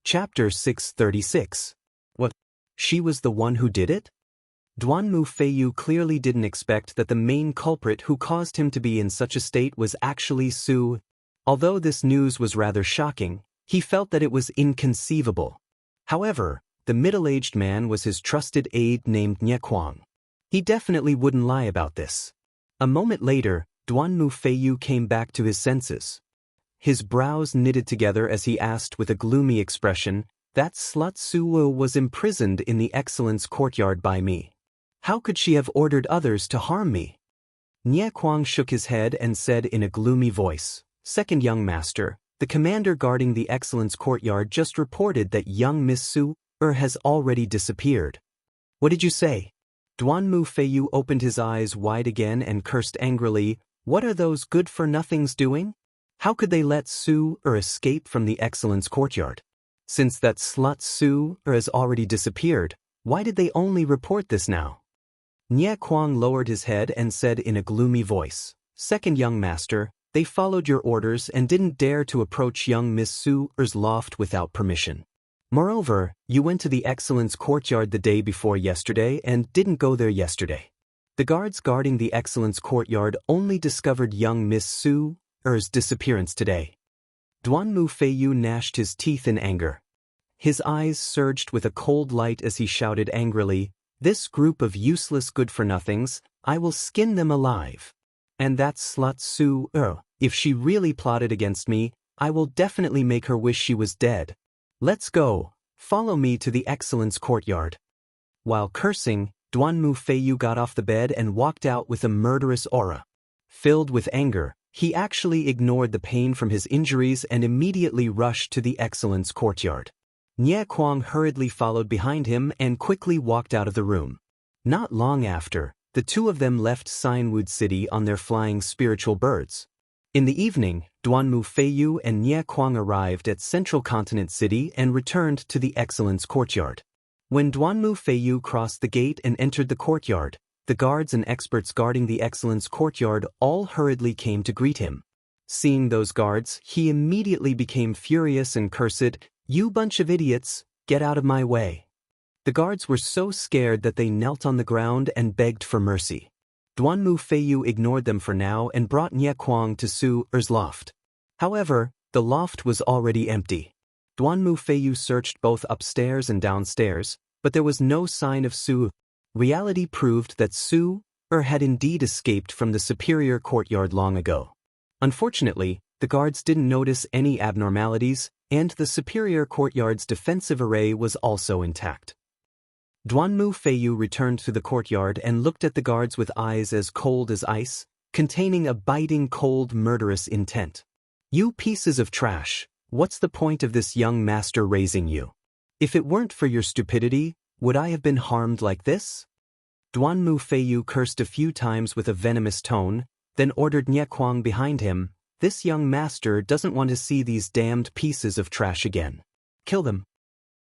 Chapter 636. What? She was the one who did it? Duanmu Feiyu clearly didn't expect that the main culprit who caused him to be in such a state was actually Su. Although this news was rather shocking, he felt that it was inconceivable. However, the middle-aged man was his trusted aide named Nie Kuang. He definitely wouldn't lie about this. A moment later, Duanmu Feiyu came back to his senses. His brows knitted together as he asked with a gloomy expression, "That slut Su was imprisoned in the Excellence Courtyard by me. How could she have ordered others to harm me?" Nie Kuang shook his head and said in a gloomy voice, "Second young master, the commander guarding the Excellence Courtyard just reported that young Miss Su has already disappeared." "What did you say?" Duanmu Feiyu opened his eyes wide again and cursed angrily, "What are those good-for-nothings doing? How could they let Su escape from the Excellence Courtyard? Since that slut Su has already disappeared, why did they only report this now?" Nie Kuang lowered his head and said in a gloomy voice, "Second young master, they followed your orders and didn't dare to approach young Miss Su's loft without permission. Moreover, you went to the Excellence Courtyard the day before yesterday and didn't go there yesterday. The guards guarding the Excellence Courtyard only discovered young Miss Su's disappearance today." Duanmu Feiyu gnashed his teeth in anger. His eyes surged with a cold light as he shouted angrily, "This group of useless good-for-nothings, I will skin them alive. And that slut Su, if she really plotted against me, I will definitely make her wish she was dead. Let's go, follow me to the Excellence Courtyard." While cursing, Duanmu Feiyu got off the bed and walked out with a murderous aura. Filled with anger, he actually ignored the pain from his injuries and immediately rushed to the Excellence Courtyard. Nie Kuang hurriedly followed behind him and quickly walked out of the room. Not long after, the two of them left Signwood City on their flying spiritual birds. In the evening, Duanmu Feiyu and Nie Kuang arrived at Central Continent City and returned to the Excellence Courtyard. When Duanmu Feiyu crossed the gate and entered the courtyard, the guards and experts guarding the Excellence Courtyard all hurriedly came to greet him. Seeing those guards, he immediately became furious and cursed, "You bunch of idiots, get out of my way." The guards were so scared that they knelt on the ground and begged for mercy. Duanmu Feiyu ignored them for now and brought Nie Kuang to Su's loft. However, the loft was already empty. Duanmu Feiyu searched both upstairs and downstairs, but there was no sign of Su. Reality proved that Su had indeed escaped from the superior courtyard long ago. Unfortunately, the guards didn't notice any abnormalities, and the superior courtyard's defensive array was also intact. Duanmu Feiyu returned to the courtyard and looked at the guards with eyes as cold as ice, containing a biting cold murderous intent. "You pieces of trash, what's the point of this young master raising you? If it weren't for your stupidity, would I have been harmed like this?" Duanmu Feiyu cursed a few times with a venomous tone, then ordered Nie Kuang behind him, "This young master doesn't want to see these damned pieces of trash again. Kill them."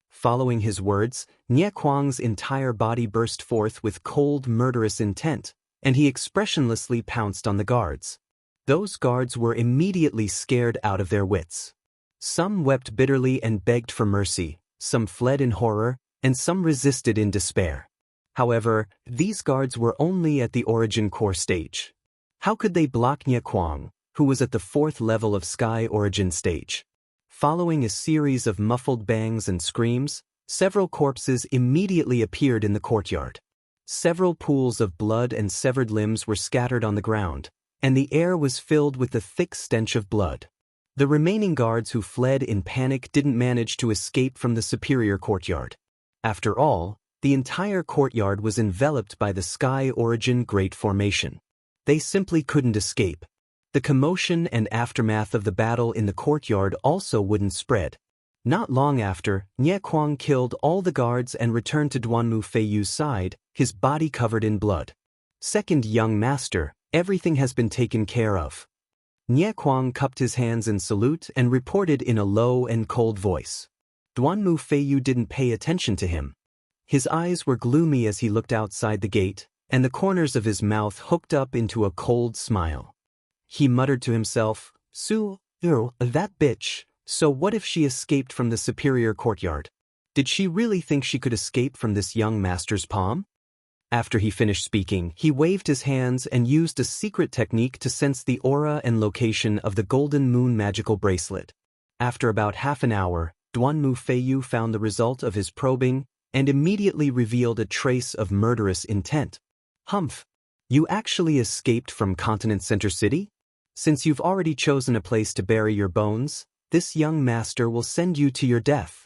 Following his words, Nie Kuang's entire body burst forth with cold murderous intent, and he expressionlessly pounced on the guards. Those guards were immediately scared out of their wits. Some wept bitterly and begged for mercy, some fled in horror, and some resisted in despair. However, these guards were only at the origin core stage. How could they block Nie Kuang, who was at the 4th level of Sky Origin stage? Following a series of muffled bangs and screams, several corpses immediately appeared in the courtyard. Several pools of blood and severed limbs were scattered on the ground, and the air was filled with the thick stench of blood. The remaining guards who fled in panic didn't manage to escape from the superior courtyard. After all, the entire courtyard was enveloped by the Sky Origin Great Formation. They simply couldn't escape. The commotion and aftermath of the battle in the courtyard also wouldn't spread. Not long after, Nie Kuang killed all the guards and returned to Duanmu Feiyu's side, his body covered in blood. "Second young master, everything has been taken care of." Nie Kuang cupped his hands in salute and reported in a low and cold voice. Duanmu Feiyu didn't pay attention to him. His eyes were gloomy as he looked outside the gate, and the corners of his mouth hooked up into a cold smile. He muttered to himself, "Su, that bitch, So what if she escaped from the superior courtyard? Did she really think she could escape from this young master's palm? After he finished speaking, he waved his hands and used a secret technique to sense the aura and location of the Golden Moon magical bracelet. After about half an hour, Duanmu Feiyu found the result of his probing and immediately revealed a trace of murderous intent. Humph! You actually escaped from Continent Center City? Since you've already chosen a place to bury your bones, this young master will send you to your death.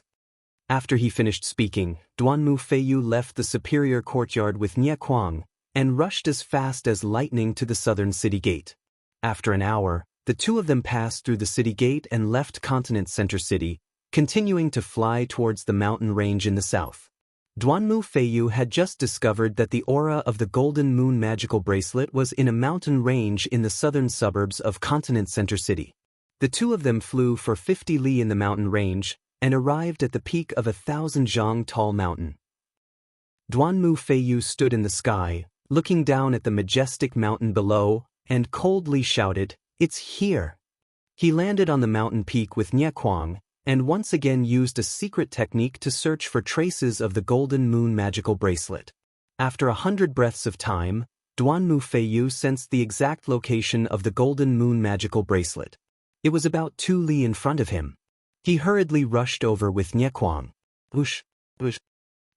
After he finished speaking, Duanmu Feiyu left the superior courtyard with Nie Kuang and rushed as fast as lightning to the southern city gate. After an hour, the two of them passed through the city gate and left Continent Center City, continuing to fly towards the mountain range in the south. Duanmu Feiyu had just discovered that the aura of the Golden Moon magical bracelet was in a mountain range in the southern suburbs of Continent Center City. The two of them flew for 50 li in the mountain range and arrived at the peak of 1,000 zhang tall mountain. Duanmu Feiyu stood in the sky, looking down at the majestic mountain below, and coldly shouted, "It's here!" He landed on the mountain peak with Nie Kuang, and once again used a secret technique to search for traces of the Golden Moon magical bracelet. After 100 breaths of time, Duanmu Feiyu sensed the exact location of the Golden Moon magical bracelet. It was about 2 li in front of him. He hurriedly rushed over with Nie Kuang. Whoosh, whoosh.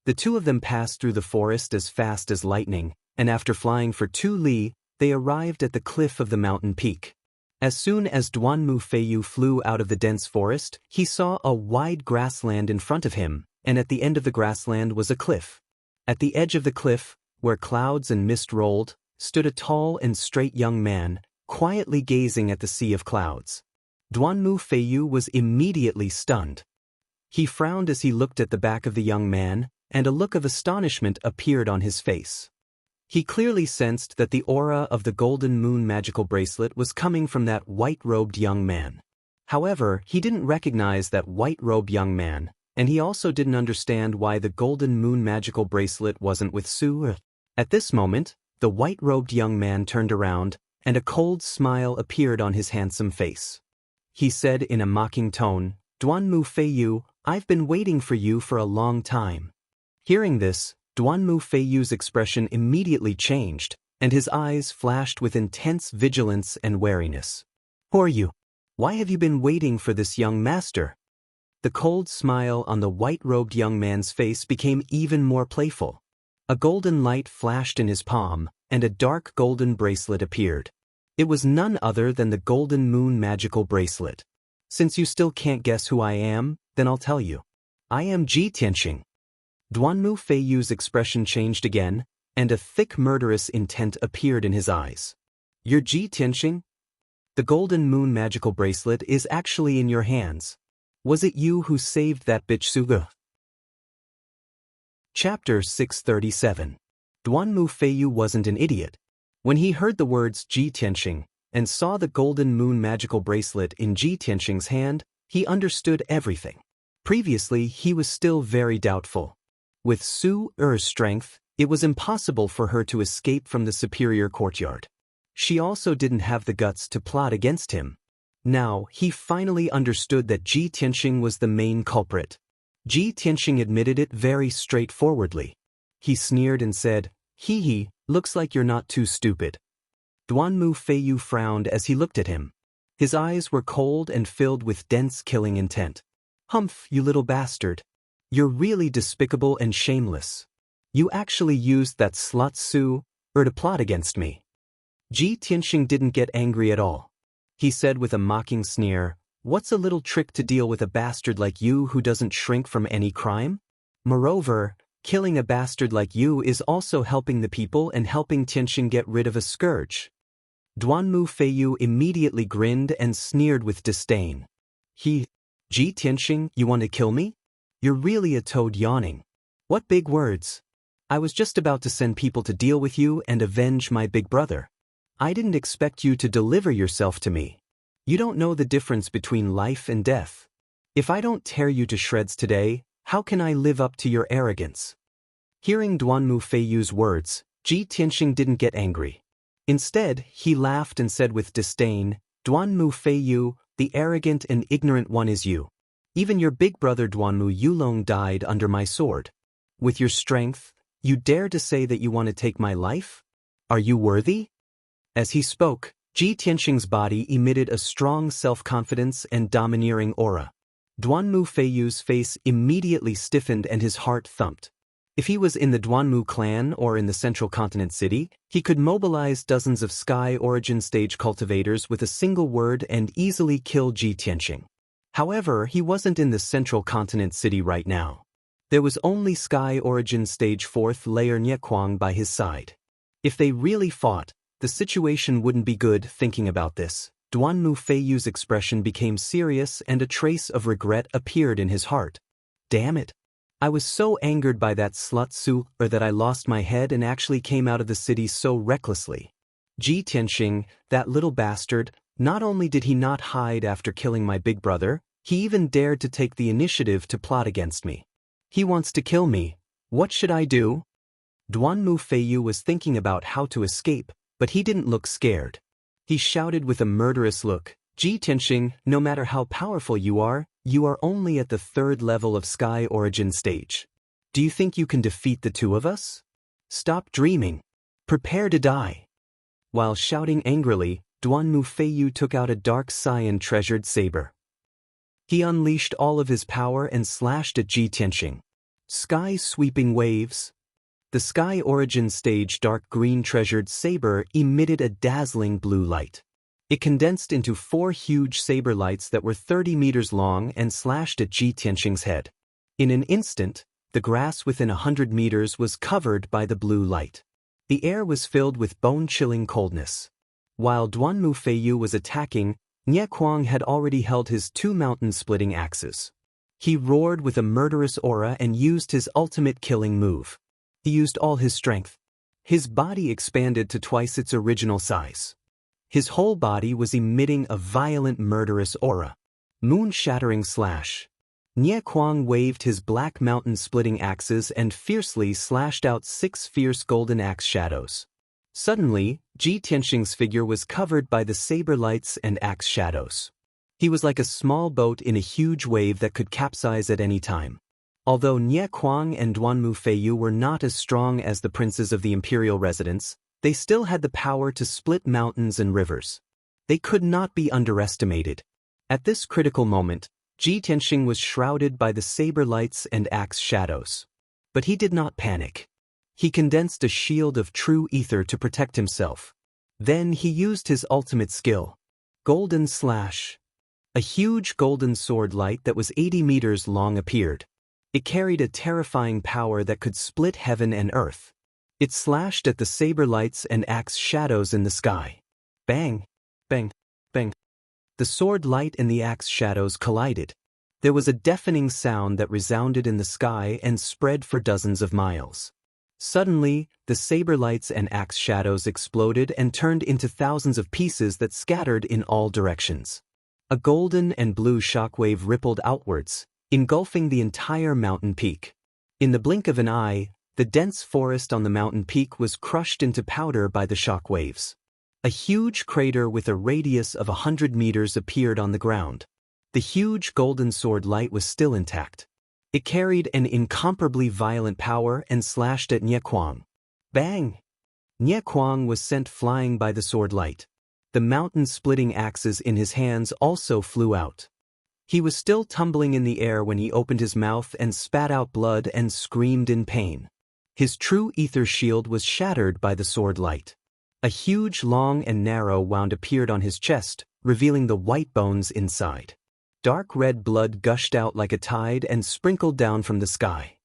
The two of them passed through the forest as fast as lightning, and after flying for 2 li, they arrived at the cliff of the mountain peak. As soon as Duanmu Feiyu flew out of the dense forest, he saw a wide grassland in front of him, and at the end of the grassland was a cliff. At the edge of the cliff, where clouds and mist rolled, stood a tall and straight young man, quietly gazing at the sea of clouds. Duanmu Feiyu was immediately stunned. He frowned as he looked at the back of the young man, and a look of astonishment appeared on his face. He clearly sensed that the aura of the Golden Moon magical bracelet was coming from that white-robed young man. However, he didn't recognize that white-robed young man, and he also didn't understand why the Golden Moon magical bracelet wasn't with Su. At this moment, the white-robed young man turned around, and a cold smile appeared on his handsome face. He said in a mocking tone, "Duanmu Feiyu, I've been waiting for you for a long time." Hearing this, Duanmu Feiyu's expression immediately changed, and his eyes flashed with intense vigilance and wariness. "Who are you? Why have you been waiting for this young master?" The cold smile on the white-robed young man's face became even more playful. A golden light flashed in his palm, and a dark golden bracelet appeared. It was none other than the Golden Moon magical bracelet. "Since you still can't guess who I am, then I'll tell you. I am Ji Tianqing." Duanmu Feiyu's expression changed again, and a thick murderous intent appeared in his eyes. "You're Ji Tianqing? The Golden Moon magical bracelet is actually in your hands. Was it you who saved that bitch Suge?" Chapter 637. Duanmu Feiyu wasn't an idiot. When he heard the words Ji Tianqing and saw the Golden Moon magical bracelet in Ji Tianqing's hand, he understood everything. Previously, he was still very doubtful. With Su Er's strength, it was impossible for her to escape from the superior courtyard. She also didn't have the guts to plot against him. Now, he finally understood that Ji Tianqing was the main culprit. Ji Tianqing admitted it very straightforwardly. He sneered and said, "Hee hee, looks like you're not too stupid." Duanmu Feiyu frowned as he looked at him. His eyes were cold and filled with dense killing intent. "Humph, you little bastard. You're really despicable and shameless. You actually used that slut Su Er to plot against me." Ji Tianqing didn't get angry at all. He said with a mocking sneer, "What's a little trick to deal with a bastard like you who doesn't shrink from any crime? Moreover, killing a bastard like you is also helping the people and helping Tianqing get rid of a scourge." Duanmu Feiyu immediately grinned and sneered with disdain. Ji Tianqing, you want to kill me? You're really a toad yawning. What big words. I was just about to send people to deal with you and avenge my big brother. I didn't expect you to deliver yourself to me. You don't know the difference between life and death. If I don't tear you to shreds today, how can I live up to your arrogance?" Hearing Duanmu Feiyu's words, Ji Tianqing didn't get angry. Instead, he laughed and said with disdain, "Duanmu Feiyu, The arrogant and ignorant one is you. Even your big brother Duanmu Yulong died under my sword. With your strength, you dare to say that you want to take my life? Are you worthy? As he spoke, Ji Tianxing's body emitted a strong self-confidence and domineering aura. Duanmu Feiyu's face immediately stiffened and his heart thumped. If he was in the Duanmu clan or in the Central Continent City, he could mobilize dozens of Sky Origin Stage cultivators with a single word and easily kill Ji Tianxing. However, he wasn't in the Central Continent City right now. There was only Sky Origin Stage 4th layer Niequang by his side. If they really fought, the situation wouldn't be good. Thinking about this, Duanmu Feiyu's expression became serious and a trace of regret appeared in his heart. Damn it! I was so angered by that slut Su that I lost my head and actually came out of the city so recklessly. Ji Tianxing, that little bastard, not only did he not hide after killing my big brother, he even dared to take the initiative to plot against me. He wants to kill me. What should I do? Duanmu Feiyu was thinking about how to escape, but he didn't look scared. He shouted with a murderous look, Ji Tianxing, no matter how powerful you are only at the 3rd level of Sky Origin Stage. Do you think you can defeat the two of us? Stop dreaming. Prepare to die. While shouting angrily, Duanmu Feiyu took out a dark cyan treasured saber. He unleashed all of his power and slashed at Ji Tianxing. Sky sweeping waves. The Sky Origin Stage dark green treasured saber emitted a dazzling blue light. It condensed into 4 huge saber lights that were 30 meters long and slashed at Ji Tianxing's head. In an instant, the grass within 100 meters was covered by the blue light. The air was filled with bone-chilling coldness. While Duanmu Feiyu was attacking, Niequang had already held his 2 mountain-splitting axes. He roared with a murderous aura and used his ultimate killing move. He used all his strength. His body expanded to twice its original size. His whole body was emitting a violent murderous aura. Moon-shattering slash. Niequang waved his black mountain-splitting axes and fiercely slashed out 6 fierce golden axe shadows. Suddenly, Ji Tianxing's figure was covered by the saber lights and axe shadows. He was like a small boat in a huge wave that could capsize at any time. Although Niequang and Duanmu Feiyu were not as strong as the princes of the imperial residence, they still had the power to split mountains and rivers. They could not be underestimated. At this critical moment, Ji Tianxing was shrouded by the saber lights and axe shadows. But he did not panic. He condensed a shield of true ether to protect himself. Then he used his ultimate skill. Golden Slash. A huge golden sword light that was 80 meters long appeared. It carried a terrifying power that could split heaven and earth. It slashed at the saber lights and axe shadows in the sky. Bang! Bang! Bang! The sword light and the axe shadows collided. There was a deafening sound that resounded in the sky and spread for dozens of miles. Suddenly, the saber lights and axe shadows exploded and turned into thousands of pieces that scattered in all directions. A golden and blue shockwave rippled outwards, engulfing the entire mountain peak. In the blink of an eye, the dense forest on the mountain peak was crushed into powder by the shock waves. A huge crater with a radius of 100 meters appeared on the ground. The huge golden sword light was still intact. It carried an incomparably violent power and slashed at Niequang. Bang! Niequang was sent flying by the sword light. The mountain-splitting axes in his hands also flew out. He was still tumbling in the air when he opened his mouth and spat out blood and screamed in pain. His true ether shield was shattered by the sword light. A huge, long and narrow wound appeared on his chest, revealing the white bones inside. Dark red blood gushed out like a tide and sprinkled down from the sky.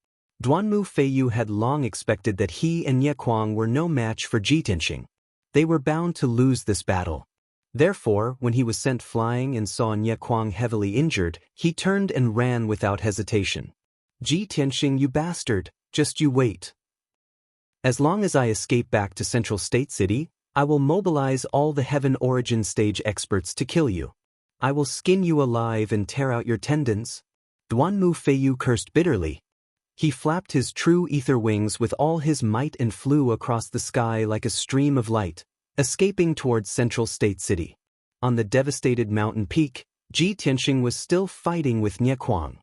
Duanmu Feiyu had long expected that he and Niequang were no match for Ji Tianxing. They were bound to lose this battle. Therefore, when he was sent flying and saw Niequang heavily injured, he turned and ran without hesitation. Ji Tianxing, you bastard, just you wait. As long as I escape back to Central State City, I will mobilize all the Heaven Origin Stage experts to kill you. I will skin you alive and tear out your tendons. Duanmu Feiyu cursed bitterly. He flapped his true ether wings with all his might and flew across the sky like a stream of light, escaping towards Central State City. On the devastated mountain peak, Ji Tianxing was still fighting with Nie Kuang.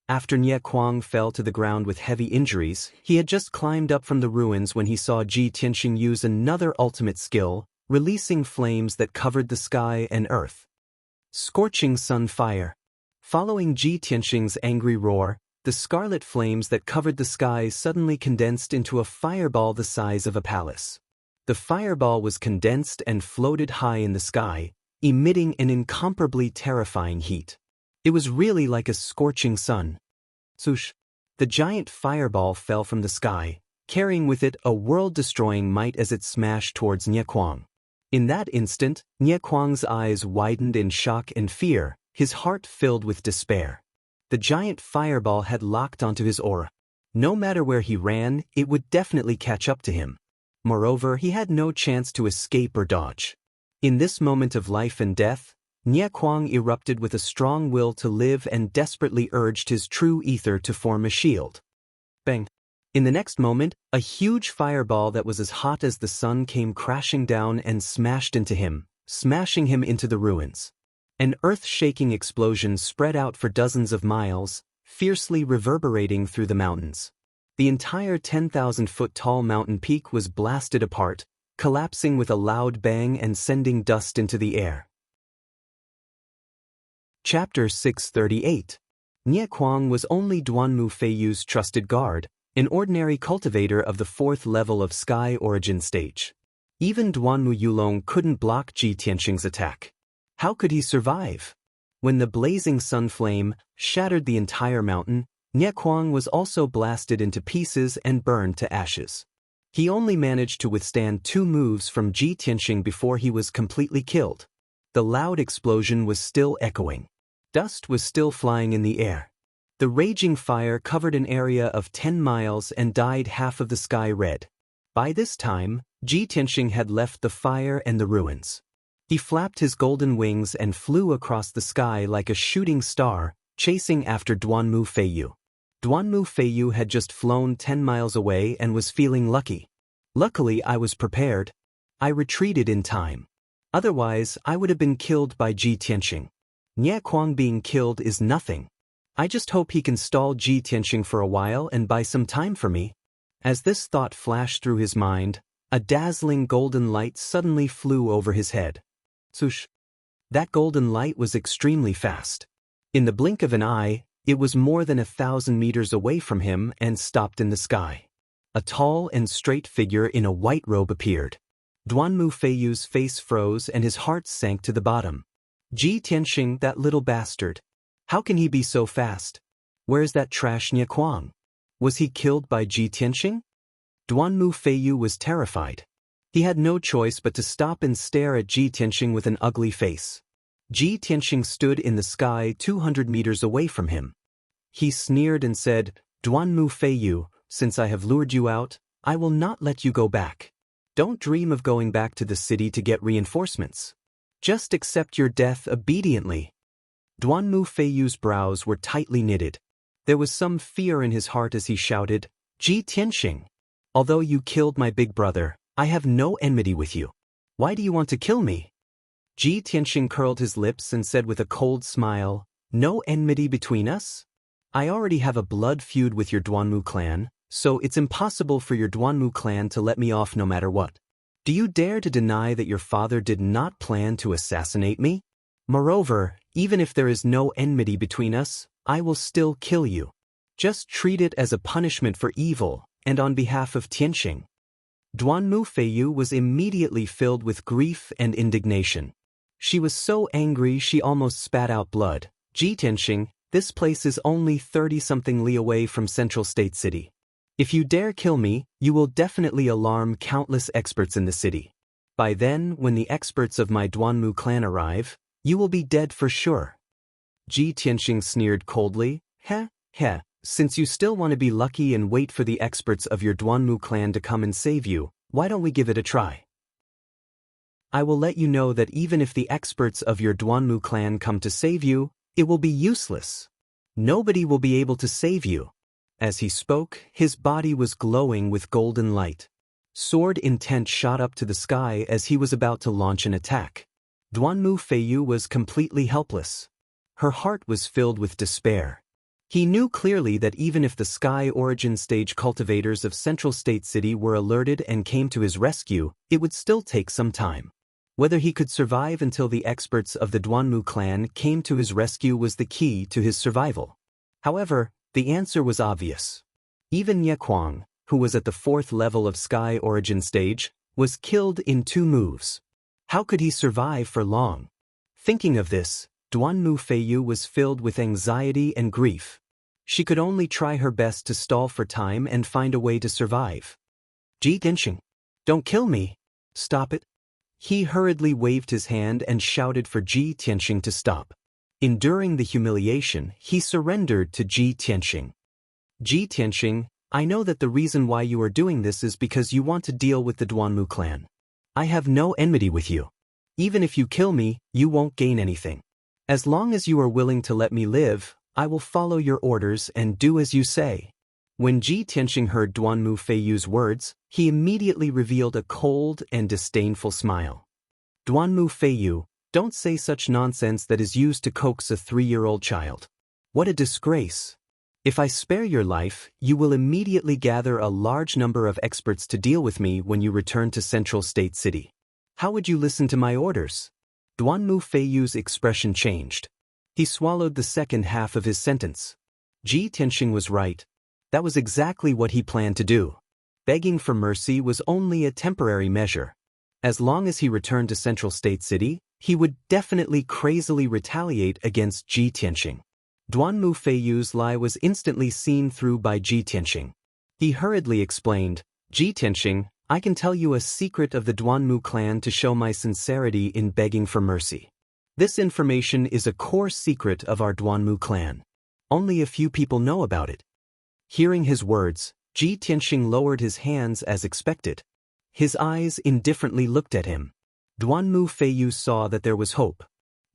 After Nie Kuang fell to the ground with heavy injuries, he had just climbed up from the ruins when he saw Ji Tianxing use another ultimate skill, releasing flames that covered the sky and earth. Scorching sun fire. Following Ji Tianxing's angry roar, the scarlet flames that covered the sky suddenly condensed into a fireball the size of a palace. The fireball was condensed and floated high in the sky, emitting an incomparably terrifying heat. It was really like a scorching sun. Swoosh! The giant fireball fell from the sky, carrying with it a world-destroying might as it smashed towards Nie Kuang. In that instant, Nie Kuang's eyes widened in shock and fear, his heart filled with despair. The giant fireball had locked onto his aura. No matter where he ran, it would definitely catch up to him. Moreover, he had no chance to escape or dodge. In this moment of life and death, Nie Kuang erupted with a strong will to live and desperately urged his true ether to form a shield. Bang! In the next moment, a huge fireball that was as hot as the sun came crashing down and smashed into him, smashing him into the ruins. An earth-shaking explosion spread out for dozens of miles, fiercely reverberating through the mountains. The entire 10,000-foot-tall mountain peak was blasted apart, collapsing with a loud bang and sending dust into the air. Chapter 638. Nie Kuang was only Duanmu Feiyu's trusted guard, an ordinary cultivator of the 4th level of Sky Origin stage. Even Duanmu Yulong couldn't block Ji Tianxing's attack. How could he survive? When the blazing sun flame shattered the entire mountain, Nie Kuang was also blasted into pieces and burned to ashes. He only managed to withstand 2 moves from Ji Tianxing before he was completely killed. The loud explosion was still echoing. Dust was still flying in the air. The raging fire covered an area of 10 miles and dyed half of the sky red. By this time, Ji Tianxing had left the fire and the ruins. He flapped his golden wings and flew across the sky like a shooting star, chasing after Duanmu Feiyu. Duanmu Feiyu had just flown 10 miles away and was feeling lucky. Luckily, I was prepared. I retreated in time. Otherwise, I would have been killed by Ji Tianxing. Nie Kuang being killed is nothing. I just hope he can stall Ji Tianxing for a while and buy some time for me. As this thought flashed through his mind, a dazzling golden light suddenly flew over his head. Swoosh! That golden light was extremely fast. In the blink of an eye, it was more than 1,000 meters away from him and stopped in the sky. A tall and straight figure in a white robe appeared. Duanmu Feiyu's face froze and his heart sank to the bottom. Ji Tianxing, that little bastard. How can he be so fast? Where's that trash Nie Kuang? Was he killed by Ji Tianxing? Duanmu Feiyu was terrified. He had no choice but to stop and stare at Ji Tianxing with an ugly face. Ji Tianxing stood in the sky 200 meters away from him. He sneered and said, "Duanmu Feiyu, since I have lured you out, I will not let you go back. Don't dream of going back to the city to get reinforcements. Just accept your death obediently." Duanmu Feiyu's brows were tightly knitted. There was some fear in his heart as he shouted, "Ji Tianxing, although you killed my big brother, I have no enmity with you. Why do you want to kill me?" Ji Tianxing curled his lips and said with a cold smile, "No enmity between us? I already have a blood feud with your Duanmu clan, so it's impossible for your Duanmu clan to let me off no matter what. Do you dare to deny that your father did not plan to assassinate me? Moreover, even if there is no enmity between us, I will still kill you. Just treat it as a punishment for evil, and on behalf of Tianxing." Duanmu Feiyu was immediately filled with grief and indignation. She was so angry she almost spat out blood. "Ji Tianxing, this place is only 30-something li away from Central State City. If you dare kill me, you will definitely alarm countless experts in the city. By then, when the experts of my Duanmu clan arrive, you will be dead for sure." Ji Tianxing sneered coldly, Heh, since you still want to be lucky and wait for the experts of your Duanmu clan to come and save you, why don't we give it a try? I will let you know that even if the experts of your Duanmu clan come to save you, it will be useless. Nobody will be able to save you." As he spoke, his body was glowing with golden light. Sword intent shot up to the sky as he was about to launch an attack. Duanmu Feiyu was completely helpless. Her heart was filled with despair. He knew clearly that even if the Sky Origin Stage cultivators of Central State City were alerted and came to his rescue, it would still take some time. Whether he could survive until the experts of the Duanmu clan came to his rescue was the key to his survival. However, the answer was obvious. Even Ye Kuang, who was at the 4th level of Sky Origin Stage, was killed in 2 moves. How could he survive for long? Thinking of this, Duanmu Feiyu was filled with anxiety and grief. She could only try her best to stall for time and find a way to survive. Ji Tianxing, don't kill me. Stop it. He hurriedly waved his hand and shouted for Ji Tianxing to stop. Enduring the humiliation, he surrendered to Ji Tianxing. Ji Tianxing, I know that the reason why you are doing this is because you want to deal with the Duanmu clan. I have no enmity with you. Even if you kill me, you won't gain anything. As long as you are willing to let me live, I will follow your orders and do as you say. When Ji Tianxing heard Duanmu Feiyu's words, he immediately revealed a cold and disdainful smile. Duanmu Feiyu, don't say such nonsense that is used to coax a 3-year-old child. What a disgrace. If I spare your life, you will immediately gather a large number of experts to deal with me when you return to Central State City. How would you listen to my orders? Duanmu Feiyu's expression changed. He swallowed the second half of his sentence. Ji Tianxing was right. That was exactly what he planned to do. Begging for mercy was only a temporary measure. As long as he returned to Central State City, he would definitely crazily retaliate against Ji Tianxing. Duanmu Feiyu's lie was instantly seen through by Ji Tianxing. He hurriedly explained, Ji Tianxing, I can tell you a secret of the Duanmu clan to show my sincerity in begging for mercy. This information is a core secret of our Duanmu clan. Only a few people know about it. Hearing his words, Ji Tianxing lowered his hands as expected. His eyes indifferently looked at him. Duanmu Feiyu saw that there was hope.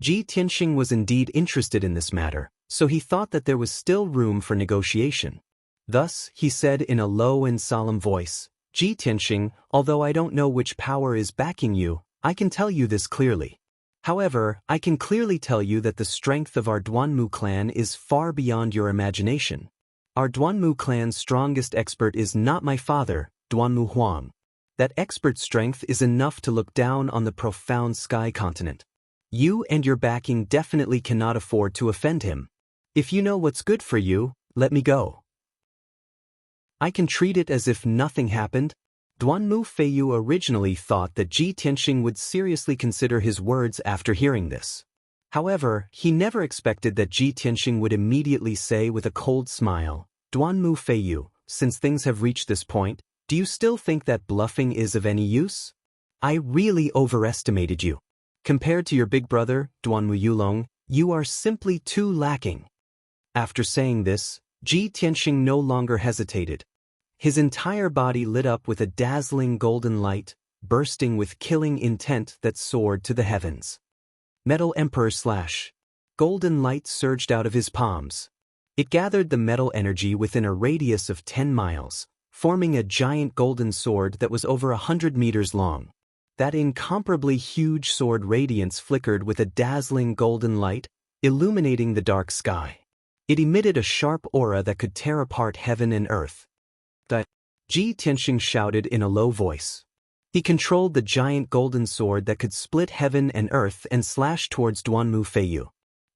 Ji Tianxing was indeed interested in this matter, so he thought that there was still room for negotiation. Thus, he said in a low and solemn voice, Ji Tianxing, although I don't know which power is backing you, I can tell you this clearly. However, I can clearly tell you that the strength of our Duanmu clan is far beyond your imagination. Our Duanmu clan's strongest expert is not my father, Duanmu Huang. That expert strength is enough to look down on the profound sky continent. You and your backing definitely cannot afford to offend him. If you know what's good for you, let me go. I can treat it as if nothing happened. Duanmu Feiyu originally thought that Ji Tianxing would seriously consider his words after hearing this. However, he never expected that Ji Tianxing would immediately say with a cold smile, Duanmu Feiyu, since things have reached this point, do you still think that bluffing is of any use? I really overestimated you. Compared to your big brother, Duanmu Yulong, you are simply too lacking. After saying this, Ji Tianxing no longer hesitated. His entire body lit up with a dazzling golden light, bursting with killing intent that soared to the heavens. Metal Emperor Slash. Golden light surged out of his palms. It gathered the metal energy within a radius of 10 miles, forming a giant golden sword that was over 100 meters long. That incomparably huge sword radiance flickered with a dazzling golden light, illuminating the dark sky. It emitted a sharp aura that could tear apart heaven and earth. Ji Tianxing shouted in a low voice. He controlled the giant golden sword that could split heaven and earth and slash towards Duanmu Feiyu.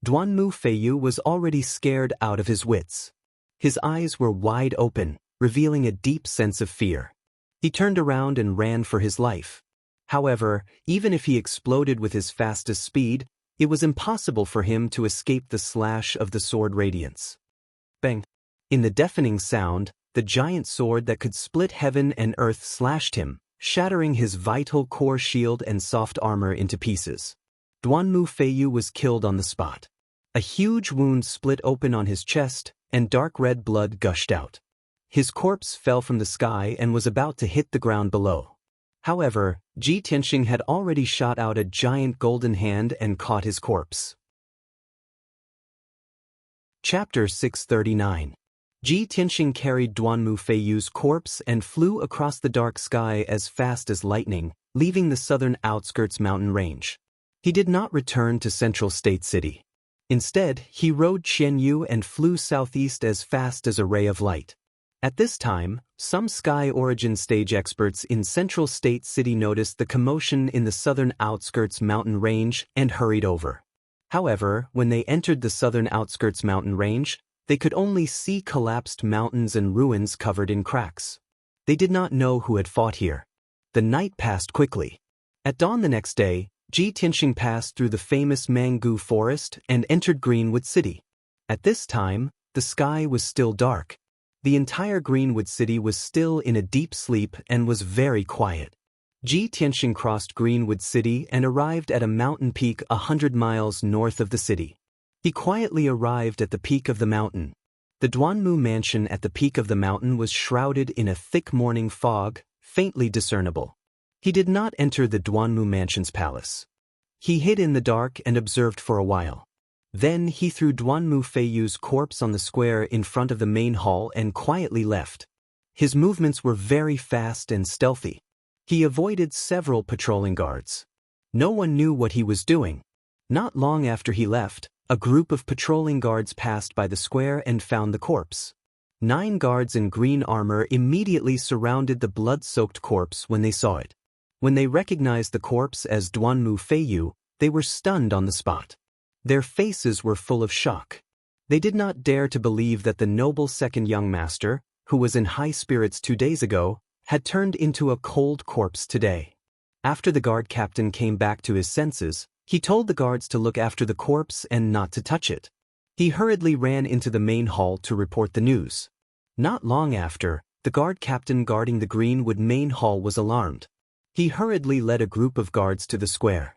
Duanmu Feiyu was already scared out of his wits. His eyes were wide open, revealing a deep sense of fear. He turned around and ran for his life. However, even if he exploded with his fastest speed, it was impossible for him to escape the slash of the sword radiance. Bang! In the deafening sound, the giant sword that could split heaven and earth slashed him, shattering his vital core shield and soft armor into pieces. Duanmu Feiyu was killed on the spot. A huge wound split open on his chest, and dark red blood gushed out. His corpse fell from the sky and was about to hit the ground below. However, Ji Tianxing had already shot out a giant golden hand and caught his corpse. Chapter 639. Ji Tianxing carried Duanmu Feiyu's corpse and flew across the dark sky as fast as lightning, leaving the southern outskirts mountain range. He did not return to Central State City. Instead, he rode Qianyu and flew southeast as fast as a ray of light. At this time, some sky origin stage experts in Central State City noticed the commotion in the southern outskirts mountain range and hurried over. However, when they entered the southern outskirts mountain range, they could only see collapsed mountains and ruins covered in cracks. They did not know who had fought here. The night passed quickly. At dawn the next day, Ji Tianxing passed through the famous Mangu forest and entered Greenwood City. At this time, the sky was still dark. The entire Greenwood City was still in a deep sleep and was very quiet. Ji Tianxing crossed Greenwood City and arrived at a mountain peak 100 miles north of the city. He quietly arrived at the peak of the mountain. The Duanmu mansion at the peak of the mountain was shrouded in a thick morning fog, faintly discernible. He did not enter the Duanmu mansion's palace. He hid in the dark and observed for a while. Then he threw Duanmu Feiyu's corpse on the square in front of the main hall and quietly left. His movements were very fast and stealthy. He avoided several patrolling guards. No one knew what he was doing. Not long after he left, a group of patrolling guards passed by the square and found the corpse. 9 guards in green armor immediately surrounded the blood-soaked corpse when they saw it. When they recognized the corpse as Duanmu Feiyu, they were stunned on the spot. Their faces were full of shock. They did not dare to believe that the noble second young master, who was in high spirits 2 days ago, had turned into a cold corpse today. After the guard captain came back to his senses, he told the guards to look after the corpse and not to touch it. He hurriedly ran into the main hall to report the news. Not long after, the guard captain guarding the Greenwood main hall was alarmed. He hurriedly led a group of guards to the square.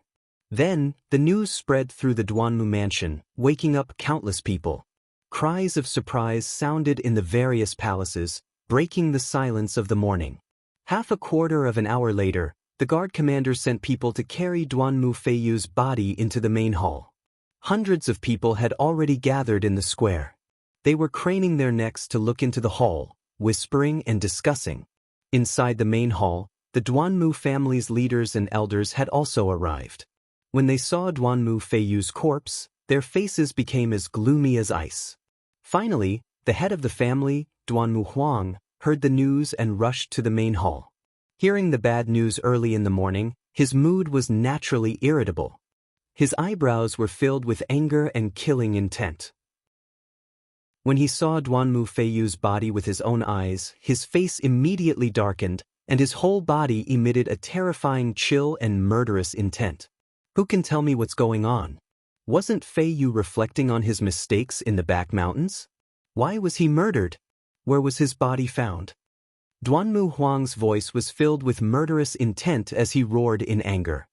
Then, the news spread through the Duanmu mansion, waking up countless people. Cries of surprise sounded in the various palaces, breaking the silence of the morning. Half a quarter of an hour later, the guard commander sent people to carry Duanmu Feiyu's body into the main hall. Hundreds of people had already gathered in the square. They were craning their necks to look into the hall, whispering and discussing. Inside the main hall, the Duanmu family's leaders and elders had also arrived. When they saw Duanmu Feiyu's corpse, their faces became as gloomy as ice. Finally, the head of the family, Duanmu Huang, heard the news and rushed to the main hall. Hearing the bad news early in the morning, his mood was naturally irritable. His eyebrows were filled with anger and killing intent. When he saw Duanmu Feiyu's body with his own eyes, his face immediately darkened, and his whole body emitted a terrifying chill and murderous intent. Who can tell me what's going on? Wasn't Feiyu reflecting on his mistakes in the back mountains? Why was he murdered? Where was his body found? Duanmu Huang's voice was filled with murderous intent as he roared in anger.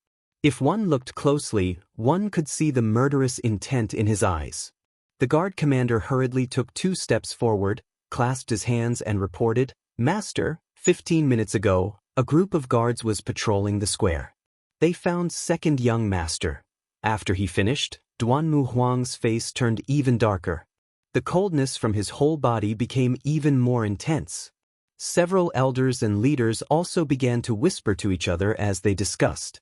If one looked closely, one could see the murderous intent in his eyes. The guard commander hurriedly took 2 steps forward, clasped his hands and reported, "Master, 15 minutes ago, a group of guards was patrolling the square. They found second young master." After he finished, Duanmu Huang's face turned even darker. The coldness from his whole body became even more intense. Several elders and leaders also began to whisper to each other as they discussed.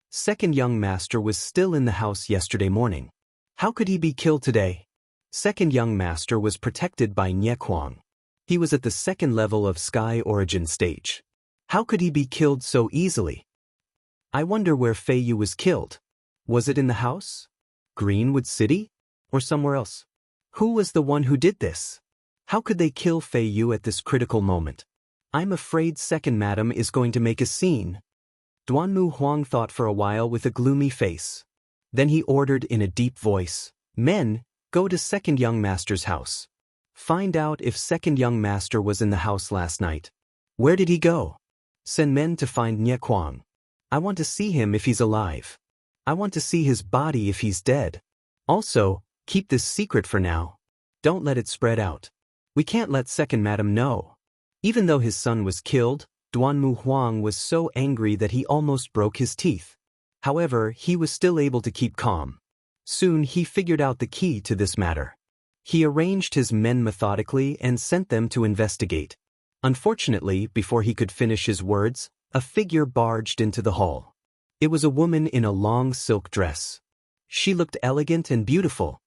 Second young master was still in the house yesterday morning. How could he be killed today? Second young master was protected by Niequang. He was at the second level of Sky Origin stage. How could he be killed so easily? I wonder where Feiyu was killed. Was it in the house? Greenwood City? Or somewhere else? Who was the one who did this? How could they kill Feiyu at this critical moment? I'm afraid second madam is going to make a scene. Duanmu Huang thought for a while with a gloomy face. Then he ordered in a deep voice, "Men, go to second young master's house. Find out if second young master was in the house last night. Where did he go? Send men to find Niequang. I want to see him if he's alive. I want to see his body if he's dead. Also, keep this secret for now. Don't let it spread out. We can't let second madam know." Even though his son was killed, Duanmu Huang was so angry that he almost broke his teeth. However, he was still able to keep calm. Soon he figured out the key to this matter. He arranged his men methodically and sent them to investigate. Unfortunately, before he could finish his words, a figure barged into the hall. It was a woman in a long silk dress. She looked elegant and beautiful.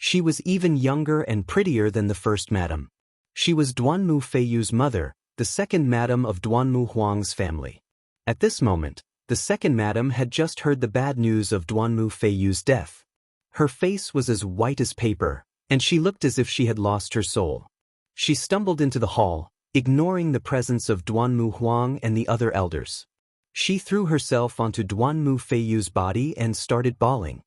She was even younger and prettier than the first madam. She was Duanmu Feiyu's mother, the second madam of Duanmu Huang's family. At this moment, the second madam had just heard the bad news of Duanmu Feiyu's death. Her face was as white as paper, and she looked as if she had lost her soul. She stumbled into the hall, ignoring the presence of Duanmu Huang and the other elders. She threw herself onto Duanmu Feiyu's body and started bawling.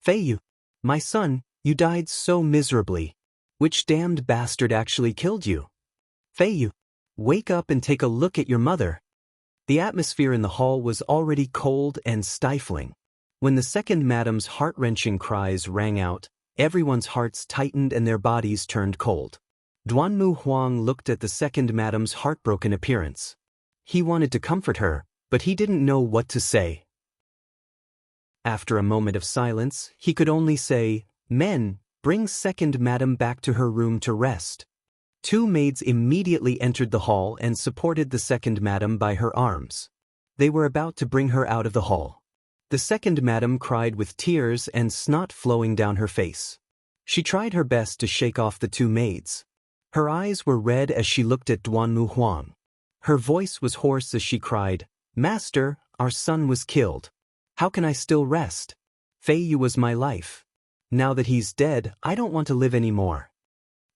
"Feiyu, my son, you died so miserably. Which damned bastard actually killed you? Feiyu, wake up and take a look at your mother." The atmosphere in the hall was already cold and stifling. When the second madam's heart-wrenching cries rang out, everyone's hearts tightened and their bodies turned cold. Duanmu Huang looked at the second madam's heartbroken appearance. He wanted to comfort her, but he didn't know what to say. After a moment of silence, he could only say, "Men, bring second madam back to her room to rest." Two maids immediately entered the hall and supported the second madam by her arms. They were about to bring her out of the hall. The second madam cried with tears and snot flowing down her face. She tried her best to shake off the two maids. Her eyes were red as she looked at Duanmu Huang. Her voice was hoarse as she cried, "Master, our son was killed. How can I still rest? Feiyu was my life. Now that he's dead, I don't want to live anymore."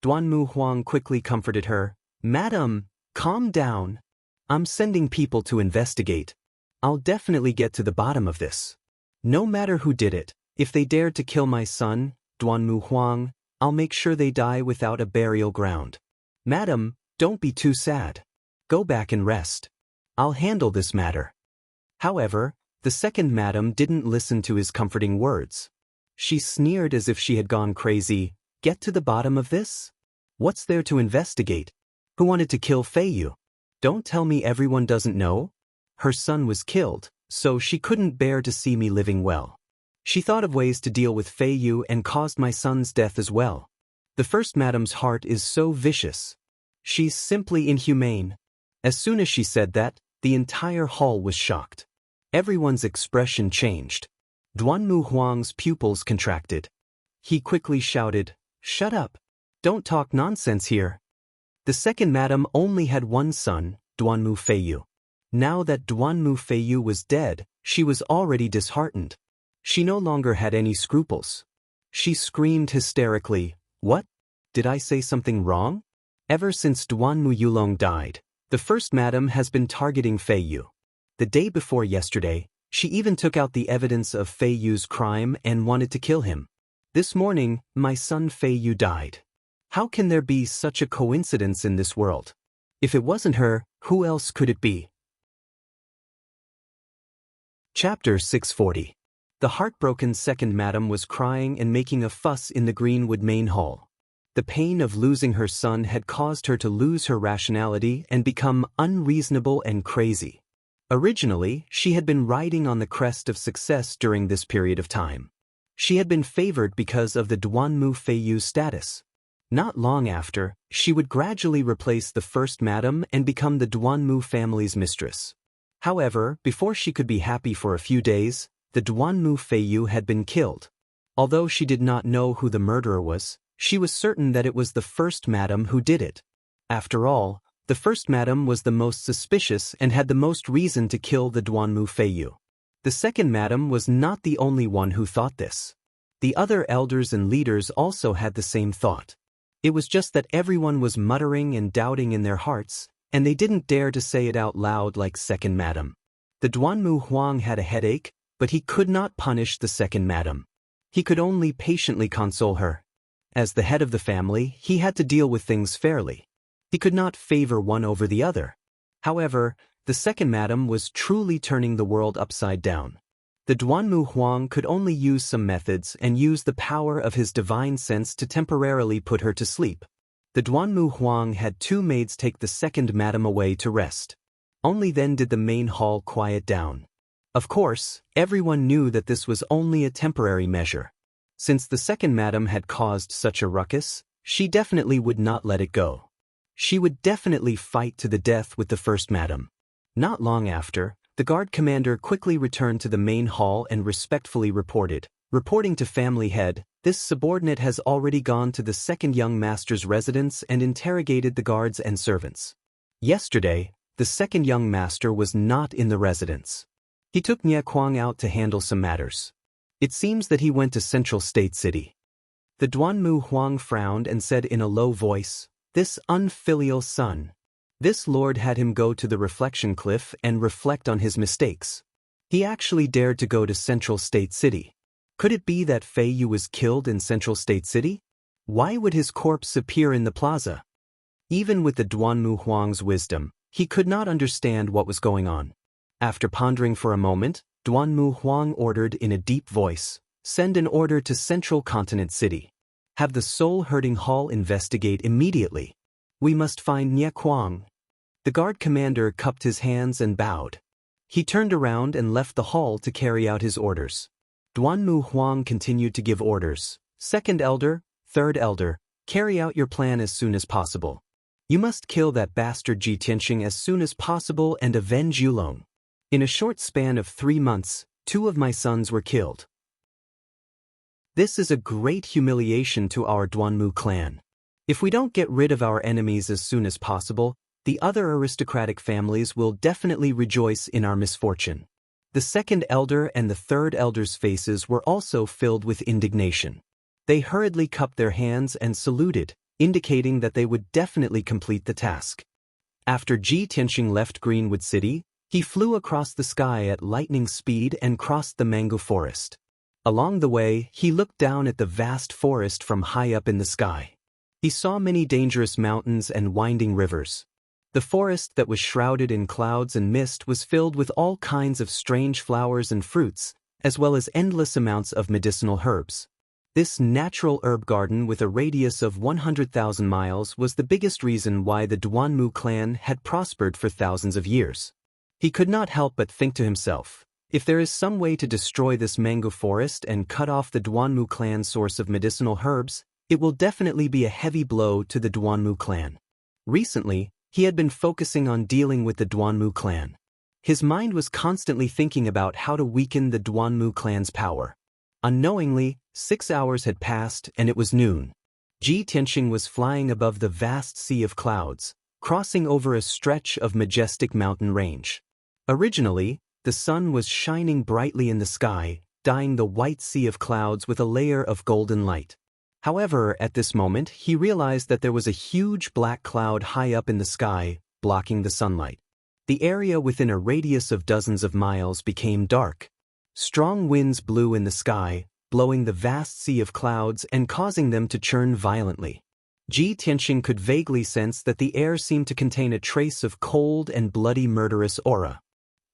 Duanmu Huang quickly comforted her. "Madam, calm down. I'm sending people to investigate. I'll definitely get to the bottom of this. No matter who did it, if they dared to kill my son, Duanmu Huang, I'll make sure they die without a burial ground. Madam, don't be too sad. Go back and rest. I'll handle this matter." However, the second madam didn't listen to his comforting words. She sneered as if she had gone crazy. "Get to the bottom of this? What's there to investigate? Who wanted to kill Feiyu? Don't tell me everyone doesn't know? Her son was killed, so she couldn't bear to see me living well. She thought of ways to deal with Feiyu and caused my son's death as well. The first madam's heart is so vicious. She's simply inhumane." As soon as she said that, the entire hall was shocked. Everyone's expression changed. Duanmu Huang's pupils contracted. He quickly shouted, "Shut up! Don't talk nonsense here." The second madam only had one son, Duanmu Feiyu. Now that Duanmu Feiyu was dead, she was already disheartened. She no longer had any scruples. She screamed hysterically, "What? Did I say something wrong? Ever since Duanmu Yulong died, the first madam has been targeting Feiyu. The day before yesterday, she even took out the evidence of Feiyu's crime and wanted to kill him. This morning, my son Feiyu died. How can there be such a coincidence in this world? If it wasn't her, who else could it be?" Chapter 640. The heartbroken second madam was crying and making a fuss in the Greenwood main hall. The pain of losing her son had caused her to lose her rationality and become unreasonable and crazy. Originally, she had been riding on the crest of success during this period of time. She had been favored because of the Duanmu Feiyu status. Not long after, she would gradually replace the first madam and become the Duanmu family's mistress. However, before she could be happy for a few days, the Duanmu Feiyu had been killed. Although she did not know who the murderer was, she was certain that it was the first madam who did it. After all, the first madam was the most suspicious and had the most reason to kill the Duanmu Feiyu. The second madam was not the only one who thought this. The other elders and leaders also had the same thought. It was just that everyone was muttering and doubting in their hearts, and they didn't dare to say it out loud like second madam. The Duanmu Huang had a headache, but he could not punish the second madam. He could only patiently console her. As the head of the family, he had to deal with things fairly. He could not favor one over the other. However, the second madam was truly turning the world upside down. The Duanmu Huang could only use some methods and use the power of his divine sense to temporarily put her to sleep. The Duanmu Huang had two maids take the second madam away to rest. Only then did the main hall quiet down. Of course, everyone knew that this was only a temporary measure. Since the second madam had caused such a ruckus, she definitely would not let it go. She would definitely fight to the death with the first madam. Not long after, the guard commander quickly returned to the main hall and respectfully reported, Reporting to family head, this subordinate has already gone to the second young master's residence and interrogated the guards and servants. Yesterday, the second young master was not in the residence. He took Nie Kuang out to handle some matters. It seems that he went to Central State City. The Duanmu Huang frowned and said in a low voice, "This unfilial son. This lord had him go to the reflection cliff and reflect on his mistakes. He actually dared to go to Central State City. Could it be that Fei Yu was killed in Central State City? Why would his corpse appear in the plaza?" Even with the Duanmu Huang's wisdom, he could not understand what was going on. After pondering for a moment, Duanmu Huang ordered in a deep voice, "Send an order to Central Continent City. Have the soul-herding hall investigate immediately. We must find Nie Kuang." The guard commander cupped his hands and bowed. He turned around and left the hall to carry out his orders. Duanmu Huang continued to give orders. "Second elder, third elder, carry out your plan as soon as possible. You must kill that bastard Ji Tianxing as soon as possible and avenge Yulong. In a short span of 3 months, 2 of my sons were killed. This is a great humiliation to our Duanmu clan. If we don't get rid of our enemies as soon as possible, the other aristocratic families will definitely rejoice in our misfortune." The second elder and the third elder's faces were also filled with indignation. They hurriedly cupped their hands and saluted, indicating that they would definitely complete the task. After Ji Tianxing left Greenwood City, he flew across the sky at lightning speed and crossed the mango forest. Along the way, he looked down at the vast forest from high up in the sky. He saw many dangerous mountains and winding rivers. The forest that was shrouded in clouds and mist was filled with all kinds of strange flowers and fruits, as well as endless amounts of medicinal herbs. This natural herb garden with a radius of 100,000 miles was the biggest reason why the Duanmu clan had prospered for thousands of years. He could not help but think to himself, if there is some way to destroy this mango forest and cut off the Duanmu clan's source of medicinal herbs, it will definitely be a heavy blow to the Duanmu clan. Recently, he had been focusing on dealing with the Duanmu clan. His mind was constantly thinking about how to weaken the Duanmu clan's power. Unknowingly, 6 hours had passed and it was noon. Ji Tianxing was flying above the vast sea of clouds, crossing over a stretch of majestic mountain range. Originally, the sun was shining brightly in the sky, dyeing the white sea of clouds with a layer of golden light. However, at this moment, he realized that there was a huge black cloud high up in the sky, blocking the sunlight. The area within a radius of dozens of miles became dark. Strong winds blew in the sky, blowing the vast sea of clouds and causing them to churn violently. Ji Tianxing could vaguely sense that the air seemed to contain a trace of cold and bloody murderous aura.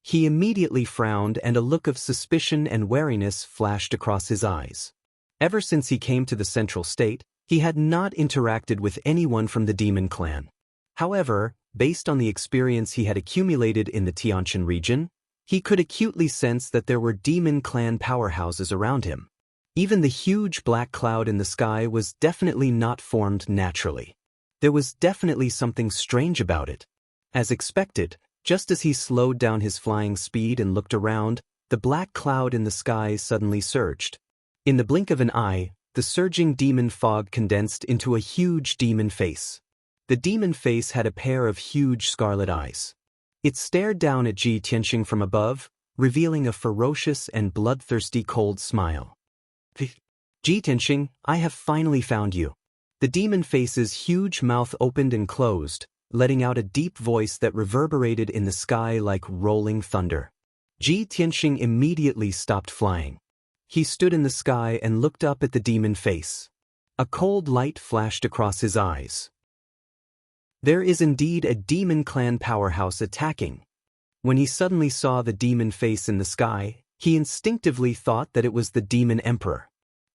He immediately frowned and a look of suspicion and wariness flashed across his eyes. Ever since he came to the Central State, he had not interacted with anyone from the Demon Clan. However, based on the experience he had accumulated in the Tianjin region, he could acutely sense that there were Demon Clan powerhouses around him. Even the huge black cloud in the sky was definitely not formed naturally. There was definitely something strange about it. As expected, just as he slowed down his flying speed and looked around, the black cloud in the sky suddenly surged. In the blink of an eye, the surging demon fog condensed into a huge demon face. The demon face had a pair of huge scarlet eyes. It stared down at Ji Tianxing from above, revealing a ferocious and bloodthirsty cold smile. "Ji Tianxing, I have finally found you." The demon face's huge mouth opened and closed, letting out a deep voice that reverberated in the sky like rolling thunder. Ji Tianxing immediately stopped flying. He stood in the sky and looked up at the demon face. A cold light flashed across his eyes. There is indeed a Demon Clan powerhouse attacking. When he suddenly saw the demon face in the sky, he instinctively thought that it was the Demon Emperor.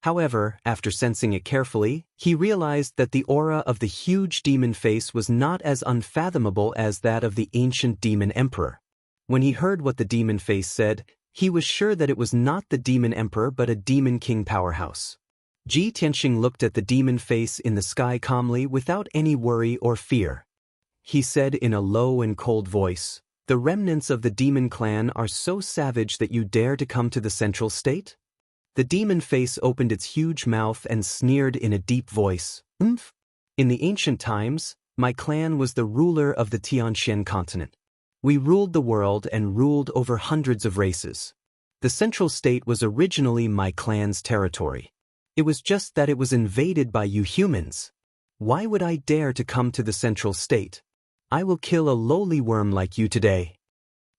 However, after sensing it carefully, he realized that the aura of the huge demon face was not as unfathomable as that of the ancient Demon Emperor. When he heard what the demon face said, he was sure that it was not the Demon Emperor but a Demon King powerhouse. Ji Tianxing looked at the demon face in the sky calmly without any worry or fear. He said in a low and cold voice, "The remnants of the Demon Clan are so savage that you dare to come to the Central State? The demon face opened its huge mouth and sneered in a deep voice. "Umph. In the ancient times, my clan was the ruler of the Tianxian continent. We ruled the world and ruled over hundreds of races. The central state was originally my clan's territory. It was just that it was invaded by you humans. Why would I dare to come to the central state? I will kill a lowly worm like you today."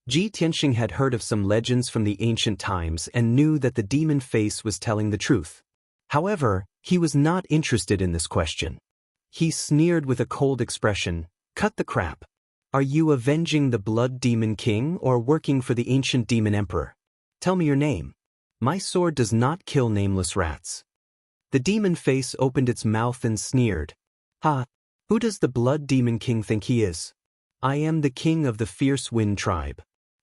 Ji Tianxing had heard of some legends from the ancient times and knew that the demon face was telling the truth. However, he was not interested in this question. He sneered with a cold expression. "Cut the crap. Are you avenging the Blood Demon King or working for the ancient demon emperor? Tell me your name. My sword does not kill nameless rats." The demon face opened its mouth and sneered. "Ha! Who does the Blood Demon King think he is? I am the king of the Fierce Wind tribe.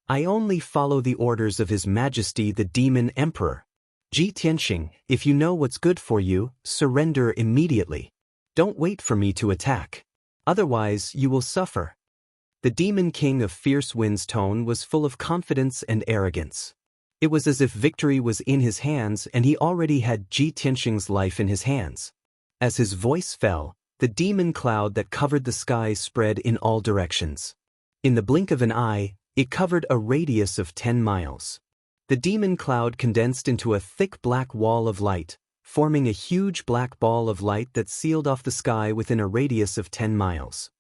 I only follow the orders of His Majesty the Demon Emperor. Ji Tianxing, if you know what's good for you, surrender immediately. Don't wait for me to attack. Otherwise, you will suffer." The Demon King of Fierce Wind's tone was full of confidence and arrogance. It was as if victory was in his hands and he already had Ji Tianxing's life in his hands. As his voice fell, the demon cloud that covered the sky spread in all directions. In the blink of an eye, it covered a radius of 10 miles. The demon cloud condensed into a thick black wall of light, forming a huge black ball of light that sealed off the sky within a radius of 10 miles.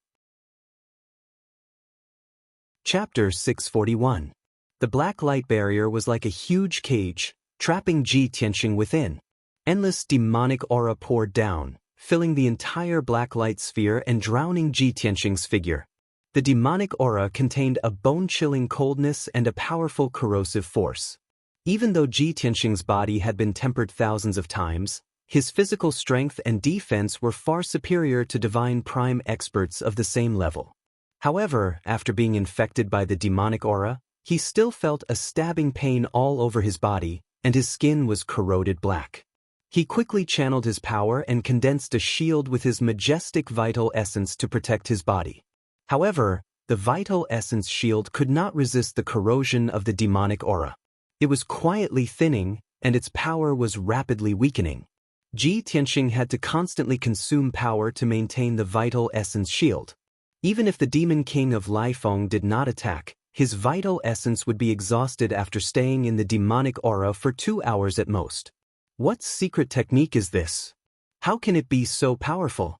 Chapter 641. The black light barrier was like a huge cage, trapping Ji Tianxing within. Endless demonic aura poured down, filling the entire black light sphere and drowning Ji Tianxing's figure. The demonic aura contained a bone-chilling coldness and a powerful corrosive force. Even though Ji Tianxing's body had been tempered thousands of times, his physical strength and defense were far superior to divine prime experts of the same level. However, after being infected by the demonic aura, he still felt a stabbing pain all over his body, and his skin was corroded black. He quickly channeled his power and condensed a shield with his majestic vital essence to protect his body. However, the vital essence shield could not resist the corrosion of the demonic aura. It was quietly thinning, and its power was rapidly weakening. Ji Tianxing had to constantly consume power to maintain the vital essence shield. Even if the Demon King of Lifeng did not attack, his vital essence would be exhausted after staying in the demonic aura for 2 hours at most. What secret technique is this? How can it be so powerful?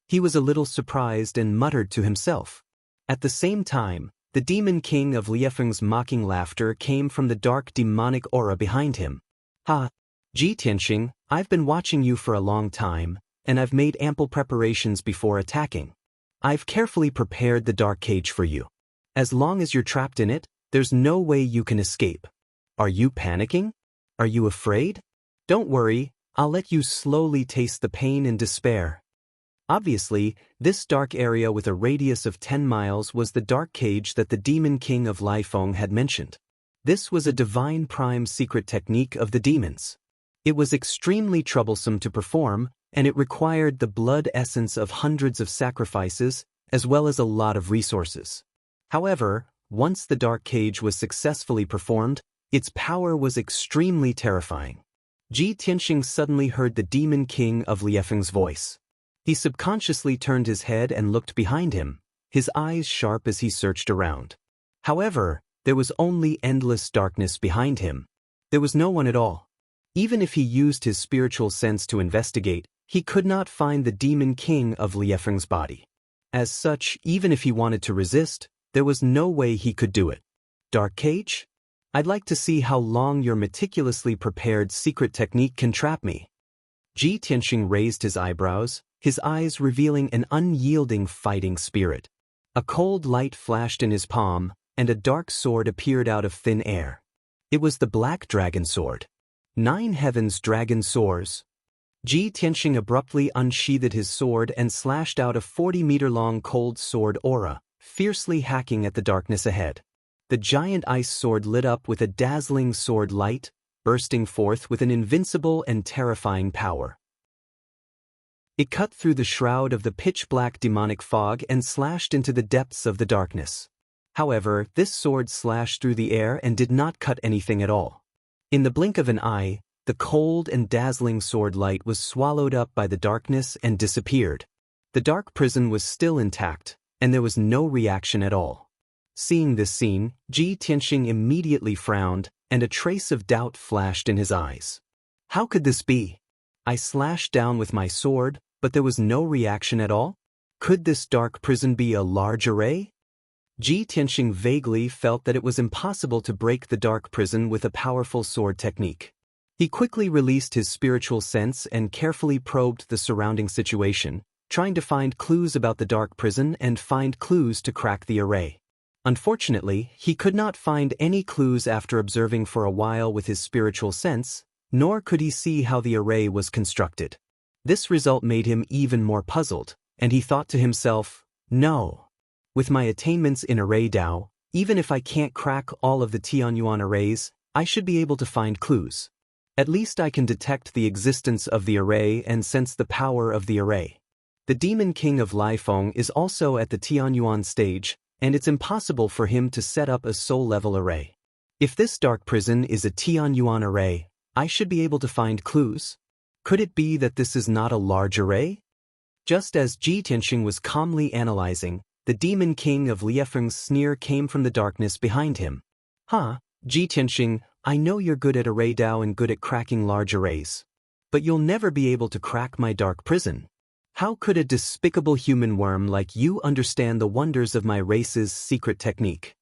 He was a little surprised and muttered to himself. At the same time, the Demon King of Lifeng's mocking laughter came from the dark demonic aura behind him. "Ha! Ji Tianxing, I've been watching you for a long time, and I've made ample preparations before attacking. I've carefully prepared the dark cage for you. As long as you're trapped in it, there's no way you can escape. Are you panicking? Are you afraid? Don't worry, I'll let you slowly taste the pain and despair." Obviously, this dark area with a radius of 10 miles was the dark cage that the Demon King of Lifeng had mentioned. This was a divine prime secret technique of the demons. It was extremely troublesome to perform, and it required the blood essence of hundreds of sacrifices, as well as a lot of resources. However, once the dark cage was successfully performed, its power was extremely terrifying. Ji Tianxing suddenly heard the Demon King of Lifeng's voice. He subconsciously turned his head and looked behind him, his eyes sharp as he searched around. However, there was only endless darkness behind him. There was no one at all. Even if he used his spiritual sense to investigate, he could not find the Demon King of Lifeng's body. As such, even if he wanted to resist, there was no way he could do it. "Dark cage? I'd like to see how long your meticulously prepared secret technique can trap me." Ji Tianxing raised his eyebrows, his eyes revealing an unyielding fighting spirit. A cold light flashed in his palm, and a dark sword appeared out of thin air. It was the Black Dragon Sword. 9 heavens dragon soars. Ji Tianxing abruptly unsheathed his sword and slashed out a 40-meter-long cold sword aura, fiercely hacking at the darkness ahead. The giant ice sword lit up with a dazzling sword light, bursting forth with an invincible and terrifying power. It cut through the shroud of the pitch-black demonic fog and slashed into the depths of the darkness. However, this sword slashed through the air and did not cut anything at all. In the blink of an eye, The cold and dazzling sword light was swallowed up by the darkness and disappeared. The dark prison was still intact, and there was no reaction at all. Seeing this scene, Ji Tianxing immediately frowned, and a trace of doubt flashed in his eyes. How could this be? I slashed down with my sword, but there was no reaction at all? Could this dark prison be a large array? Ji Tianxing vaguely felt that it was impossible to break the dark prison with a powerful sword technique. He quickly released his spiritual sense and carefully probed the surrounding situation, trying to find clues about the dark prison and find clues to crack the array. Unfortunately, he could not find any clues after observing for a while with his spiritual sense, nor could he see how the array was constructed. This result made him even more puzzled, and he thought to himself, no. With my attainments in Array Dao, even if I can't crack all of the Tianyuan arrays, I should be able to find clues. At least I can detect the existence of the array and sense the power of the array. The Demon King of Laifeng is also at the Tianyuan stage, and it's impossible for him to set up a soul-level array. If this dark prison is a Tianyuan array, I should be able to find clues. Could it be that this is not a large array? Just as Ji Tianxing was calmly analyzing, the Demon King of Liefeng's sneer came from the darkness behind him. Ji Tianxing, I know you're good at Array Dao and good at cracking large arrays. But you'll never be able to crack my dark prison. How could a despicable human worm like you understand the wonders of my race's secret technique?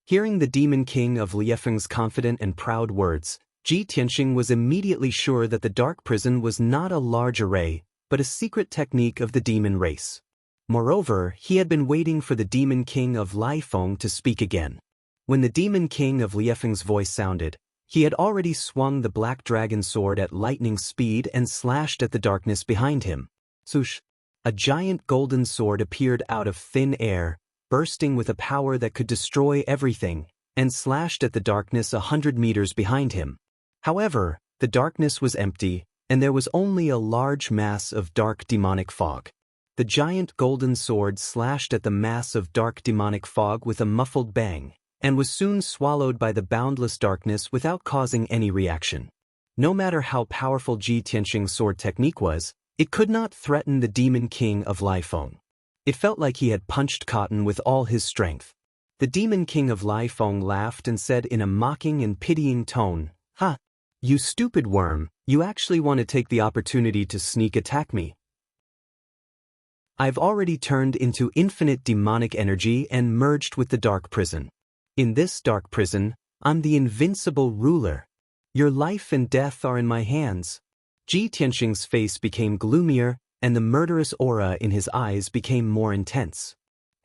Hearing the Demon King of Liefeng's confident and proud words, Ji Tianxing was immediately sure that the dark prison was not a large array, but a secret technique of the demon race. Moreover, he had been waiting for the Demon King of Laifeng to speak again. When the Demon King of Liefeng's voice sounded, he had already swung the black dragon sword at lightning speed and slashed at the darkness behind him. Swoosh! A giant golden sword appeared out of thin air, bursting with a power that could destroy everything, and slashed at the darkness 100 meters behind him. However, the darkness was empty, and there was only a large mass of dark demonic fog. The giant golden sword slashed at the mass of dark demonic fog with a muffled bang, and was soon swallowed by the boundless darkness without causing any reaction. No matter how powerful Ji Tianxing's sword technique was, it could not threaten the Demon King of Laifeng. It felt like he had punched cotton with all his strength. The Demon King of Laifeng laughed and said in a mocking and pitying tone, You stupid worm, you actually want to take the opportunity to sneak attack me. I've already turned into infinite demonic energy and merged with the dark prison. In this dark prison, I'm the invincible ruler. Your life and death are in my hands. Ji Tianxing's face became gloomier, and the murderous aura in his eyes became more intense.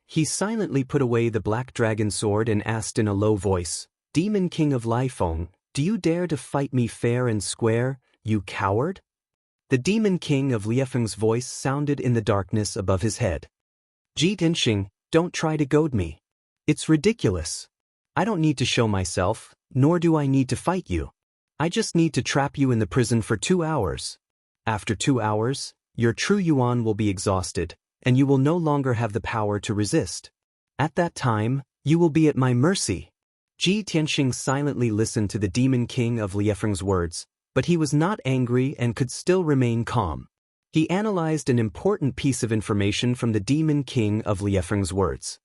He silently put away the black dragon sword and asked in a low voice, Demon King of Laifeng, do you dare to fight me fair and square, you coward? The Demon King of Liefeng's voice sounded in the darkness above his head. Ji Tianxing, don't try to goad me. It's ridiculous. I don't need to show myself, nor do I need to fight you. I just need to trap you in the prison for 2 hours. After 2 hours, your true yuan will be exhausted, and you will no longer have the power to resist. At that time, you will be at my mercy. Ji Tianxing silently listened to the Demon King of Liefeng's words, but he was not angry and could still remain calm. He analyzed an important piece of information from the Demon King of Liefeng's words.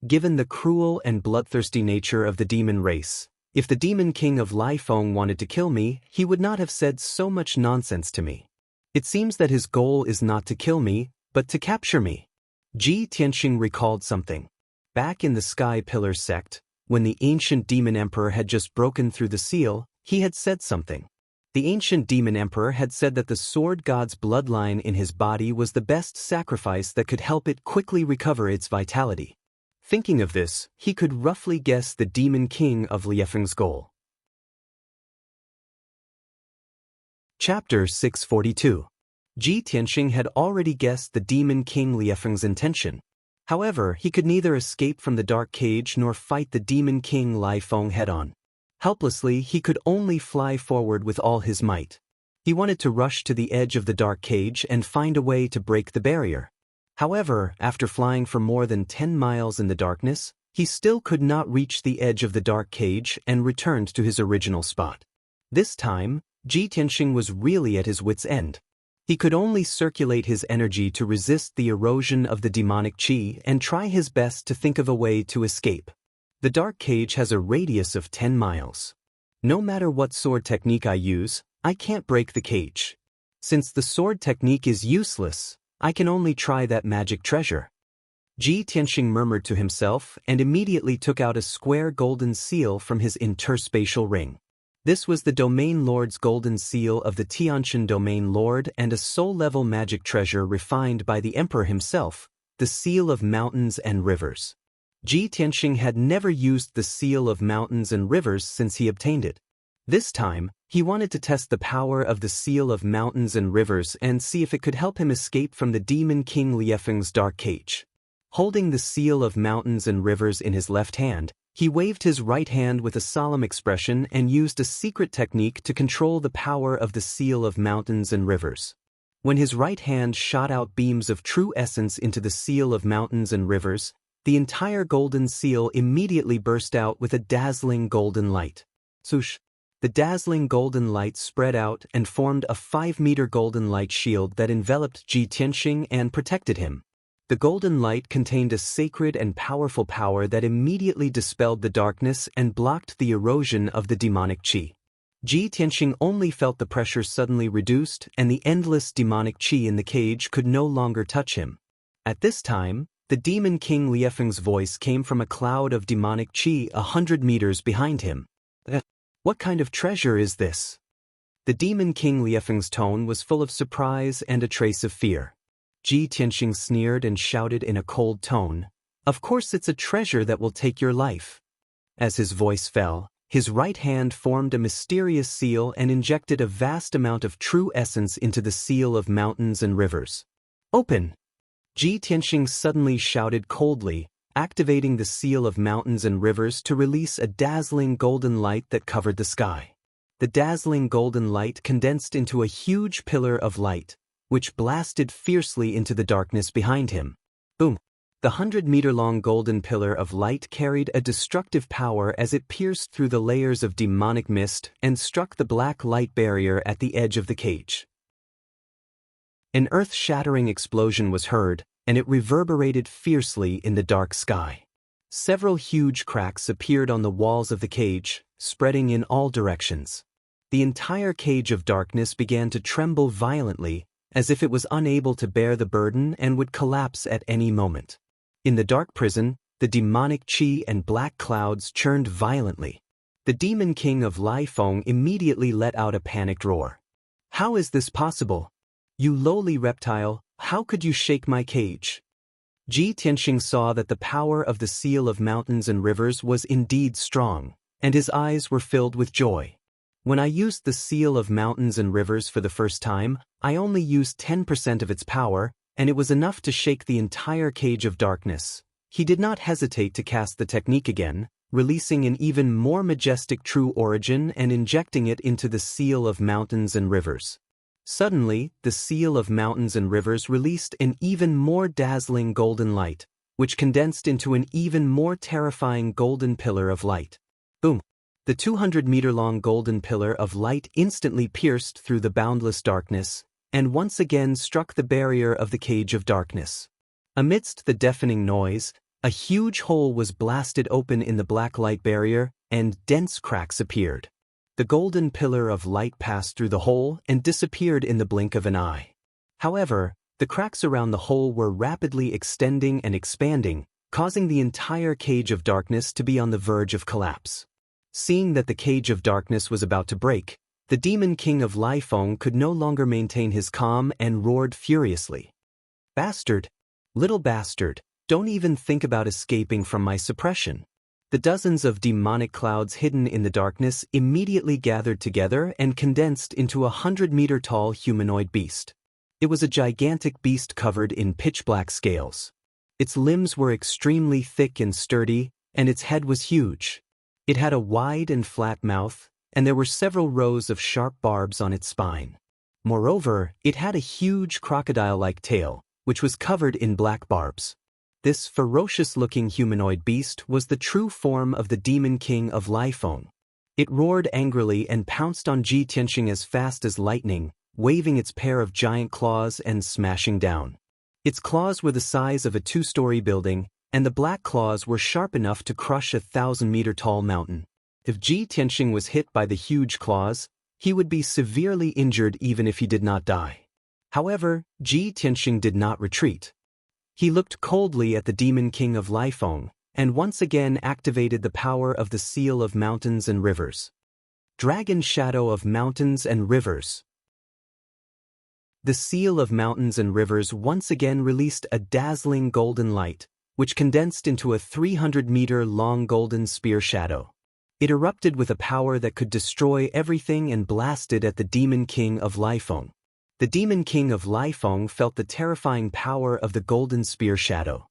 Given the cruel and bloodthirsty nature of the demon race, if the Demon King of Laifeng wanted to kill me, he would not have said so much nonsense to me. It seems that his goal is not to kill me, but to capture me. Ji Tianxing recalled something. Back in the Sky Pillar sect, when the ancient demon emperor had just broken through the seal, he had said something. The ancient demon emperor had said that the sword god's bloodline in his body was the best sacrifice that could help it quickly recover its vitality. Thinking of this, he could roughly guess the Demon King of Liefeng's goal. Chapter 642. Ji Tianxing had already guessed the Demon King Liefeng's intention. However, he could neither escape from the dark cage nor fight the Demon King Laifeng head-on. Helplessly, he could only fly forward with all his might. He wanted to rush to the edge of the dark cage and find a way to break the barrier. However, after flying for more than 10 miles in the darkness, he still could not reach the edge of the dark cage and returned to his original spot. This time, Ji Tianxing was really at his wit's end. He could only circulate his energy to resist the erosion of the demonic qi and try his best to think of a way to escape. The dark cage has a radius of 10 miles. No matter what sword technique I use, I can't break the cage. Since the sword technique is useless, I can only try that magic treasure. Ji Tianxing murmured to himself and immediately took out a square golden seal from his interspatial ring. This was the Domain Lord's golden seal of the Tiantian Domain Lord and a soul-level magic treasure refined by the Emperor himself, the Seal of Mountains and Rivers. Ji Tianxing had never used the Seal of Mountains and Rivers since he obtained it. This time, he wanted to test the power of the Seal of Mountains and Rivers and see if it could help him escape from the Demon King Liefeng's dark cage. Holding the Seal of Mountains and Rivers in his left hand, he waved his right hand with a solemn expression and used a secret technique to control the power of the Seal of Mountains and Rivers. When his right hand shot out beams of true essence into the Seal of Mountains and Rivers, the entire golden seal immediately burst out with a dazzling golden light. Swoosh! The dazzling golden light spread out and formed a 5-meter golden light shield that enveloped Ji Tianxing and protected him. The golden light contained a sacred and powerful power that immediately dispelled the darkness and blocked the erosion of the demonic qi. Ji Tianxing only felt the pressure suddenly reduced and the endless demonic qi in the cage could no longer touch him. At this time, the Demon King Liefeng's voice came from a cloud of demonic qi 100 meters behind him. What kind of treasure is this? The Demon King Liefeng's tone was full of surprise and a trace of fear. Ji Tianxing sneered and shouted in a cold tone, "Of course it's a treasure that will take your life." As his voice fell, his right hand formed a mysterious seal and injected a vast amount of true essence into the Seal of Mountains and Rivers. "Open!" Ji Tianxing suddenly shouted coldly, activating the Seal of Mountains and Rivers to release a dazzling golden light that covered the sky. The dazzling golden light condensed into a huge pillar of light, which blasted fiercely into the darkness behind him. Boom! The 100-meter-long golden pillar of light carried a destructive power as it pierced through the layers of demonic mist and struck the black light barrier at the edge of the cage. An earth-shattering explosion was heard, and it reverberated fiercely in the dark sky. Several huge cracks appeared on the walls of the cage, spreading in all directions. The entire cage of darkness began to tremble violently, as if it was unable to bear the burden and would collapse at any moment. In the dark prison, the demonic qi and black clouds churned violently. The Demon King of Liefeng immediately let out a panicked roar. "How is this possible? You lowly reptile, how could you shake my cage?" Ji Tianxing saw that the power of the Seal of Mountains and Rivers was indeed strong, and his eyes were filled with joy. "When I used the Seal of Mountains and Rivers for the first time, I only used 10% of its power, and it was enough to shake the entire cage of darkness." He did not hesitate to cast the technique again, releasing an even more majestic true origin and injecting it into the Seal of Mountains and Rivers. Suddenly, the Seal of Mountains and Rivers released an even more dazzling golden light, which condensed into an even more terrifying golden pillar of light. Boom! The 200-meter-long golden pillar of light instantly pierced through the boundless darkness, and once again struck the barrier of the cage of darkness. Amidst the deafening noise, a huge hole was blasted open in the black light barrier, and dense cracks appeared. The golden pillar of light passed through the hole and disappeared in the blink of an eye. However, the cracks around the hole were rapidly extending and expanding, causing the entire cage of darkness to be on the verge of collapse. Seeing that the cage of darkness was about to break, the Demon King of Liefeng could no longer maintain his calm and roared furiously. "Bastard! Little bastard, don't even think about escaping from my suppression." The dozens of demonic clouds hidden in the darkness immediately gathered together and condensed into a 100-meter-tall humanoid beast. It was a gigantic beast covered in pitch-black scales. Its limbs were extremely thick and sturdy, and its head was huge. It had a wide and flat mouth, and there were several rows of sharp barbs on its spine. Moreover, it had a huge crocodile-like tail, which was covered in black barbs. This ferocious-looking humanoid beast was the true form of the Demon King of Liefeng. It roared angrily and pounced on Ji Tianxing as fast as lightning, waving its pair of giant claws and smashing down. Its claws were the size of a two-story building, and the black claws were sharp enough to crush a 1,000-meter-tall mountain. If Ji Tianxing was hit by the huge claws, he would be severely injured even if he did not die. However, Ji Tianxing did not retreat. He looked coldly at the Demon King of Lifeng, and once again activated the power of the Seal of Mountains and Rivers. Dragon Shadow of Mountains and Rivers. The Seal of Mountains and Rivers once again released a dazzling golden light, which condensed into a 300-meter-long golden spear shadow. It erupted with a power that could destroy everything and blasted at the Demon King of Lifeng. The Demon King of Lifeng felt the terrifying power of the golden spear shadow.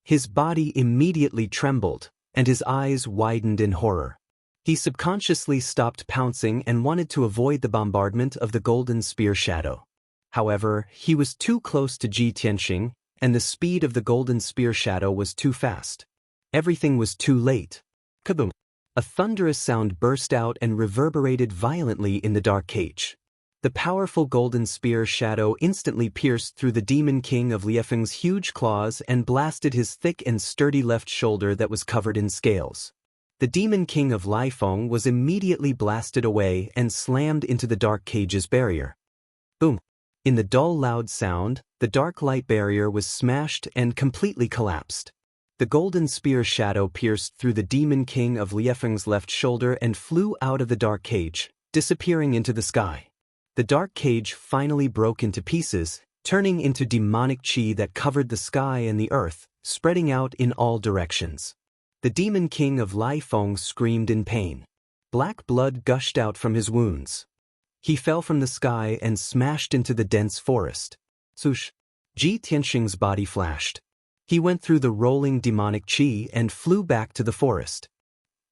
His body immediately trembled, and his eyes widened in horror. He subconsciously stopped pouncing and wanted to avoid the bombardment of the golden spear shadow. However, he was too close to Ji Tianxing, and the speed of the golden spear shadow was too fast. Everything was too late. Kaboom! A thunderous sound burst out and reverberated violently in the dark cage. The powerful golden spear shadow instantly pierced through the Demon King of Lifeng's huge claws and blasted his thick and sturdy left shoulder that was covered in scales. The Demon King of Lifeng was immediately blasted away and slammed into the dark cage's barrier. Boom! In the dull loud sound, the dark light barrier was smashed and completely collapsed. The golden spear shadow pierced through the Demon King of Lifeng's left shoulder and flew out of the dark cage, disappearing into the sky. The dark cage finally broke into pieces, turning into demonic chi that covered the sky and the earth, spreading out in all directions. The Demon King of Lifeng screamed in pain. Black blood gushed out from his wounds. He fell from the sky and smashed into the dense forest. Swoosh! Ji Tianxing's body flashed. He went through the rolling demonic chi and flew back to the forest.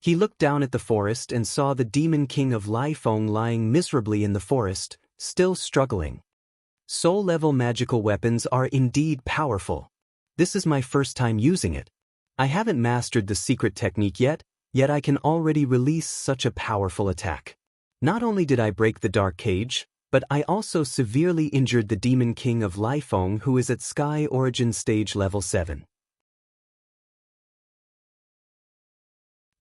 He looked down at the forest and saw the Demon King of Lifeng lying miserably in the forest, still struggling. Soul-level magical weapons are indeed powerful. This is my first time using it. I haven't mastered the secret technique yet I can already release such a powerful attack. Not only did I break the dark cage, but I also severely injured the Demon King of Lifeng, who is at Sky Origin Stage Level 7.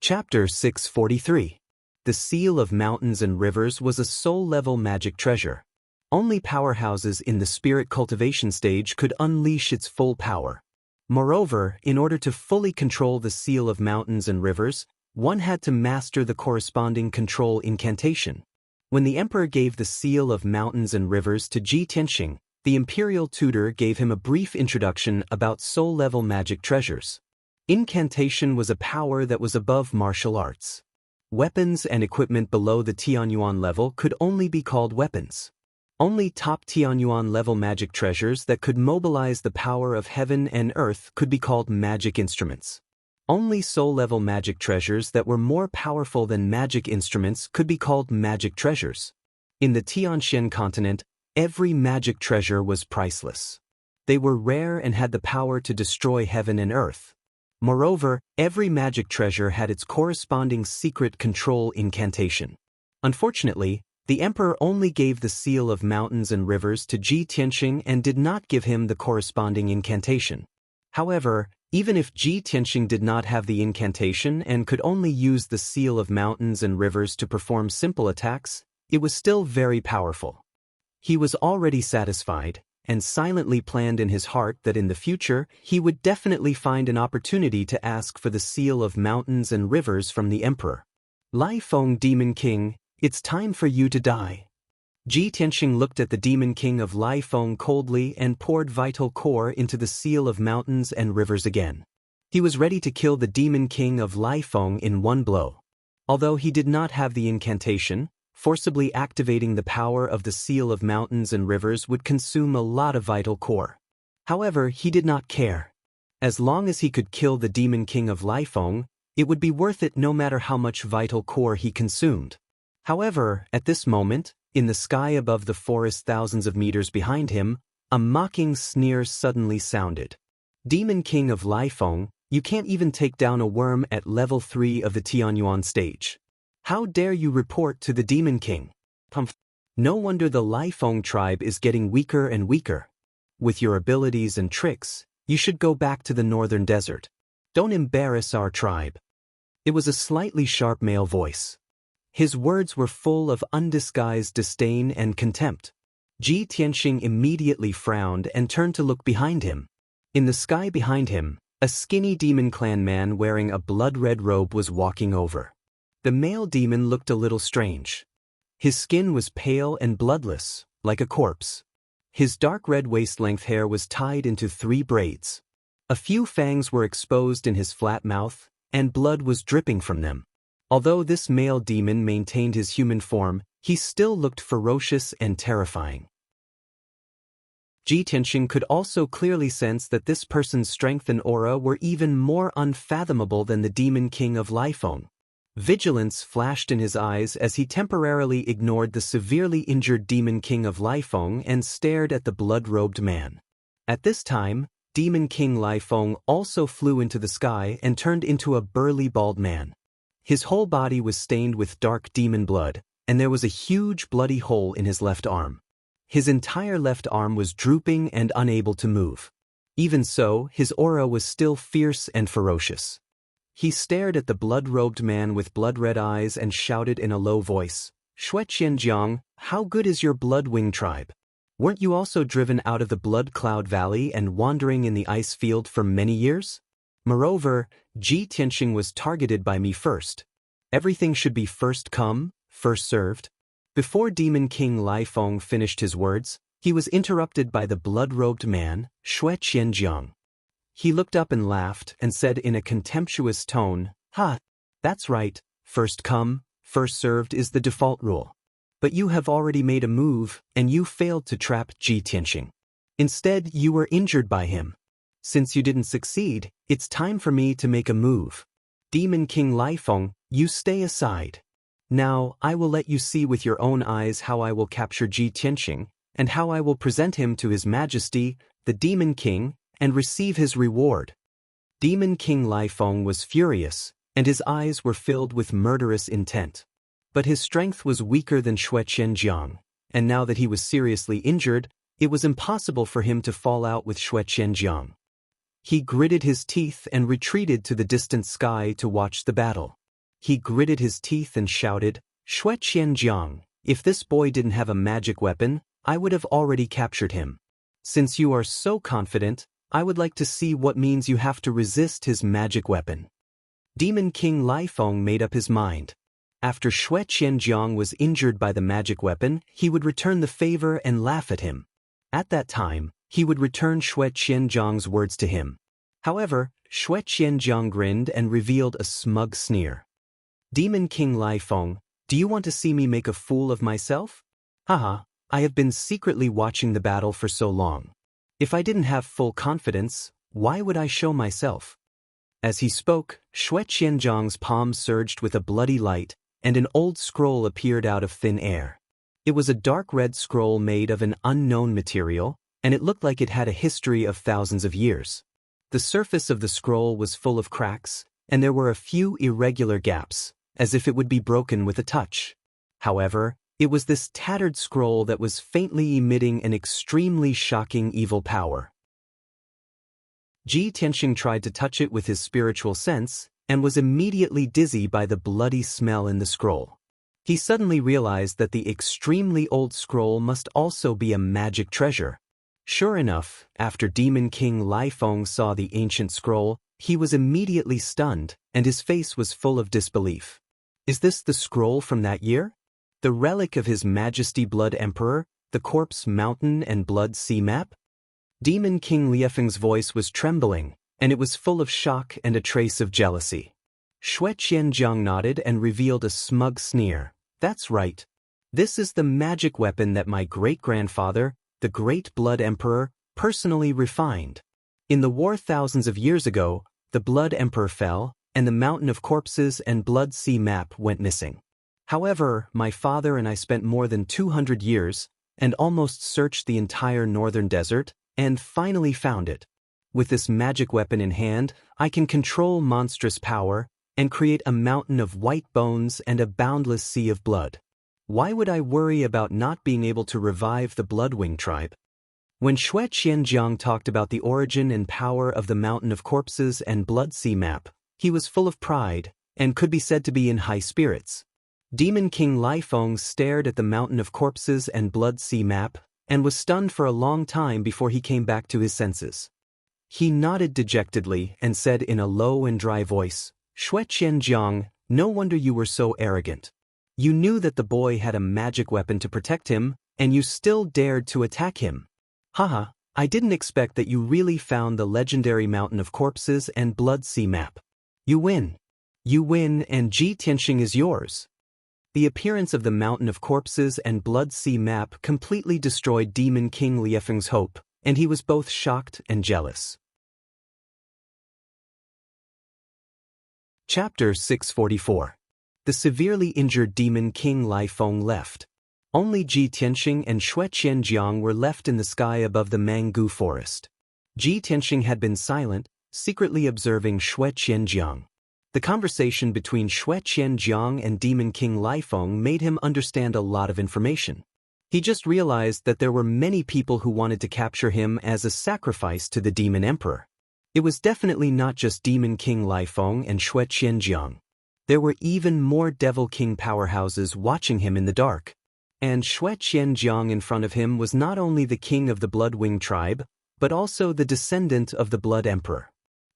Chapter 643. The Seal of Mountains and Rivers was a soul-level magic treasure. Only powerhouses in the spirit cultivation stage could unleash its full power. Moreover, in order to fully control the Seal of Mountains and Rivers, one had to master the corresponding control incantation. When the Emperor gave the Seal of Mountains and Rivers to Ji Tianxing, the Imperial Tutor gave him a brief introduction about soul-level magic treasures. Incantation was a power that was above martial arts. Weapons and equipment below the Tianyuan level could only be called weapons. Only top Tianyuan level magic treasures that could mobilize the power of heaven and earth could be called magic instruments. Only soul-level magic treasures that were more powerful than magic instruments could be called magic treasures. In the Tianxian continent, every magic treasure was priceless. They were rare and had the power to destroy heaven and earth. Moreover, every magic treasure had its corresponding secret control incantation. Unfortunately, the Emperor only gave the Seal of Mountains and Rivers to Ji Tianxing and did not give him the corresponding incantation. However, even if Ji Tianxing did not have the incantation and could only use the Seal of Mountains and Rivers to perform simple attacks, it was still very powerful. He was already satisfied, and silently planned in his heart that in the future he would definitely find an opportunity to ask for the Seal of Mountains and Rivers from the Emperor. Lifeng Demon King, it's time for you to die. Ji Tianxing looked at the Demon King of Lifeng coldly and poured vital core into the Seal of Mountains and Rivers again. He was ready to kill the Demon King of Lifeng in one blow. Although he did not have the incantation, forcibly activating the power of the Seal of Mountains and Rivers would consume a lot of vital core. However, he did not care. As long as he could kill the Demon King of Lifeng, it would be worth it no matter how much vital core he consumed. However, at this moment, in the sky above the forest thousands of meters behind him, a mocking sneer suddenly sounded. Demon King of Lifeng, you can't even take down a worm at level 3 of the Tianyuan stage. How dare you report to the Demon King? Humph. No wonder the Lifeng tribe is getting weaker and weaker. With your abilities and tricks, you should go back to the northern desert. Don't embarrass our tribe. It was a slightly sharp male voice. His words were full of undisguised disdain and contempt. Ji Tianxing immediately frowned and turned to look behind him. In the sky behind him, a skinny demon clan man wearing a blood-red robe was walking over. The male demon looked a little strange. His skin was pale and bloodless, like a corpse. His dark red waist-length hair was tied into 3 braids. A few fangs were exposed in his flat mouth, and blood was dripping from them. Although this male demon maintained his human form, he still looked ferocious and terrifying. Ji Tianxing could also clearly sense that this person's strength and aura were even more unfathomable than the Demon King of Lifeng. Vigilance flashed in his eyes as he temporarily ignored the severely injured Demon King of Lifeng and stared at the blood-robed man. At this time, Demon King Lifeng also flew into the sky and turned into a burly bald man. His whole body was stained with dark demon blood, and there was a huge bloody hole in his left arm. His entire left arm was drooping and unable to move. Even so, his aura was still fierce and ferocious. He stared at the blood-robed man with blood-red eyes and shouted in a low voice, "Shui Qianjiang, how good is your Bloodwing tribe? Weren't you also driven out of the Blood Cloud Valley and wandering in the ice field for many years? Moreover, Ji Tianxing was targeted by me first. Everything should be first come, first served." Before Demon King Lifeng finished his words, he was interrupted by the blood-robed man, Shui Qianjiang. He looked up and laughed and said in a contemptuous tone, "Ha, that's right, first come, first served is the default rule. But you have already made a move, and you failed to trap Ji Tianxing. Instead, you were injured by him. Since you didn't succeed, it's time for me to make a move. Demon King Lifeng, you stay aside. Now, I will let you see with your own eyes how I will capture Ji Tianxing, and how I will present him to His Majesty, the Demon King, and receive his reward." Demon King Lifeng was furious, and his eyes were filled with murderous intent. But his strength was weaker than Shui Qianjiang, and now that he was seriously injured, it was impossible for him to fall out with Shui Qianjiang. He gritted his teeth and retreated to the distant sky to watch the battle. He gritted his teeth and shouted, "Shui Qianjiang, if this boy didn't have a magic weapon, I would have already captured him. Since you are so confident, I would like to see what means you have to resist his magic weapon." Demon King Lifeng made up his mind. After Shui Qianjiang was injured by the magic weapon, he would return the favor and laugh at him. At that time, he would return Shui Qianjiang's words to him. However, Shui Qianjiang grinned and revealed a smug sneer. "Demon King Lifeng, do you want to see me make a fool of myself? Haha, I have been secretly watching the battle for so long. If I didn't have full confidence, why would I show myself?" As he spoke, Shui Qianjiang's palm surged with a bloody light, and an old scroll appeared out of thin air. It was a dark red scroll made of an unknown material, and it looked like it had a history of thousands of years. The surface of the scroll was full of cracks, and there were a few irregular gaps, as if it would be broken with a touch. However, it was this tattered scroll that was faintly emitting an extremely shocking evil power. Ji Tianxing tried to touch it with his spiritual sense, and was immediately dizzy by the bloody smell in the scroll. He suddenly realized that the extremely old scroll must also be a magic treasure. Sure enough, after Demon King Lifeng saw the ancient scroll, he was immediately stunned, and his face was full of disbelief. Is this the scroll from that year? The relic of His Majesty Blood Emperor, the Corpse Mountain and Blood Sea map? Demon King Lifeng's voice was trembling, and it was full of shock and a trace of jealousy. Shui Qianjiang nodded and revealed a smug sneer. "That's right. This is the magic weapon that my great-grandfather, the Great Blood Emperor, personally refined. In the war thousands of years ago, the Blood Emperor fell, and the Mountain of Corpses and Blood Sea map went missing. However, my father and I spent more than 200 years, and almost searched the entire northern desert, and finally found it. With this magic weapon in hand, I can control monstrous power, and create a mountain of white bones and a boundless sea of blood. Why would I worry about not being able to revive the Bloodwing tribe? When Xue Qianjiang talked about the origin and power of the Mountain of Corpses and Blood Sea map, he was full of pride and could be said to be in high spirits. Demon King Lai Feng stared at the Mountain of Corpses and Blood Sea map and was stunned for a long time before he came back to his senses. He nodded dejectedly and said in a low and dry voice, "Xue Qianjiang, no wonder you were so arrogant. You knew that the boy had a magic weapon to protect him, and you still dared to attack him. Haha, I didn't expect that you really found the legendary Mountain of Corpses and Blood Sea map. You win. You win and Ji Tianxing is yours." The appearance of the Mountain of Corpses and Blood Sea map completely destroyed Demon King Liefeng's hope, and he was both shocked and jealous. Chapter 644. The severely injured Demon King Lai Feng left. Only Ji Tianxing and Xue Qianjiang were left in the sky above the Mangu forest. Ji Tianxing had been silent, secretly observing Xue Qianjiang. The conversation between Xue Qianjiang and Demon King Lai Feng made him understand a lot of information. He just realized that there were many people who wanted to capture him as a sacrifice to the Demon Emperor. It was definitely not just Demon King Lai Feng and Xue Qianjiang. There were even more Devil King powerhouses watching him in the dark. And Xue Qianjiang in front of him was not only the king of the Bloodwing tribe, but also the descendant of the Blood Emperor.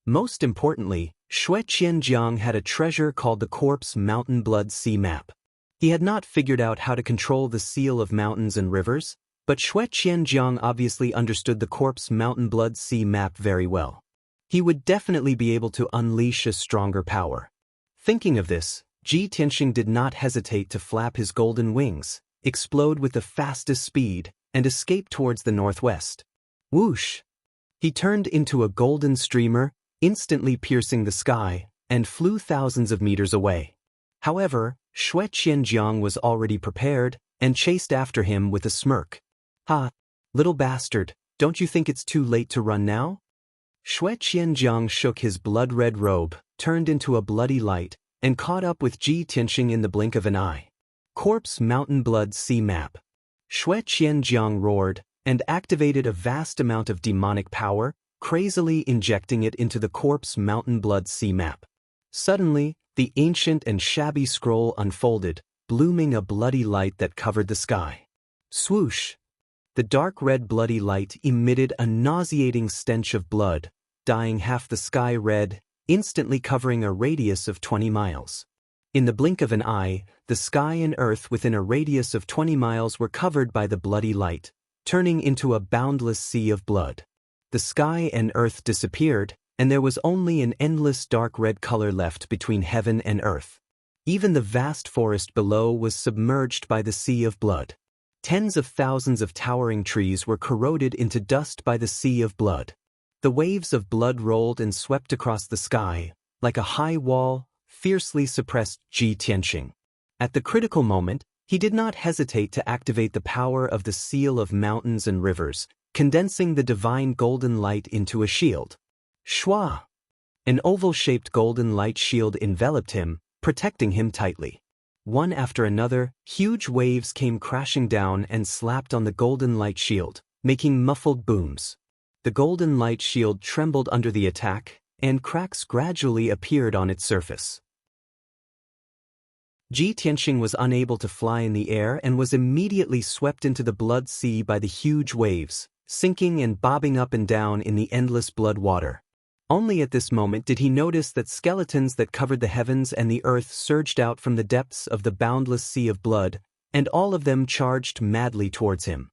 Most importantly, Xue Qianjiang had a treasure called the Corpse Mountain Blood Sea map. He had not figured out how to control the seal of mountains and rivers, but Xue Qianjiang obviously understood the Corpse Mountain Blood Sea map very well. He would definitely be able to unleash a stronger power. Thinking of this, Ji Tianxing did not hesitate to flap his golden wings, explode with the fastest speed, and escape towards the northwest. Whoosh! He turned into a golden streamer, instantly piercing the sky, and flew thousands of meters away. However, Xue Qianjiang was already prepared and chased after him with a smirk. "Ha! Little bastard, don't you think it's too late to run now?" Xue Qianjiang shook his blood-red robe, turned into a bloody light, and caught up with Ji Tianxing in the blink of an eye. Corpse Mountain Blood Sea map. Xue Qianjiang roared and activated a vast amount of demonic power, crazily injecting it into the Corpse Mountain Blood Sea map. Suddenly, the ancient and shabby scroll unfolded, blooming a bloody light that covered the sky. Swoosh! The dark red bloody light emitted a nauseating stench of blood, dyeing half the sky red, instantly covering a radius of 20 miles. In the blink of an eye, the sky and earth within a radius of 20 miles were covered by the bloody light, turning into a boundless sea of blood. The sky and earth disappeared, and there was only an endless dark red color left between heaven and earth. Even the vast forest below was submerged by the sea of blood. Tens of thousands of towering trees were corroded into dust by the sea of blood. The waves of blood rolled and swept across the sky, like a high wall, fiercely suppressed Ji Tianxing. At the critical moment, he did not hesitate to activate the power of the seal of mountains and rivers, condensing the divine golden light into a shield. Shwa! An oval-shaped golden light shield enveloped him, protecting him tightly. One after another, huge waves came crashing down and slapped on the golden light shield, making muffled booms. The golden light shield trembled under the attack, and cracks gradually appeared on its surface. Ji Tianxing was unable to fly in the air and was immediately swept into the blood sea by the huge waves, sinking and bobbing up and down in the endless blood water. Only at this moment did he notice that skeletons that covered the heavens and the earth surged out from the depths of the boundless sea of blood, and all of them charged madly towards him.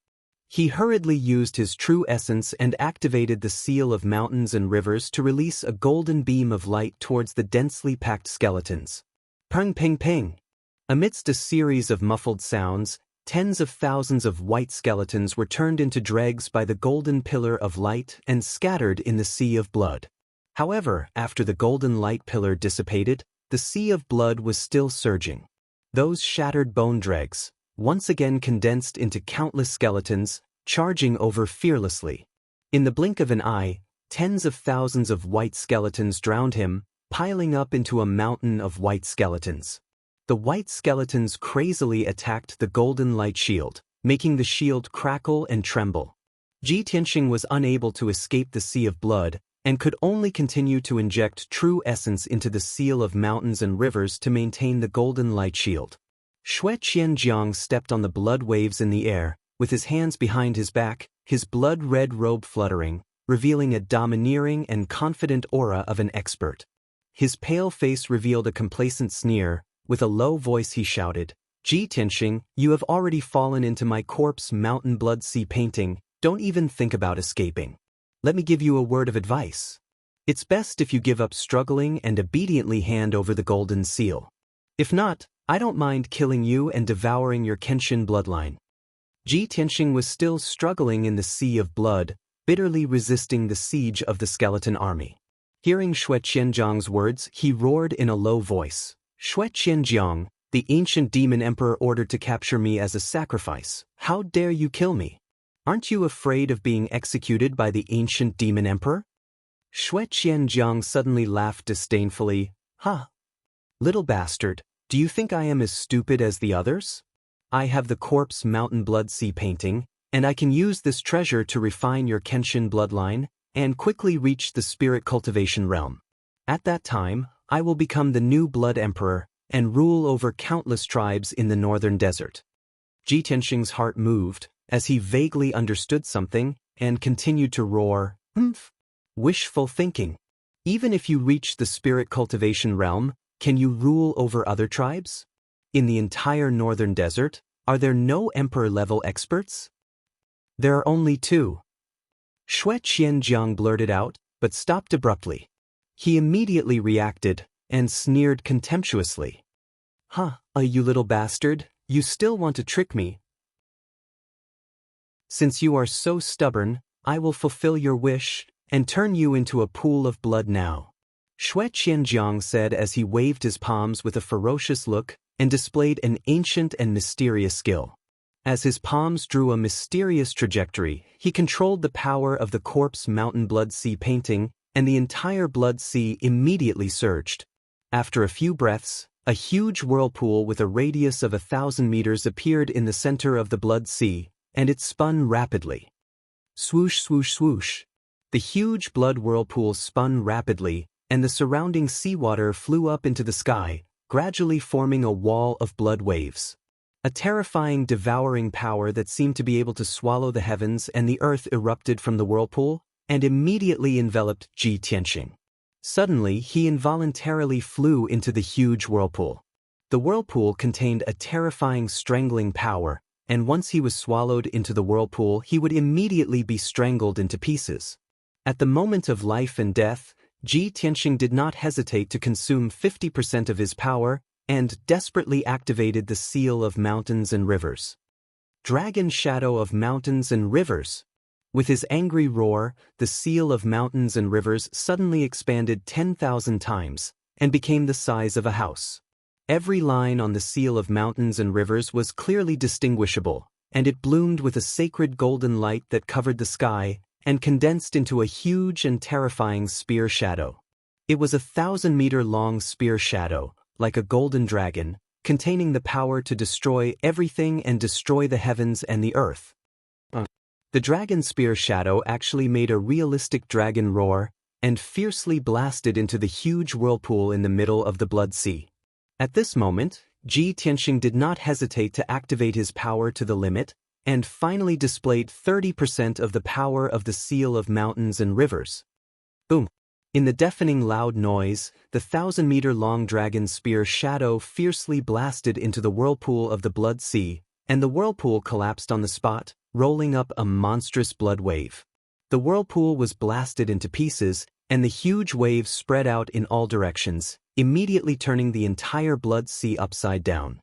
He hurriedly used his true essence and activated the seal of mountains and rivers to release a golden beam of light towards the densely packed skeletons. Peng peng peng! Amidst a series of muffled sounds, tens of thousands of white skeletons were turned into dregs by the golden pillar of light and scattered in the sea of blood. However, after the golden light pillar dissipated, the sea of blood was still surging. Those shattered bone dregs, once again condensed into countless skeletons, charging over fearlessly. In the blink of an eye, tens of thousands of white skeletons drowned him, piling up into a mountain of white skeletons. The white skeletons crazily attacked the golden light shield, making the shield crackle and tremble. Ji Tianxing was unable to escape the sea of blood, and could only continue to inject true essence into the seal of mountains and rivers to maintain the golden light shield. Xue Qianjiang stepped on the blood waves in the air, with his hands behind his back, his blood-red robe fluttering, revealing a domineering and confident aura of an expert. His pale face revealed a complacent sneer. With a low voice he shouted, "Ji Tianxing, you have already fallen into my corpse mountain blood sea painting, don't even think about escaping. Let me give you a word of advice. It's best if you give up struggling and obediently hand over the golden seal. If not, I don't mind killing you and devouring your Kenshin bloodline." Ji Tianxing was still struggling in the sea of blood, bitterly resisting the siege of the skeleton army. Hearing Xue Qianjiang's words, he roared in a low voice, "Xue Qianjiang, the ancient demon emperor ordered to capture me as a sacrifice. How dare you kill me? Aren't you afraid of being executed by the ancient demon emperor?" Xue Qianjiang suddenly laughed disdainfully. "Huh? Little bastard, do you think I am as stupid as the others? I have the corpse mountain blood sea painting, and I can use this treasure to refine your Kenshin bloodline and quickly reach the spirit cultivation realm. At that time, I will become the new blood emperor and rule over countless tribes in the northern desert." Ji Tianxing's heart moved, as he vaguely understood something, and continued to roar, "Humph! Wishful thinking. Even if you reach the spirit cultivation realm, can you rule over other tribes? In the entire northern desert, are there no emperor-level experts? There are only two." Xue Qianjiang blurted out, but stopped abruptly. He immediately reacted, and sneered contemptuously. "Huh, you little bastard, you still want to trick me? Since you are so stubborn, I will fulfill your wish, and turn you into a pool of blood now," Xue Qianjiang said as he waved his palms with a ferocious look, and displayed an ancient and mysterious skill. As his palms drew a mysterious trajectory, he controlled the power of the corpse mountain blood sea painting, and the entire blood sea immediately surged. After a few breaths, a huge whirlpool with a radius of 1,000 meters appeared in the center of the blood sea, and it spun rapidly. Swoosh, swoosh, swoosh. The huge blood whirlpool spun rapidly, and the surrounding seawater flew up into the sky, gradually forming a wall of blood waves. A terrifying, devouring power that seemed to be able to swallow the heavens and the earth erupted from the whirlpool, and immediately enveloped Ji Tianxing. Suddenly, he involuntarily flew into the huge whirlpool. The whirlpool contained a terrifying, strangling power, and once he was swallowed into the whirlpool, he would immediately be strangled into pieces. At the moment of life and death, Ji Tianxing did not hesitate to consume 50% of his power, and desperately activated the seal of mountains and rivers. Dragon shadow of mountains and rivers. With his angry roar, the seal of mountains and rivers suddenly expanded 10,000 times, and became the size of a house. Every line on the seal of mountains and rivers was clearly distinguishable, and it bloomed with a sacred golden light that covered the sky, and condensed into a huge and terrifying spear shadow. It was a 1,000-meter-long spear shadow, like a golden dragon, containing the power to destroy everything and destroy the heavens and the earth. The dragon spear shadow actually made a realistic dragon roar, and fiercely blasted into the huge whirlpool in the middle of the blood sea. At this moment, Ji Tianxing did not hesitate to activate his power to the limit, and finally displayed 30% of the power of the seal of mountains and rivers. Boom! In the deafening loud noise, the 1,000-meter-long dragon spear shadow fiercely blasted into the whirlpool of the blood sea, and the whirlpool collapsed on the spot, rolling up a monstrous blood wave. The whirlpool was blasted into pieces, and the huge waves spread out in all directions, immediately turning the entire blood sea upside down.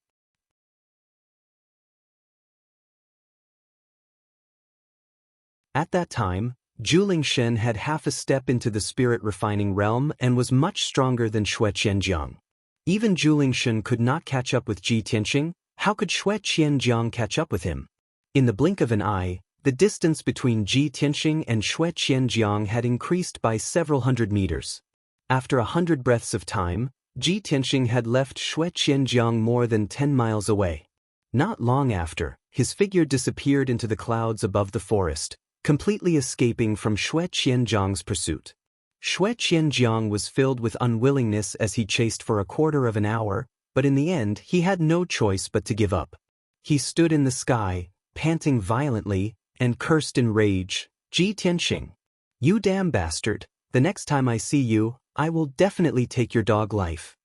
At that time, Zhu Shen had half a step into the spirit-refining realm and was much stronger than Xue Qianjiang. Even Zhu Shen could not catch up with Ji Tianxing. How could Xue Qianjiang catch up with him? In the blink of an eye, the distance between Ji Tianxing and Xue Qianjiang had increased by several hundred meters. After 100 breaths of time, Ji Tianxing had left Shui Qianjiang more than 10 miles away. Not long after, his figure disappeared into the clouds above the forest, completely escaping from Shui Qianjiang's pursuit. Shui Qianjiang was filled with unwillingness as he chased for a quarter of an hour, but in the end he had no choice but to give up. He stood in the sky, panting violently, and cursed in rage, "Ji Tianxing, you damn bastard, the next time I see you, I will definitely take your dog life."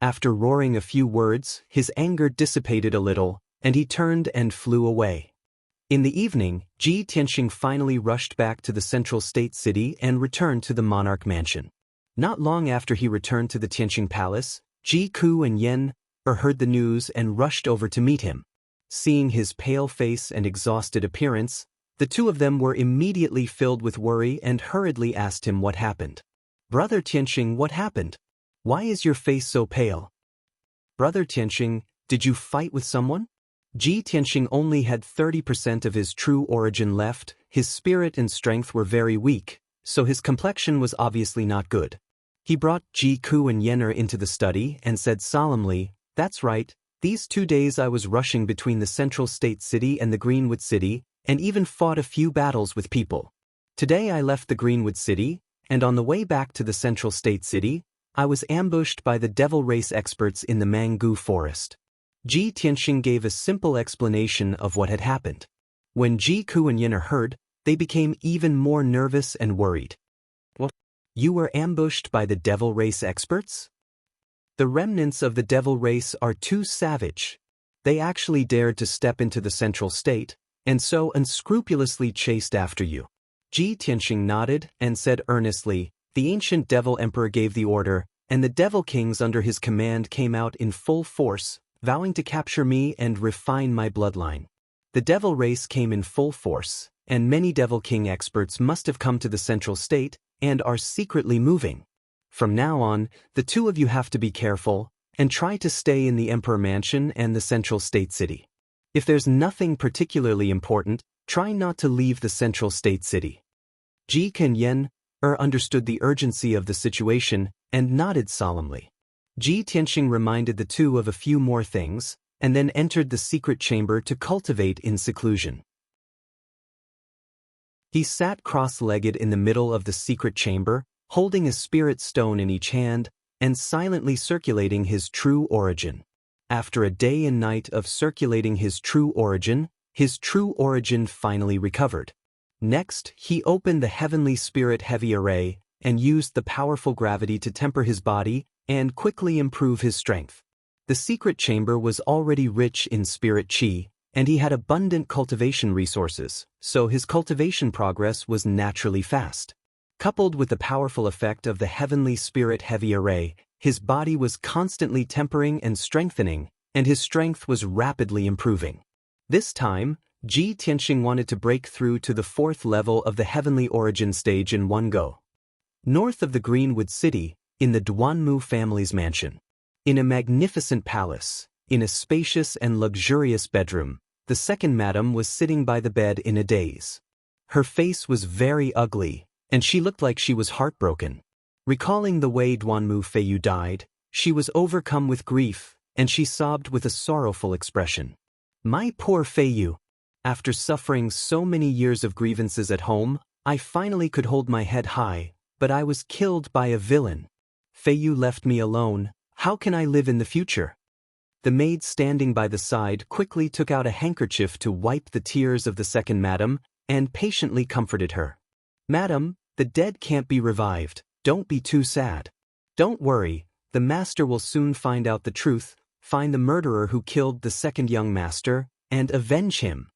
After roaring a few words, his anger dissipated a little, and he turned and flew away. In the evening, Ji Tianxing finally rushed back to the central state city and returned to the monarch mansion. Not long after he returned to the Tianxing palace, Ji Ku and Yan heard the news and rushed over to meet him. Seeing his pale face and exhausted appearance, the two of them were immediately filled with worry and hurriedly asked him what happened. "Brother Tianxing, what happened? Why is your face so pale? Brother Tianxing, did you fight with someone?" Ji Tianxing only had 30% of his true origin left, his spirit and strength were very weak, so his complexion was obviously not good. He brought Ji Ku and Yenner into the study and said solemnly, "That's right, these 2 days I was rushing between the central state city and the Greenwood City, and even fought a few battles with people. Today I left the Greenwood City, and on the way back to the central state city, I was ambushed by the devil race experts in the Mangu forest." Ji Tianxing gave a simple explanation of what had happened. When Ji Ku and Yenner heard, they became even more nervous and worried. "What? You were ambushed by the devil race experts? The remnants of the devil race are too savage. They actually dared to step into the central state, and so unscrupulously chased after you." Ji Tianxing nodded and said earnestly, "The ancient devil emperor gave the order, and the devil kings under his command came out in full force, vowing to capture me and refine my bloodline. The devil race came in full force, and many devil king experts must have come to the central state and are secretly moving. From now on, the two of you have to be careful and try to stay in the Emperor Mansion and the central state city. If there's nothing particularly important, try not to leave the central state city." Ji Ken Yen understood the urgency of the situation and nodded solemnly. Ji Tianxing reminded the two of a few more things, and then entered the secret chamber to cultivate in seclusion. He sat cross-legged in the middle of the secret chamber, holding a spirit stone in each hand, and silently circulating his true origin. After a day and night of circulating his true origin finally recovered. Next, he opened the heavenly spirit heavy array and used the powerful gravity to temper his body and quickly improve his strength. The secret chamber was already rich in spirit qi, and he had abundant cultivation resources, so his cultivation progress was naturally fast. Coupled with the powerful effect of the heavenly spirit heavy array, his body was constantly tempering and strengthening, and his strength was rapidly improving. This time, Ji Tianxing wanted to break through to the 4th level of the heavenly origin stage in one go. North of the Greenwood City, in the Duanmu family's mansion. In a magnificent palace, in a spacious and luxurious bedroom, the second madam was sitting by the bed in a daze. Her face was very ugly, and she looked like she was heartbroken. Recalling the way Duanmu Feiyu died, she was overcome with grief, and she sobbed with a sorrowful expression. "My poor Feiyu. After suffering so many years of grievances at home, I finally could hold my head high, but I was killed by a villain. Feiyu left me alone. How can I live in the future?" The maid standing by the side quickly took out a handkerchief to wipe the tears of the second madam, and patiently comforted her. "Madam, the dead can't be revived. Don't be too sad. Don't worry, the master will soon find out the truth, find the murderer who killed the second young master, and avenge him."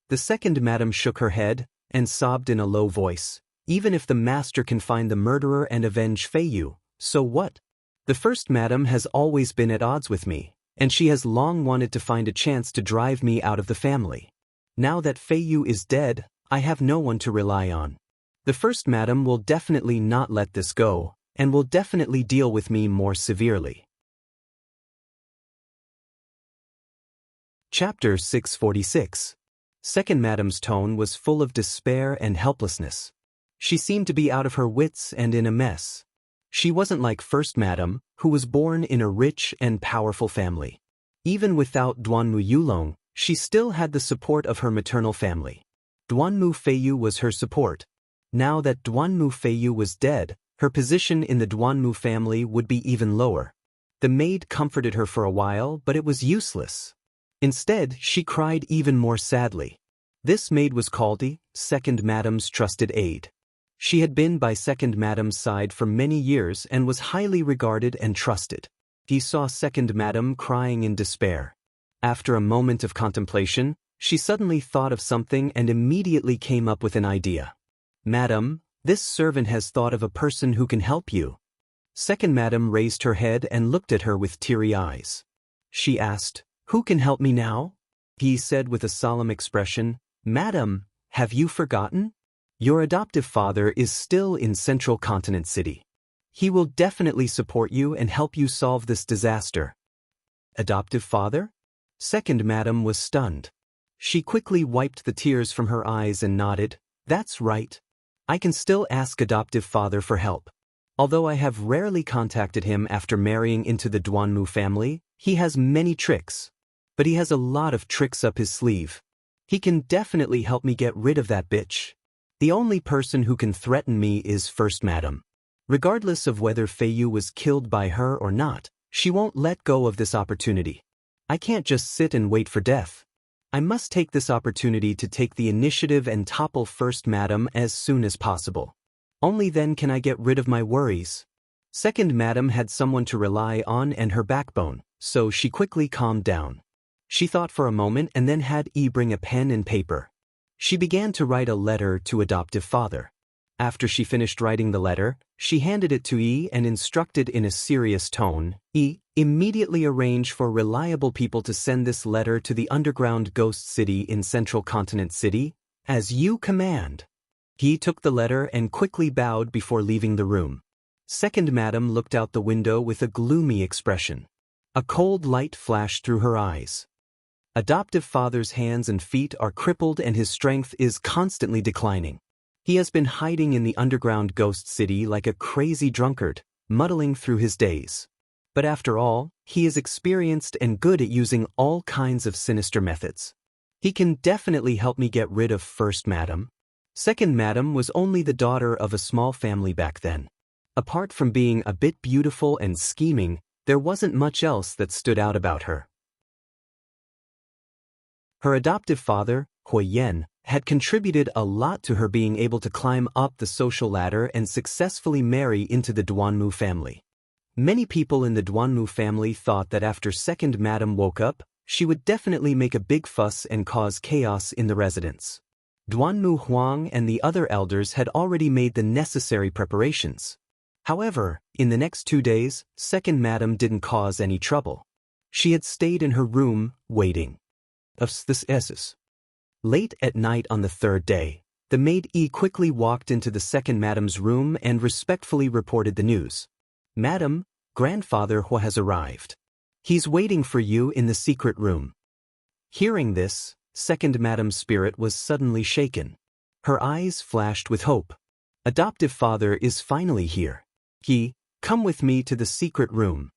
The second madam shook her head and sobbed in a low voice. "Even if the master can find the murderer and avenge Feiyu, so what? The first madam has always been at odds with me, and she has long wanted to find a chance to drive me out of the family. Now that Feiyu is dead, I have no one to rely on. The first madam will definitely not let this go, and will definitely deal with me more severely." Chapter 646. Second madam's tone was full of despair and helplessness. She seemed to be out of her wits and in a mess. She wasn't like First Madam, who was born in a rich and powerful family. Even without Duanmu Yulong, she still had the support of her maternal family. Duanmu Feiyu was her support. Now that Duanmu Feiyu was dead, her position in the Duanmu family would be even lower. The maid comforted her for a while, but it was useless. Instead, she cried even more sadly. This maid was called the Second Madam's trusted aide. She had been by Second Madam's side for many years and was highly regarded and trusted. He saw Second Madam crying in despair. After a moment of contemplation, she suddenly thought of something and immediately came up with an idea. "Madam, this servant has thought of a person who can help you." Second Madam raised her head and looked at her with teary eyes. She asked, "Who can help me now?" He said with a solemn expression, "Madam, have you forgotten? Your adoptive father is still in Central Continent City. He will definitely support you and help you solve this disaster." Adoptive father? Second Madam was stunned. She quickly wiped the tears from her eyes and nodded, "That's right. I can still ask adoptive father for help. Although I have rarely contacted him after marrying into the Duanmu family, he has many tricks. But he has a lot of tricks up his sleeve. He can definitely help me get rid of that bitch. The only person who can threaten me is First Madam. Regardless of whether Feiyu was killed by her or not, she won't let go of this opportunity. I can't just sit and wait for death. I must take this opportunity to take the initiative and topple First Madam as soon as possible. Only then can I get rid of my worries." Second Madam had someone to rely on and her backbone, so she quickly calmed down. She thought for a moment and then had Yi bring a pen and paper. She began to write a letter to adoptive father. After she finished writing the letter, she handed it to Yi and instructed in a serious tone, "Yi, immediately arrange for reliable people to send this letter to the underground ghost city in Central Continent City, as you command." He took the letter and quickly bowed before leaving the room. Second Madam looked out the window with a gloomy expression. A cold light flashed through her eyes. Adoptive father's hands and feet are crippled and his strength is constantly declining. He has been hiding in the underground ghost city like a crazy drunkard, muddling through his days. But after all, he is experienced and good at using all kinds of sinister methods. He can definitely help me get rid of First Madam. Second Madam was only the daughter of a small family back then. Apart from being a bit beautiful and scheming, there wasn't much else that stood out about her. Her adoptive father, Hui Yan, had contributed a lot to her being able to climb up the social ladder and successfully marry into the Duanmu family. Many people in the Duanmu family thought that after Second Madam woke up, she would definitely make a big fuss and cause chaos in the residence. Duanmu Huang and the other elders had already made the necessary preparations. However, in the next 2 days, Second Madam didn't cause any trouble. She had stayed in her room, waiting. Late at night on the third day, the maid Yi quickly walked into the Second Madam's room and respectfully reported the news. "Madam, Grandfather Hua has arrived. He's waiting for you in the secret room." Hearing this, Second Madam's spirit was suddenly shaken. Her eyes flashed with hope. "Adoptive father is finally here. Come with me to the secret room."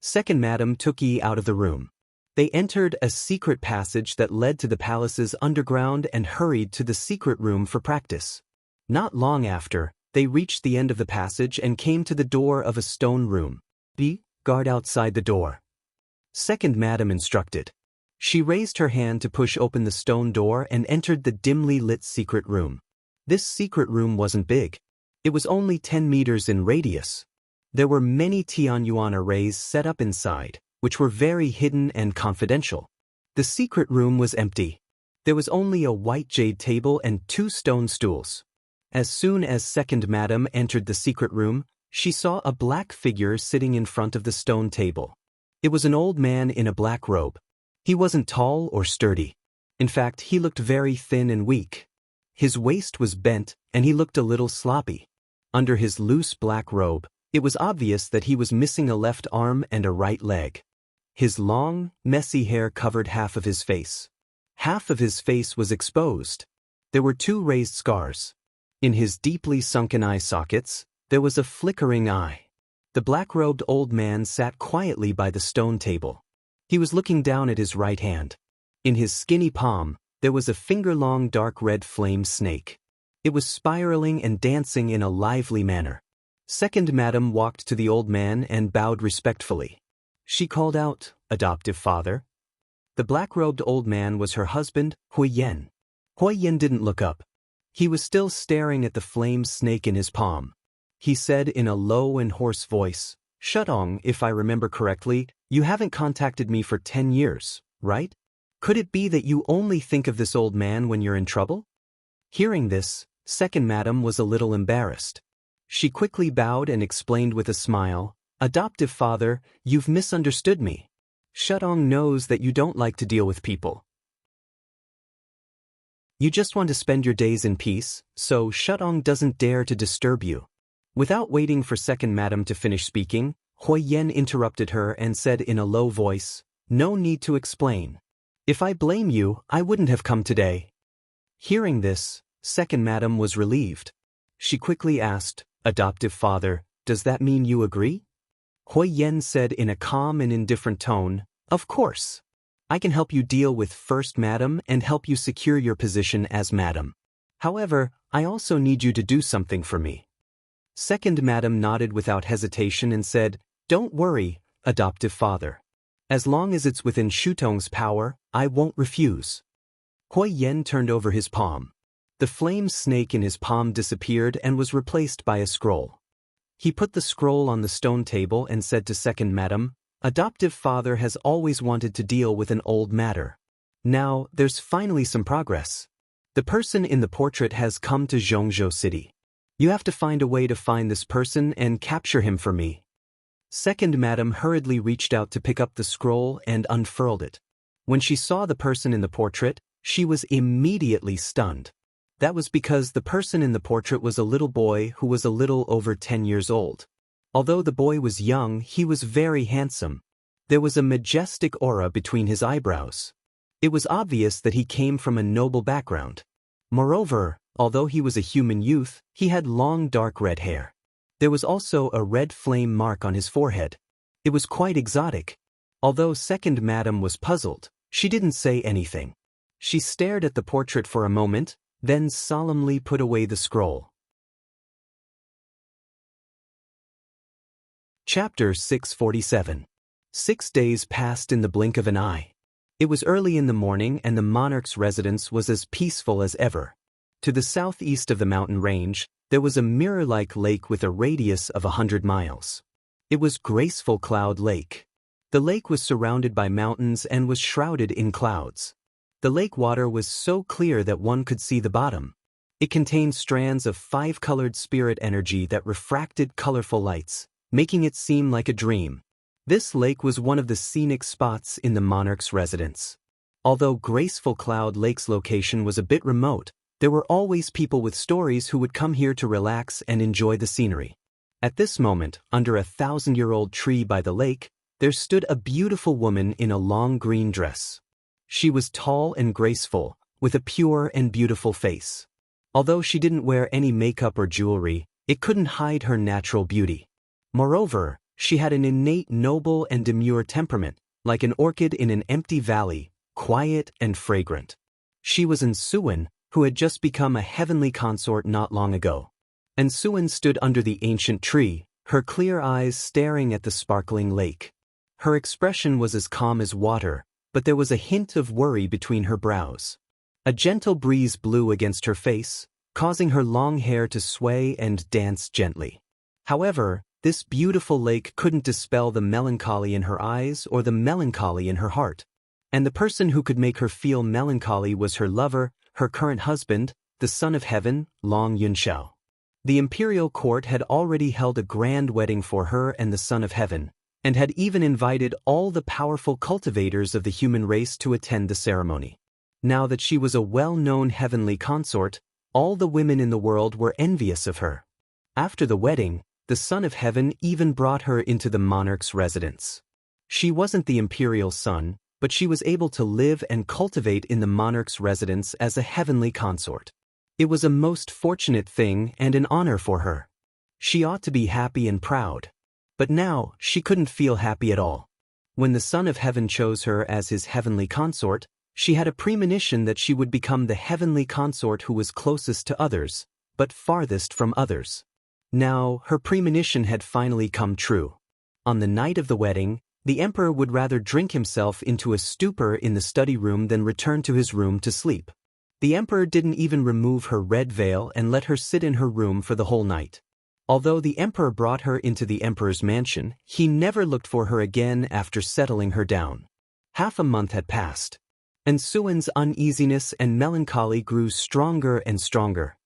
Second Madam took Yi out of the room. They entered a secret passage that led to the palace's underground and hurried to the secret room for practice. Not long after, they reached the end of the passage and came to the door of a stone room. Guard outside the door." Second Madam instructed. She raised her hand to push open the stone door and entered the dimly lit secret room. This secret room wasn't big. It was only 10 meters in radius. There were many Tianyuan arrays set up inside, which were very hidden and confidential. The secret room was empty. There was only a white jade table and 2 stone stools. As soon as Second Madam entered the secret room, she saw a black figure sitting in front of the stone table. It was an old man in a black robe. He wasn't tall or sturdy. In fact, he looked very thin and weak. His waist was bent, and he looked a little sloppy. Under his loose black robe, it was obvious that he was missing a left arm and a right leg. His long, messy hair covered half of his face. Half of his face was exposed. There were 2 raised scars. In his deeply sunken eye sockets, there was a flickering eye. The black-robed old man sat quietly by the stone table. He was looking down at his right hand. In his skinny palm, there was a finger-long dark red flame snake. It was spiraling and dancing in a lively manner. Second Madam walked to the old man and bowed respectfully. She called out, "Adoptive father." The black-robed old man was her husband, Huiyen. Huiyen didn't look up. He was still staring at the flame snake in his palm. He said in a low and hoarse voice, "Shutong, if I remember correctly, you haven't contacted me for 10 years, right? Could it be that you only think of this old man when you're in trouble?" Hearing this, Second Madam was a little embarrassed. She quickly bowed and explained with a smile, "Adoptive father, you've misunderstood me. Shutong knows that you don't like to deal with people. You just want to spend your days in peace, so Shutong doesn't dare to disturb you." Without waiting for Second Madam to finish speaking, Huiyen interrupted her and said in a low voice, "No need to explain. If I blame you, I wouldn't have come today." Hearing this, Second Madam was relieved. She quickly asked, "Adoptive father, does that mean you agree?" Huiyen said in a calm and indifferent tone, "Of course. I can help you deal with First Madam and help you secure your position as Madam. However, I also need you to do something for me." Second Madam nodded without hesitation and said, "Don't worry, adoptive father. As long as it's within Shutong's power, I won't refuse." Huiyen turned over his palm. The flame snake in his palm disappeared and was replaced by a scroll. He put the scroll on the stone table and said to Second Madam, "Adoptive father has always wanted to deal with an old matter. Now, there's finally some progress. The person in the portrait has come to Zhongzhou City. You have to find a way to find this person and capture him for me." Second Madam hurriedly reached out to pick up the scroll and unfurled it. When she saw the person in the portrait, she was immediately stunned. That was because the person in the portrait was a little boy who was a little over 10 years old. Although the boy was young, he was very handsome. There was a majestic aura between his eyebrows. It was obvious that he came from a noble background. Moreover, although he was a human youth, he had long dark red hair. There was also a red flame mark on his forehead. It was quite exotic. Although Second Madam was puzzled, she didn't say anything. She stared at the portrait for a moment, then solemnly put away the scroll. Chapter 647. 6 days passed in the blink of an eye. It was early in the morning and the monarch's residence was as peaceful as ever. To the southeast of the mountain range, there was a mirror-like lake with a radius of 100 miles. It was Graceful Cloud Lake. The lake was surrounded by mountains and was shrouded in clouds. The lake water was so clear that one could see the bottom. It contained strands of 5-colored spirit energy that refracted colorful lights, making it seem like a dream. This lake was one of the scenic spots in the monarch's residence. Although Graceful Cloud Lake's location was a bit remote, there were always people with stories who would come here to relax and enjoy the scenery. At this moment, under a 1,000-year-old tree by the lake, there stood a beautiful woman in a long green dress. She was tall and graceful, with a pure and beautiful face. Although she didn't wear any makeup or jewelry, it couldn't hide her natural beauty. Moreover, she had an innate noble and demure temperament, like an orchid in an empty valley, quiet and fragrant. She was Ansuin, who had just become a heavenly consort not long ago. Ansuin stood under the ancient tree, her clear eyes staring at the sparkling lake. Her expression was as calm as water, but there was a hint of worry between her brows. A gentle breeze blew against her face, causing her long hair to sway and dance gently. However, this beautiful lake couldn't dispel the melancholy in her eyes or the melancholy in her heart. And the person who could make her feel melancholy was her lover, her current husband, the Son of Heaven, Long Yunxiao. The imperial court had already held a grand wedding for her and the Son of Heaven, and had even invited all the powerful cultivators of the human race to attend the ceremony. Now that she was a well-known heavenly consort, all the women in the world were envious of her. After the wedding, the Son of Heaven even brought her into the monarch's residence. She wasn't the imperial son, but she was able to live and cultivate in the monarch's residence as a heavenly consort. It was a most fortunate thing and an honor for her. She ought to be happy and proud. But now, she couldn't feel happy at all. When the Son of Heaven chose her as his heavenly consort, she had a premonition that she would become the heavenly consort who was closest to others, but farthest from others. Now, her premonition had finally come true. On the night of the wedding, the emperor would rather drink himself into a stupor in the study room than return to his room to sleep. The emperor didn't even remove her red veil and let her sit in her room for the whole night. Although the emperor brought her into the emperor's mansion, he never looked for her again after settling her down. Half a month had passed, and Suwen's uneasiness and melancholy grew stronger and stronger.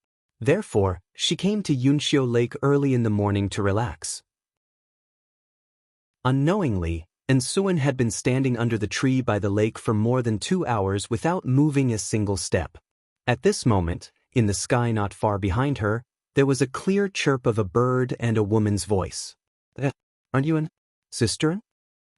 Therefore, she came to Yunxiu Lake early in the morning to relax. Unknowingly, Suwen had been standing under the tree by the lake for more than 2 hours without moving a single step. At this moment, in the sky not far behind her, there was a clear chirp of a bird and a woman's voice. "Aren't you an sister?"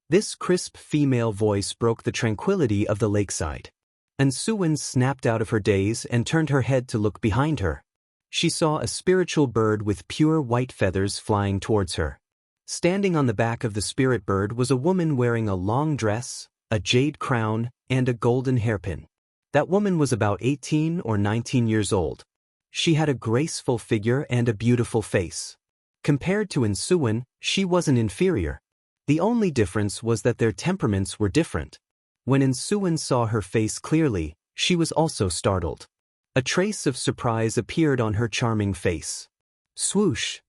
This crisp female voice broke the tranquility of the lakeside. And Suwen snapped out of her daze and turned her head to look behind her. She saw a spiritual bird with pure white feathers flying towards her. Standing on the back of the spirit bird was a woman wearing a long dress, a jade crown, and a golden hairpin. That woman was about 18 or 19 years old. She had a graceful figure and a beautiful face. Compared to Suwen, she wasn't inferior. The only difference was that their temperaments were different. When Suwen saw her face clearly, she was also startled. A trace of surprise appeared on her charming face. Swoosh!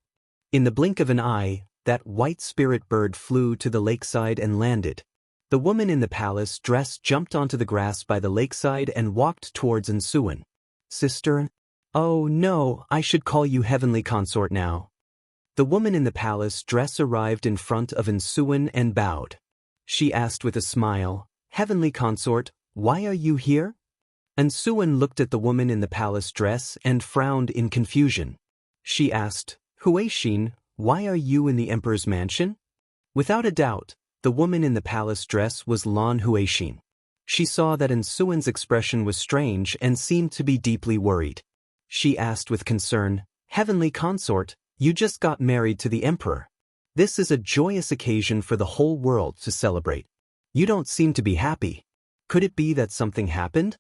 In the blink of an eye, that white spirit bird flew to the lakeside and landed. The woman in the palace dress jumped onto the grass by the lakeside and walked towards Suwen. "Sister? Oh no, I should call you heavenly consort now." The woman in the palace dress arrived in front of Suwen and bowed. She asked with a smile, "Heavenly consort, why are you here?" Suwen looked at the woman in the palace dress and frowned in confusion. She asked, "Huixin, why are you in the emperor's mansion?" Without a doubt, the woman in the palace dress was Lan Huixin. She saw that Suwen's expression was strange and seemed to be deeply worried. She asked with concern, "Heavenly consort, you just got married to the emperor. This is a joyous occasion for the whole world to celebrate. You don't seem to be happy. Could it be that something happened?"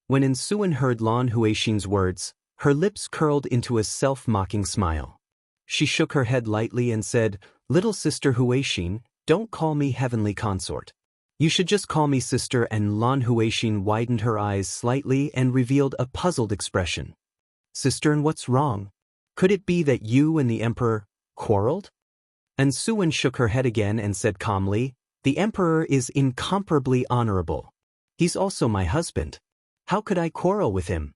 When Suwen heard Lan Huixin's words, her lips curled into a self-mocking smile. She shook her head lightly and said, "Little sister Huixin, don't call me heavenly consort. You should just call me sister." And Lan Huixin widened her eyes slightly and revealed a puzzled expression. "Sister, and what's wrong? Could it be that you and the emperor quarreled?" And Suwen shook her head again and said calmly, "The emperor is incomparably honorable. He's also my husband. How could I quarrel with him?"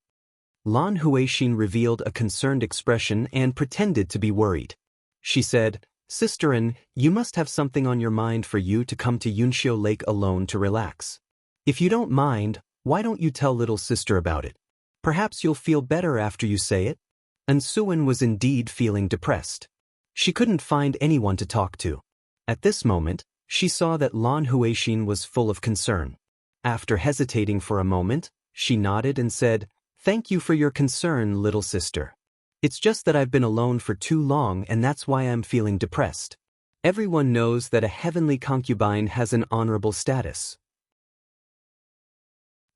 Lan Huixin revealed a concerned expression and pretended to be worried. She said, "Sisterin, you must have something on your mind for you to come to Yunxiu Lake alone to relax. If you don't mind, why don't you tell little sister about it? Perhaps you'll feel better after you say it." And Suwen was indeed feeling depressed. She couldn't find anyone to talk to. At this moment, she saw that Lan Huixin was full of concern. After hesitating for a moment, she nodded and said, "Thank you for your concern, little sister. It's just that I've been alone for too long and that's why I'm feeling depressed. Everyone knows that a heavenly concubine has an honorable status.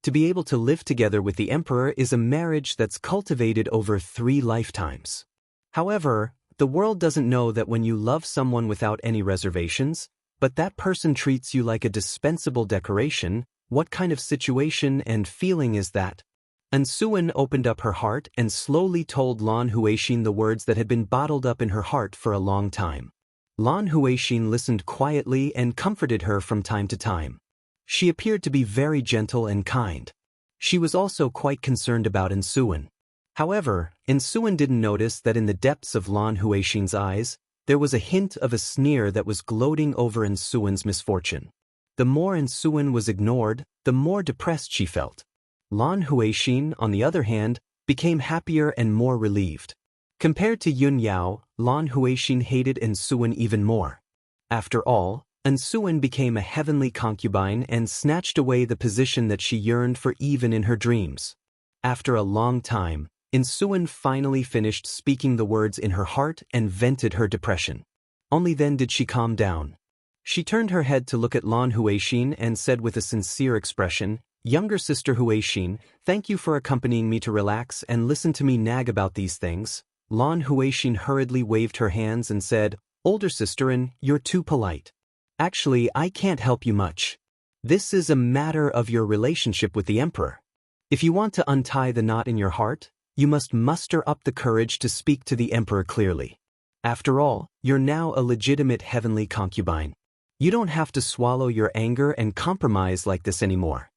To be able to live together with the emperor is a marriage that's cultivated over 3 lifetimes. However, the world doesn't know that when you love someone without any reservations, but that person treats you like a dispensable decoration, what kind of situation and feeling is that?" And Suwen opened up her heart and slowly told Lan Huixin the words that had been bottled up in her heart for a long time. Lan Huixin listened quietly and comforted her from time to time. She appeared to be very gentle and kind. She was also quite concerned about Suwen. However, Suwen didn't notice that in the depths of Lan Huixin's eyes, there was a hint of a sneer that was gloating over Suwen's misfortune. The more Suwen was ignored, the more depressed she felt. Lan Huixin, on the other hand, became happier and more relieved. Compared to Yun Yao, Lan Huixin hated Suwen even more. After all, Suwen became a heavenly concubine and snatched away the position that she yearned for even in her dreams. After a long time, Suwen finally finished speaking the words in her heart and vented her depression. Only then did she calm down. She turned her head to look at Lan Huixin and said with a sincere expression, "Younger sister Huixin, thank you for accompanying me to relax and listen to me nag about these things." Lan Huixin hurriedly waved her hands and said, "Older sister, you're too polite. Actually, I can't help you much. This is a matter of your relationship with the emperor. If you want to untie the knot in your heart, you must muster up the courage to speak to the emperor clearly. After all, you're now a legitimate heavenly concubine. You don't have to swallow your anger and compromise like this anymore."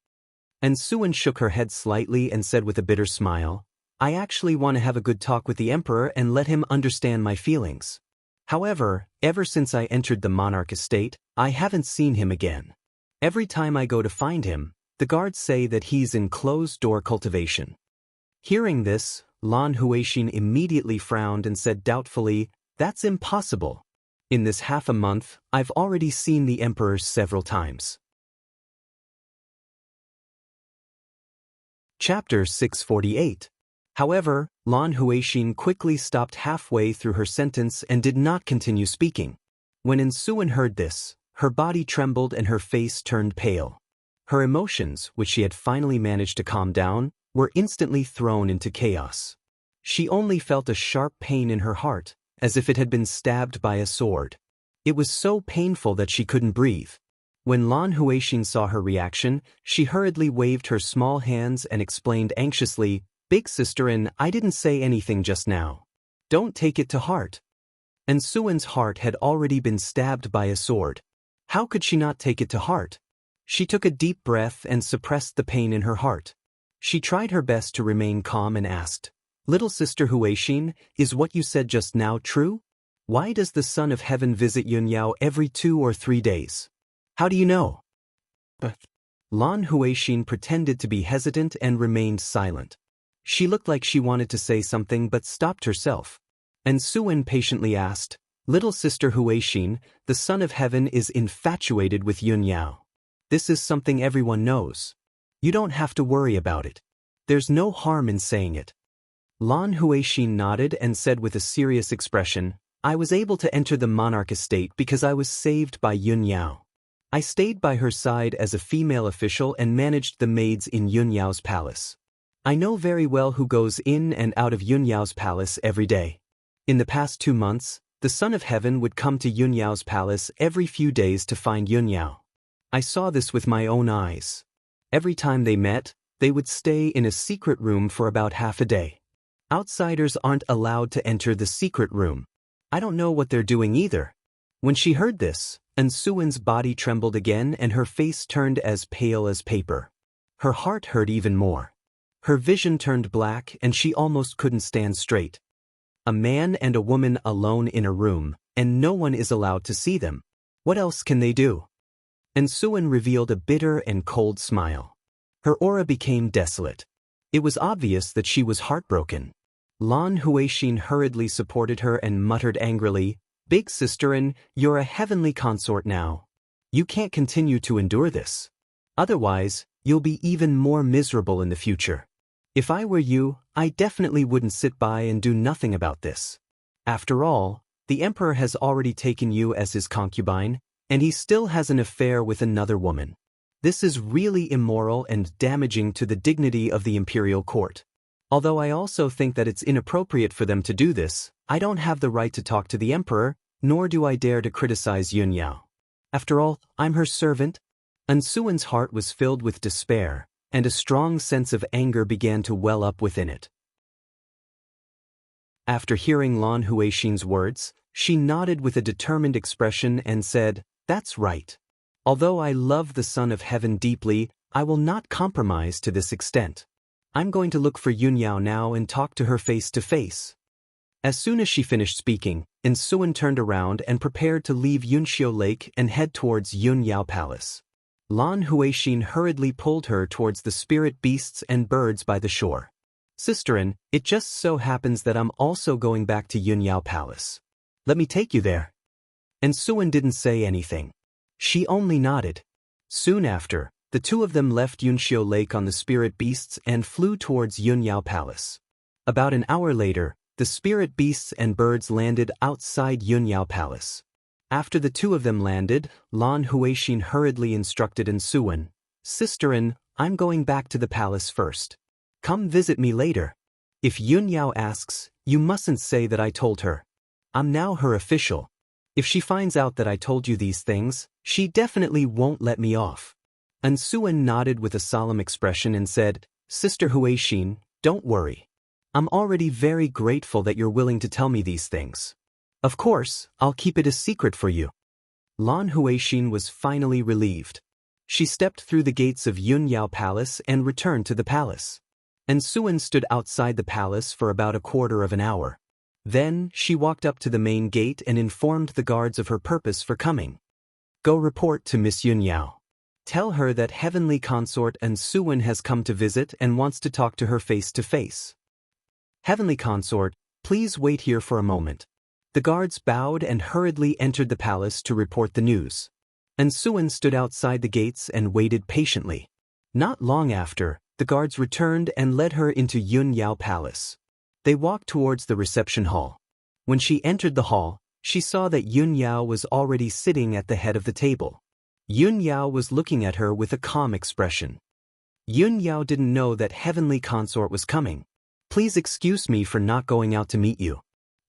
And Suan shook her head slightly and said with a bitter smile, "I actually want to have a good talk with the emperor and let him understand my feelings. However, ever since I entered the monarch estate, I haven't seen him again. Every time I go to find him, the guards say that he's in closed-door cultivation." Hearing this, Lan Huixin immediately frowned and said doubtfully, "That's impossible. In this half a month, I've already seen the emperor several times." Chapter 648. However, Lan Huixin quickly stopped halfway through her sentence and did not continue speaking. When Suan heard this, her body trembled and her face turned pale. Her emotions, which she had finally managed to calm down, were instantly thrown into chaos. She only felt a sharp pain in her heart, as if it had been stabbed by a sword. It was so painful that she couldn't breathe. When Lan Huixin saw her reaction, she hurriedly waved her small hands and explained anxiously, "Big sister, I didn't say anything just now. Don't take it to heart." And Suan's heart had already been stabbed by a sword. How could she not take it to heart? She took a deep breath and suppressed the pain in her heart. She tried her best to remain calm and asked, "Little sister Huixin, is what you said just now true? Why does the Son of Heaven visit Yunyao every 2 or 3 days? How do you know?" Lan Huixin pretended to be hesitant and remained silent. She looked like she wanted to say something but stopped herself. And Suan patiently asked, "Little sister Huixin, the Son of Heaven is infatuated with Yunyao. This is something everyone knows. You don't have to worry about it. There's no harm in saying it." Lan Huixin nodded and said with a serious expression, "I was able to enter the monarch estate because I was saved by Yunyao. I stayed by her side as a female official and managed the maids in Yunyao's palace. I know very well who goes in and out of Yunyao's palace every day. In the past 2 months, the Son of Heaven would come to Yunyao's palace every few days to find Yunyao. I saw this with my own eyes. Every time they met, they would stay in a secret room for about half a day. Outsiders aren't allowed to enter the secret room. I don't know what they're doing either." When she heard this, Suan's body trembled again and her face turned as pale as paper. Her heart hurt even more. Her vision turned black and she almost couldn't stand straight. A man and a woman alone in a room, and no one is allowed to see them. What else can they do? And Suan revealed a bitter and cold smile. Her aura became desolate. It was obvious that she was heartbroken. Lan Huixin hurriedly supported her and muttered angrily, "Big sister, you're a heavenly consort now. You can't continue to endure this. Otherwise, you'll be even more miserable in the future. If I were you, I definitely wouldn't sit by and do nothing about this. After all, the emperor has already taken you as his concubine, and he still has an affair with another woman. This is really immoral and damaging to the dignity of the imperial court. Although I also think that it's inappropriate for them to do this, I don't have the right to talk to the emperor, nor do I dare to criticize Yunyao. After all, I'm her servant." Suan's heart was filled with despair, and a strong sense of anger began to well up within it. After hearing Lan Huixin's words, she nodded with a determined expression and said, "That's right. Although I love the Son of Heaven deeply, I will not compromise to this extent. I'm going to look for Yunyao now and talk to her face to face." As soon as she finished speaking, Suan turned around and prepared to leave Yunxiu Lake and head towards Yunyao Palace. Lan Huixin hurriedly pulled her towards the spirit beasts and birds by the shore. "Sisterin, it just so happens that I'm also going back to Yunyao Palace. Let me take you there." And Suan didn't say anything. She only nodded. Soon after, the two of them left Yunxiu Lake on the spirit beasts and flew towards Yunyao Palace. About an hour later, the spirit beasts and birds landed outside Yunyao Palace. After the two of them landed, Lan Huixin hurriedly instructed Ensuan, "Sisterin, I'm going back to the palace first. Come visit me later. If Yun Yao asks, you mustn't say that I told her. I'm now her official. If she finds out that I told you these things, she definitely won't let me off." Ensuan nodded with a solemn expression and said, "Sister Huixin, don't worry. I'm already very grateful that you're willing to tell me these things. Of course, I'll keep it a secret for you." Lan Huixin was finally relieved. She stepped through the gates of Yun Yao Palace and returned to the palace. Ensuan stood outside the palace for about a quarter of an hour. Then, she walked up to the main gate and informed the guards of her purpose for coming. "Go report to Miss Yun Yao. Tell her that Heavenly Consort Ensuan has come to visit and wants to talk to her face to face. Heavenly Consort, please wait here for a moment." The guards bowed and hurriedly entered the palace to report the news. Ensuan stood outside the gates and waited patiently. Not long after, the guards returned and led her into Yun Yao Palace. They walked towards the reception hall. When she entered the hall, she saw that Yun Yao was already sitting at the head of the table. Yun Yao was looking at her with a calm expression. Yun Yao didn't know that Heavenly Consort was coming. "Please excuse me for not going out to meet you."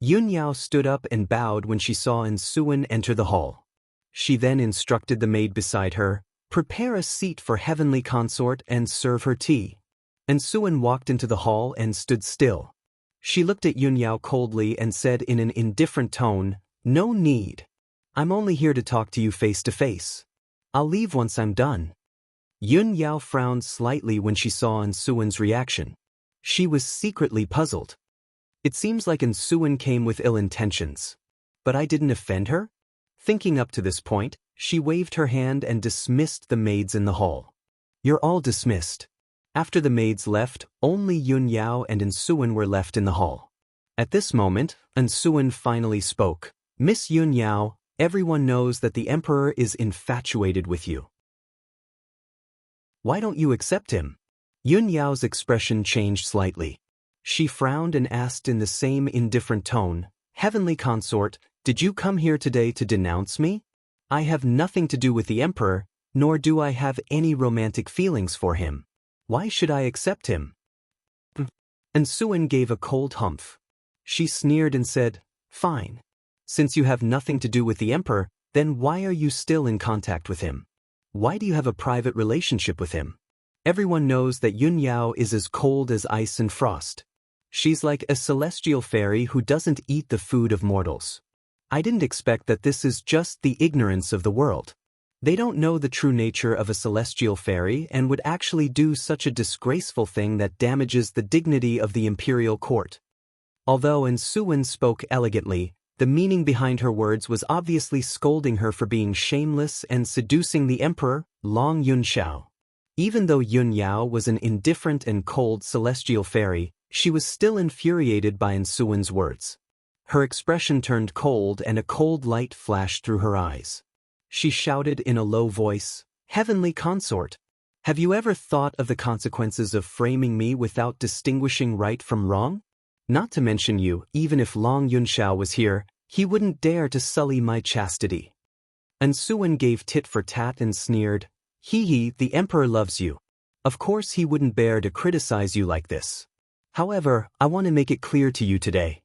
Yun Yao stood up and bowed when she saw Ensuan enter the hall. She then instructed the maid beside her, "Prepare a seat for Heavenly Consort and serve her tea." Ensuan walked into the hall and stood still. She looked at Yun Yao coldly and said in an indifferent tone, "No need. I'm only here to talk to you face to face. I'll leave once I'm done." Yun Yao frowned slightly when she saw Ensuan's reaction. She was secretly puzzled. It seems like Ensuan came with ill intentions. But I didn't offend her? Thinking up to this point, she waved her hand and dismissed the maids in the hall. "You're all dismissed." After the maids left, only Yun Yao and Ensuan were left in the hall. At this moment, Ensuan finally spoke. "Miss Yun Yao, everyone knows that the Emperor is infatuated with you. Why don't you accept him?" Yun Yao's expression changed slightly. She frowned and asked in the same indifferent tone, "Heavenly Consort, did you come here today to denounce me? I have nothing to do with the Emperor, nor do I have any romantic feelings for him. Why should I accept him?" Ensuan gave a cold humph. She sneered and said, "Fine. Since you have nothing to do with the Emperor, then why are you still in contact with him? Why do you have a private relationship with him? Everyone knows that Yun Yao is as cold as ice and frost. She's like a celestial fairy who doesn't eat the food of mortals. I didn't expect that this is just the ignorance of the world. They don't know the true nature of a celestial fairy and would actually do such a disgraceful thing that damages the dignity of the imperial court." Although Ensuan spoke elegantly, the meaning behind her words was obviously scolding her for being shameless and seducing the Emperor, Long Yunxiao. Even though Yun Yao was an indifferent and cold celestial fairy, she was still infuriated by Ensuan's words. Her expression turned cold and a cold light flashed through her eyes. She shouted in a low voice, "Heavenly Consort, have you ever thought of the consequences of framing me without distinguishing right from wrong? Not to mention you, even if Long Yunxiao was here, he wouldn't dare to sully my chastity." Ensuan gave tit for tat and sneered, "Hee, the Emperor loves you. Of course he wouldn't bear to criticize you like this. However, I want to make it clear to you today.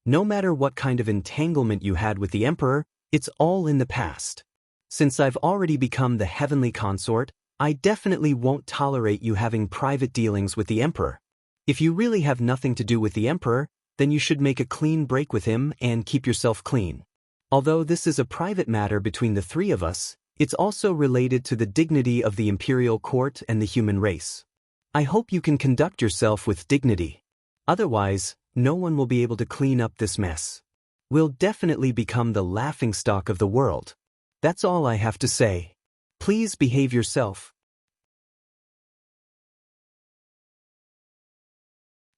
No matter what kind of entanglement you had with the Emperor, it's all in the past. Since I've already become the Heavenly Consort, I definitely won't tolerate you having private dealings with the Emperor. If you really have nothing to do with the Emperor, then you should make a clean break with him and keep yourself clean. Although this is a private matter between the three of us, it's also related to the dignity of the imperial court and the human race. I hope you can conduct yourself with dignity. Otherwise, no one will be able to clean up this mess. We'll definitely become the laughingstock of the world. That's all I have to say. Please behave yourself."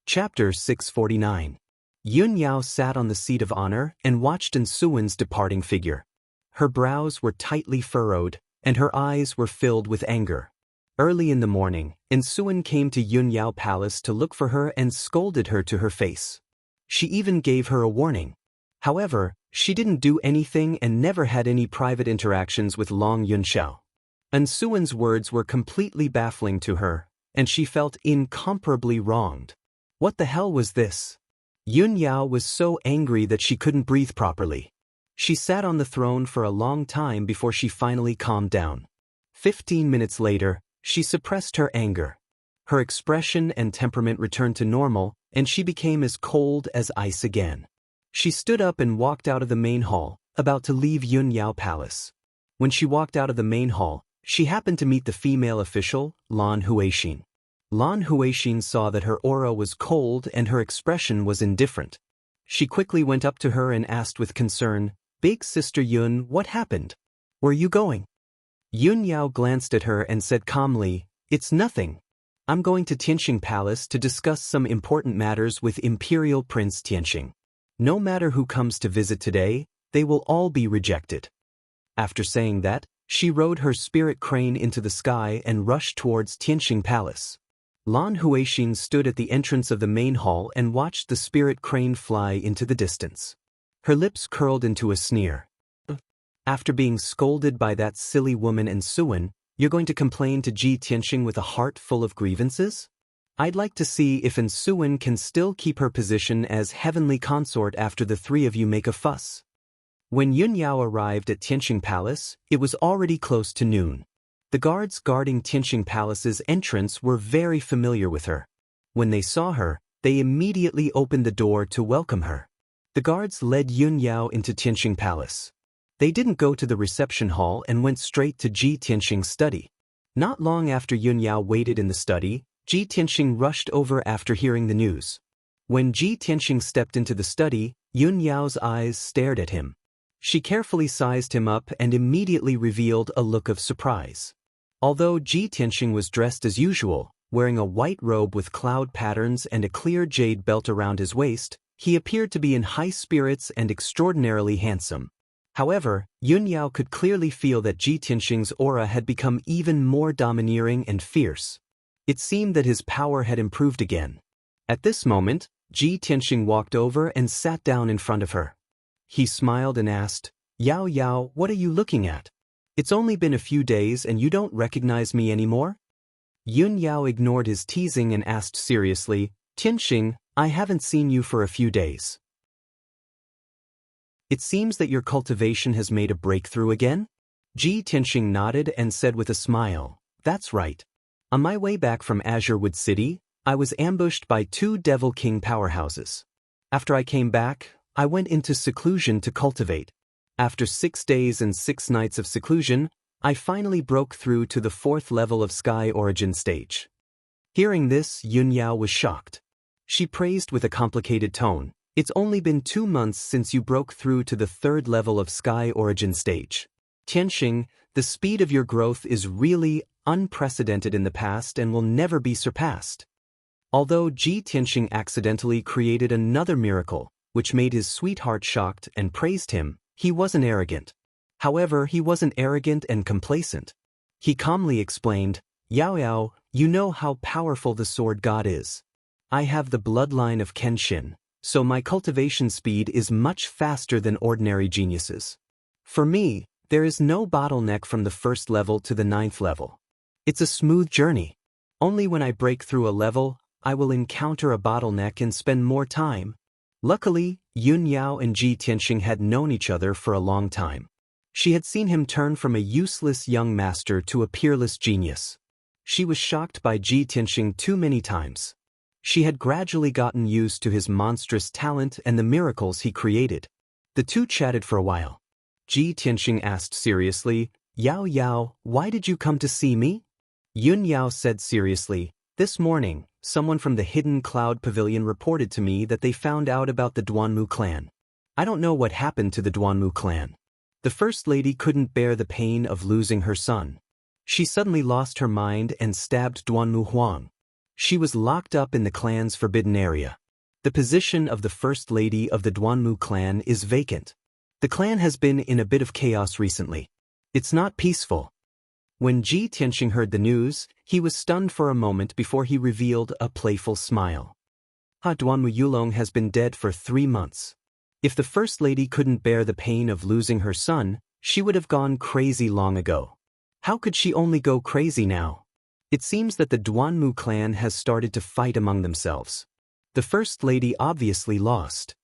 Chapter 649. Yun Yao sat on the seat of honor and watched Ensuan's departing figure. Her brows were tightly furrowed, and her eyes were filled with anger. Early in the morning, Ensuan came to Yun Yao Palace to look for her and scolded her to her face. She even gave her a warning. However, She didn't do anything and never had any private interactions with Long Yunxiao. Suwen's words were completely baffling to her, and she felt incomparably wronged. What the hell was this? Yun Yao was so angry that she couldn't breathe properly. She sat on the throne for a long time before she finally calmed down. 15 minutes later, she suppressed her anger. Her expression and temperament returned to normal, and she became as cold as ice again. She stood up and walked out of the main hall, about to leave Yun Yao Palace. When she walked out of the main hall, she happened to meet the female official, Lan Huixin. Lan Huixin saw that her aura was cold and her expression was indifferent. She quickly went up to her and asked with concern, "Big Sister Yun, what happened? Where are you going?" Yun Yao glanced at her and said calmly, "It's nothing. I'm going to Tianxing Palace to discuss some important matters with Imperial Prince Tianxing. No matter who comes to visit today, they will all be rejected." After saying that, she rode her spirit crane into the sky and rushed towards Tianxing Palace. Lan Huixin stood at the entrance of the main hall and watched the spirit crane fly into the distance. Her lips curled into a sneer. "After being scolded by that silly woman and Suen, you're going to complain to Ji Tianxing with a heart full of grievances? I'd like to see if Suen can still keep her position as heavenly consort after the three of you make a fuss." When Yun Yao arrived at Tianxing Palace, it was already close to noon. The guards guarding Tianxing Palace's entrance were very familiar with her. When they saw her, they immediately opened the door to welcome her. The guards led Yun Yao into Tianxing Palace. They didn't go to the reception hall and went straight to Ji Tianxing's study. Not long after Yun Yao waited in the study, Ji Tianxing rushed over after hearing the news. When Ji Tianxing stepped into the study, Yun Yao's eyes stared at him. She carefully sized him up and immediately revealed a look of surprise. Although Ji Tianxing was dressed as usual, wearing a white robe with cloud patterns and a clear jade belt around his waist, he appeared to be in high spirits and extraordinarily handsome. However, Yun Yao could clearly feel that Ji Tianxing's aura had become even more domineering and fierce. It seemed that his power had improved again. At this moment, Ji Tianxing walked over and sat down in front of her. He smiled and asked, "Yao Yao, what are you looking at? It's only been a few days and you don't recognize me anymore?" Yun Yao ignored his teasing and asked seriously, "Tianxing, I haven't seen you for a few days. It seems that your cultivation has made a breakthrough again?" Ji Tianxing nodded and said with a smile, "That's right. On my way back from Azurewood City, I was ambushed by 2 Devil King powerhouses. After I came back, I went into seclusion to cultivate. After 6 days and 6 nights of seclusion, I finally broke through to the 4th level of Sky Origin stage." Hearing this, Yun Yao was shocked. She praised with a complicated tone, "It's only been 2 months since you broke through to the 3rd level of Sky Origin stage. Tianxing, the speed of your growth is really unprecedented in the past and will never be surpassed." Although Ji Tianxing accidentally created another miracle, which made his sweetheart shocked and praised him, he wasn't arrogant. However, he wasn't arrogant and complacent. He calmly explained, "Yao Yao, you know how powerful the Sword God is. I have the bloodline of Kenshin, so my cultivation speed is much faster than ordinary geniuses. For me, there is no bottleneck from the 1st level to the 9th level. It's a smooth journey. Only when I break through a level, I will encounter a bottleneck and spend more time." Luckily, Yun Yao and Ji Tianxing had known each other for a long time. She had seen him turn from a useless young master to a peerless genius. She was shocked by Ji Tianxing too many times. She had gradually gotten used to his monstrous talent and the miracles he created. The two chatted for a while. Ji Tianxing asked seriously, "Yao Yao, why did you come to see me?" Yun Yao said seriously, "This morning, someone from the Hidden Cloud Pavilion reported to me that they found out about the Duanmu clan. I don't know what happened to the Duanmu clan. The First Lady couldn't bear the pain of losing her son. She suddenly lost her mind and stabbed Duanmu Huang. She was locked up in the clan's forbidden area. The position of the First Lady of the Duanmu clan is vacant. The clan has been in a bit of chaos recently. It's not peaceful." When Ji Tianxing heard the news, he was stunned for a moment before he revealed a playful smile. Duanmu Yulong has been dead for 3 months. If the First Lady couldn't bear the pain of losing her son, she would have gone crazy long ago. How could she only go crazy now? It seems that the Duanmu clan has started to fight among themselves. The First Lady obviously lost.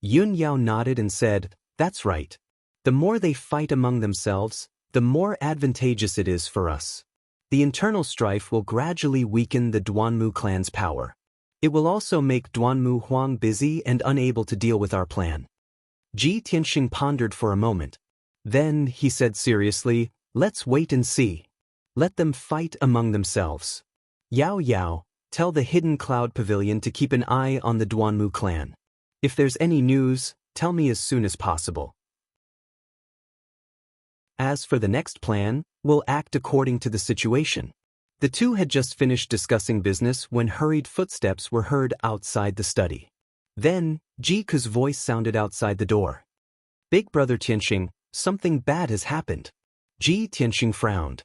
Yun Yao nodded and said, "That's right. The more they fight among themselves, the more advantageous it is for us. The internal strife will gradually weaken the Duanmu clan's power. It will also make Duanmu Huang busy and unable to deal with our plan." Ji Tianxing pondered for a moment. Then, he said seriously, "Let's wait and see. Let them fight among themselves. Yao Yao, tell the Hidden Cloud Pavilion to keep an eye on the Duanmu clan. If there's any news, tell me as soon as possible. As for the next plan, we'll act according to the situation." The two had just finished discussing business when hurried footsteps were heard outside the study. Then, Ji Ke's voice sounded outside the door. "Big Brother Tianxing, something bad has happened." Ji Tianxing frowned.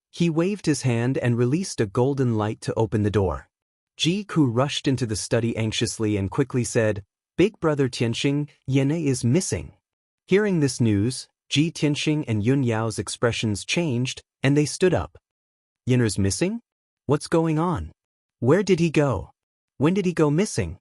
He waved his hand and released a golden light to open the door. Ji Ke rushed into the study anxiously and quickly said, "Big Brother Tianxing, Yene is missing." Hearing this news, Ji Tianxing and Yun Yao's expressions changed, and they stood up. "Yener's missing? What's going on? Where did he go? When did he go missing?"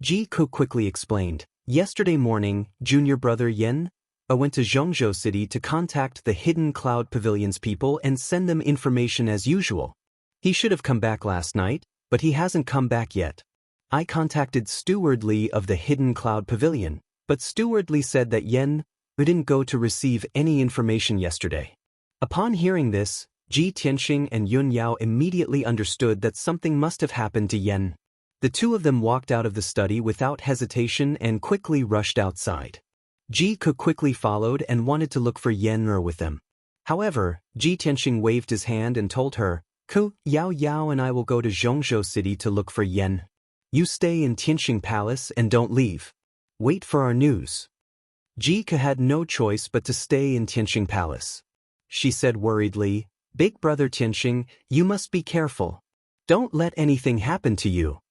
Ji Ke quickly explained. "Yesterday morning, junior brother Yen went to Zhongzhou City to contact the Hidden Cloud Pavilion's people and send them information as usual. He should have come back last night, but he hasn't come back yet. I contacted Steward Li of the Hidden Cloud Pavilion, but Steward Li said that Yen didn't go to receive any information yesterday." Upon hearing this, Ji Tianxing and Yun Yao immediately understood that something must have happened to Yen. The two of them walked out of the study without hesitation and quickly rushed outside. Ji Ke quickly followed and wanted to look for Yen with them. However, Ji Tianxing waved his hand and told her, "Ke, Yao Yao and I will go to Zhongzhou City to look for Yen. You stay in Tianxing Palace and don't leave. Wait for our news." Ji Ke had no choice but to stay in Tianxing Palace. She said worriedly, "Big Brother Tianxing, you must be careful. Don't let anything happen to you."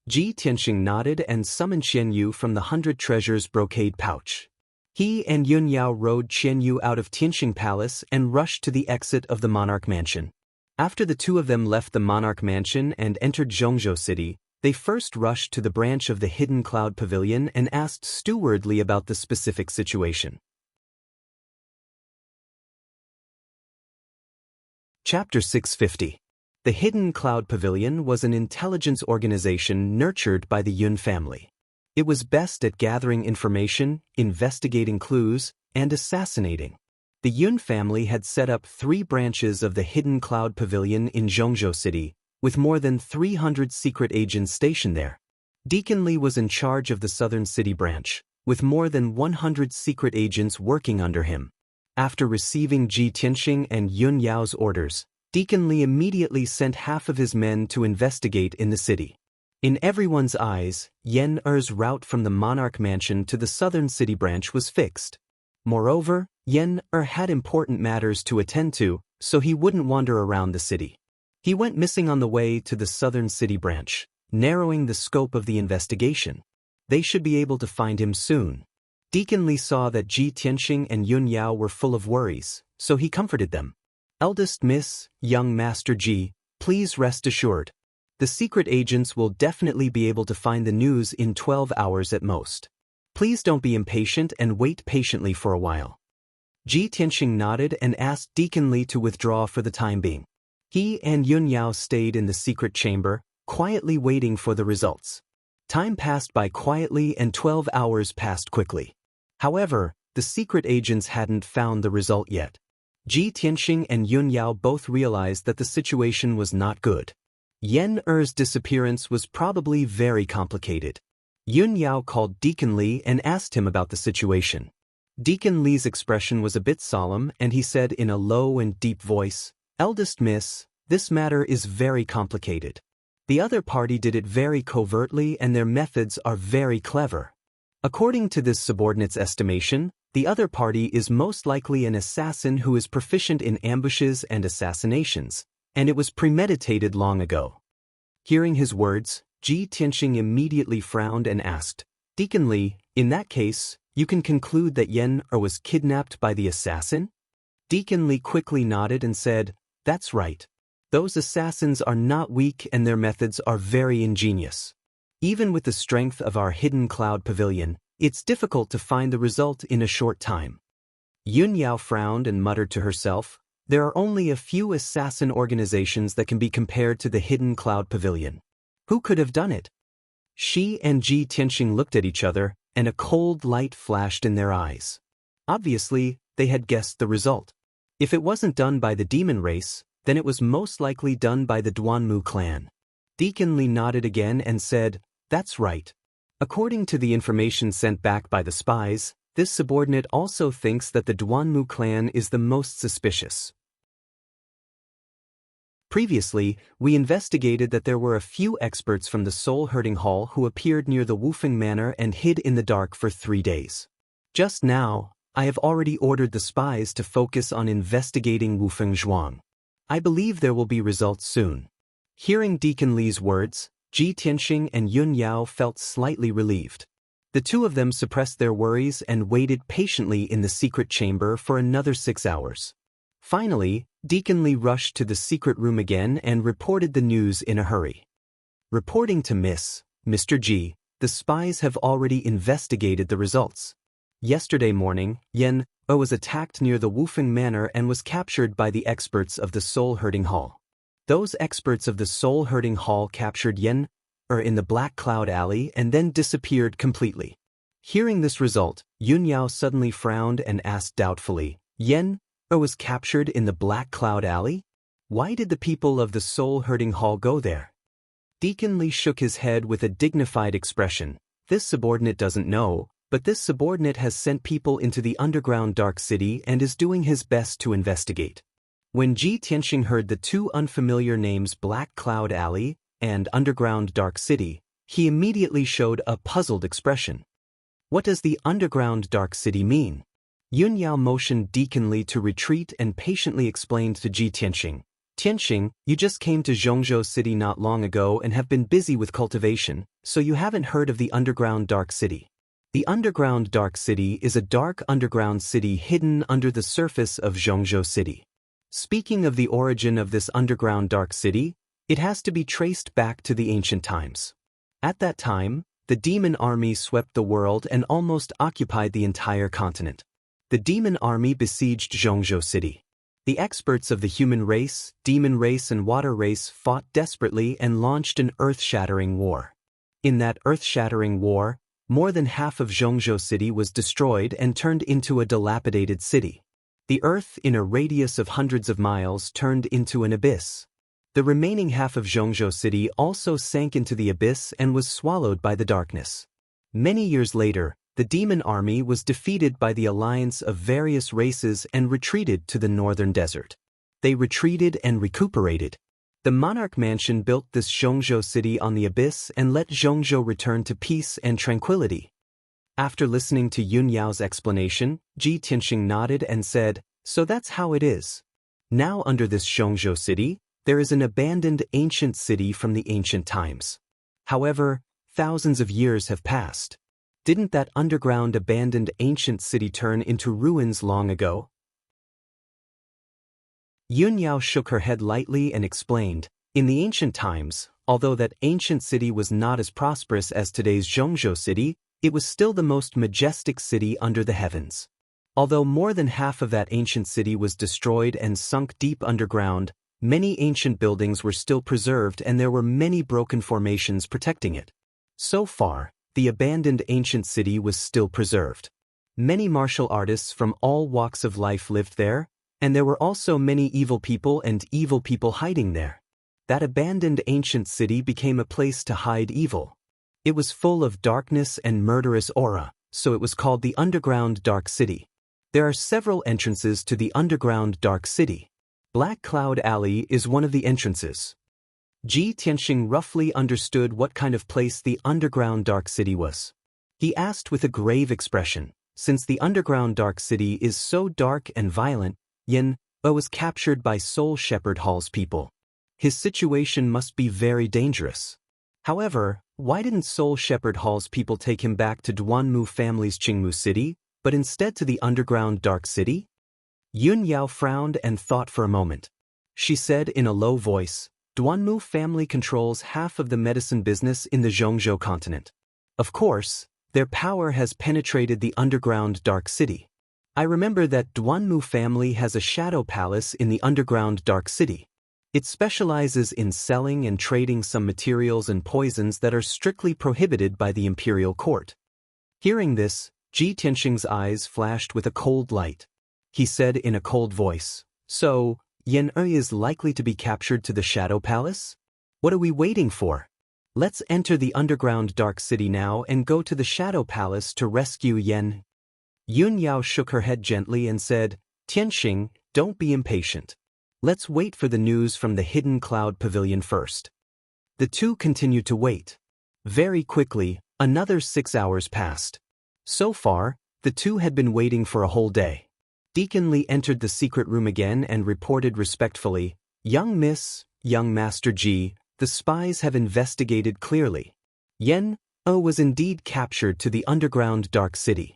Ji Tianxing nodded and summoned Qian Yu from the 100 Treasures brocade pouch. He and Yun Yao rode Qian Yu out of Tianxing Palace and rushed to the exit of the Monarch Mansion. After the two of them left the Monarch Mansion and entered Zhongzhou City, they first rushed to the branch of the Hidden Cloud Pavilion and asked Steward Li about the specific situation. Chapter 650. The Hidden Cloud Pavilion was an intelligence organization nurtured by the Yun family. It was best at gathering information, investigating clues, and assassinating. The Yun family had set up 3 branches of the Hidden Cloud Pavilion in Zhongzhou City, with more than 300 secret agents stationed there. Deacon Li was in charge of the Southern City branch, with more than 100 secret agents working under him. After receiving Ji Tianxing and Yun Yao's orders, Deacon Li immediately sent half of his men to investigate in the city. In everyone's eyes, Yen Er's route from the Monarch Mansion to the Southern City branch was fixed. Moreover, Yen Er had important matters to attend to, so he wouldn't wander around the city. He went missing on the way to the Southern City branch, narrowing the scope of the investigation. They should be able to find him soon. Deacon Li saw that Ji Tianxing and Yun Yao were full of worries, so he comforted them. "Eldest Miss, young Master Ji, please rest assured. The secret agents will definitely be able to find the news in 12 hours at most. Please don't be impatient and wait patiently for a while." Ji Tianxing nodded and asked Deacon Li to withdraw for the time being. He and Yun Yao stayed in the secret chamber, quietly waiting for the results. Time passed by quietly and 12 hours passed quickly. However, the secret agents hadn't found the result yet. Ji Tianxing and Yun Yao both realized that the situation was not good. Yen Er's disappearance was probably very complicated. Yun Yao called Deacon Li and asked him about the situation. Deacon Li's expression was a bit solemn and he said in a low and deep voice, "Eldest Miss, this matter is very complicated. The other party did it very covertly and their methods are very clever. According to this subordinate's estimation, the other party is most likely an assassin who is proficient in ambushes and assassinations, and it was premeditated long ago." Hearing his words, Ji Tianxing immediately frowned and asked, Deacon Li, in that case, you can conclude that Yen was kidnapped by the assassin? Deacon Li quickly nodded and said, "That's right. Those assassins are not weak and their methods are very ingenious. Even with the strength of our hidden cloud pavilion, it's difficult to find the result in a short time." Yun Yao frowned and muttered to herself, "There are only a few assassin organizations that can be compared to the hidden cloud pavilion. Who could have done it?" She and Ji Tianxing looked at each other, and a cold light flashed in their eyes. Obviously, they had guessed the result. If it wasn't done by the demon race, then it was most likely done by the Duanmu clan. Deacon Li nodded again and said, "That's right. According to the information sent back by the spies, this subordinate also thinks that the Duanmu clan is the most suspicious. Previously, we investigated that there were a few experts from the soul-herding hall who appeared near the Wufeng Manor and hid in the dark for 3 days. Just now, I have already ordered the spies to focus on investigating Wufeng Zhuang. I believe there will be results soon." Hearing Deacon Li's words, Ji Tianxing and Yun Yao felt slightly relieved. The two of them suppressed their worries and waited patiently in the secret chamber for another 6 hours. Finally, Deacon Li rushed to the secret room again and reported the news in a hurry. Reporting to Mr. Ji, the spies have already investigated the results. Yesterday morning, Yen was attacked near the Wufeng Manor and was captured by the experts of the soul-herding hall. Those experts of the soul-herding hall captured Yen in the Black Cloud Alley and then disappeared completely. Hearing this result, Yun Yao suddenly frowned and asked doubtfully, "Yen was captured in the Black Cloud Alley? Why did the people of the soul-herding hall go there?" Deacon Li shook his head with a dignified expression. "This subordinate doesn't know, but this subordinate has sent people into the underground dark city and is doing his best to investigate." When Ji Tianxing heard the two unfamiliar names Black Cloud Alley and Underground Dark City, he immediately showed a puzzled expression. "What does the Underground Dark City mean?" Yun Yao motioned Deacon Li to retreat and patiently explained to Ji Tianxing, "Tianxing, you just came to Zhongzhou City not long ago and have been busy with cultivation, so you haven't heard of the Underground Dark City. The Underground Dark City is a dark underground city hidden under the surface of Zhongzhou City. Speaking of the origin of this underground dark city, it has to be traced back to the ancient times. At that time, the demon army swept the world and almost occupied the entire continent. The demon army besieged Zhongzhou City. The experts of the human race, demon race and water race fought desperately and launched an earth-shattering war. In that earth-shattering war, more than half of Zhongzhou City was destroyed and turned into a dilapidated city. The earth in a radius of hundreds of miles turned into an abyss. The remaining half of Zhongzhou City also sank into the abyss and was swallowed by the darkness. Many years later, the demon army was defeated by the alliance of various races and retreated to the northern desert. They retreated and recuperated. The monarch mansion built this Zhongzhou City on the abyss and let Zhongzhou return to peace and tranquility. After listening to Yun Yao's explanation, Ji Tianxing nodded and said, "So that's how it is. Now under this Zhongzhou City, there is an abandoned ancient city from the ancient times. However, thousands of years have passed. Didn't that underground abandoned ancient city turn into ruins long ago?" Yun Yao shook her head lightly and explained, "In the ancient times, although that ancient city was not as prosperous as today's Zhongzhou City, it was still the most majestic city under the heavens. Although more than half of that ancient city was destroyed and sunk deep underground, many ancient buildings were still preserved and there were many broken formations protecting it. So far, the abandoned ancient city was still preserved. Many martial artists from all walks of life lived there, and there were also many evil people hiding there. That abandoned ancient city became a place to hide evil. It was full of darkness and murderous aura, so it was called the Underground Dark City. There are several entrances to the Underground Dark City. Black Cloud Alley is one of the entrances." Ji Tianxing roughly understood what kind of place the Underground Dark City was. He asked with a grave expression, "Since the Underground Dark City is so dark and violent, Yen was captured by Soul Shepherd Hall's people. His situation must be very dangerous. However, Why didn't Soul Shepherd Hall's people take him back to Duanmu family's Qingmu city, but instead to the underground Dark City? Yun Yao frowned and thought for a moment. She said in a low voice, Duanmu family controls half of the medicine business in the Zhongzhou continent. Of course, their power has penetrated the underground Dark City. I remember that Duanmu family has a shadow palace in the underground Dark City. It specializes in selling and trading some materials and poisons that are strictly prohibited by the imperial court. Hearing this, Ji Tianxing's eyes flashed with a cold light. He said in a cold voice, So, Yen Yi is likely to be captured to the Shadow Palace? What are we waiting for? Let's enter the underground Dark City now and go to the Shadow Palace to rescue Yen. Yun Yao shook her head gently and said, Tianxing, don't be impatient. Let's wait for the news from the Hidden Cloud Pavilion first. The two continued to wait. Very quickly, another 6 hours passed. So far, the two had been waiting for a whole day. Deacon Li entered the secret room again and reported respectfully, Young Miss, Young Master Ji, the spies have investigated clearly. Yen was indeed captured to the underground Dark City.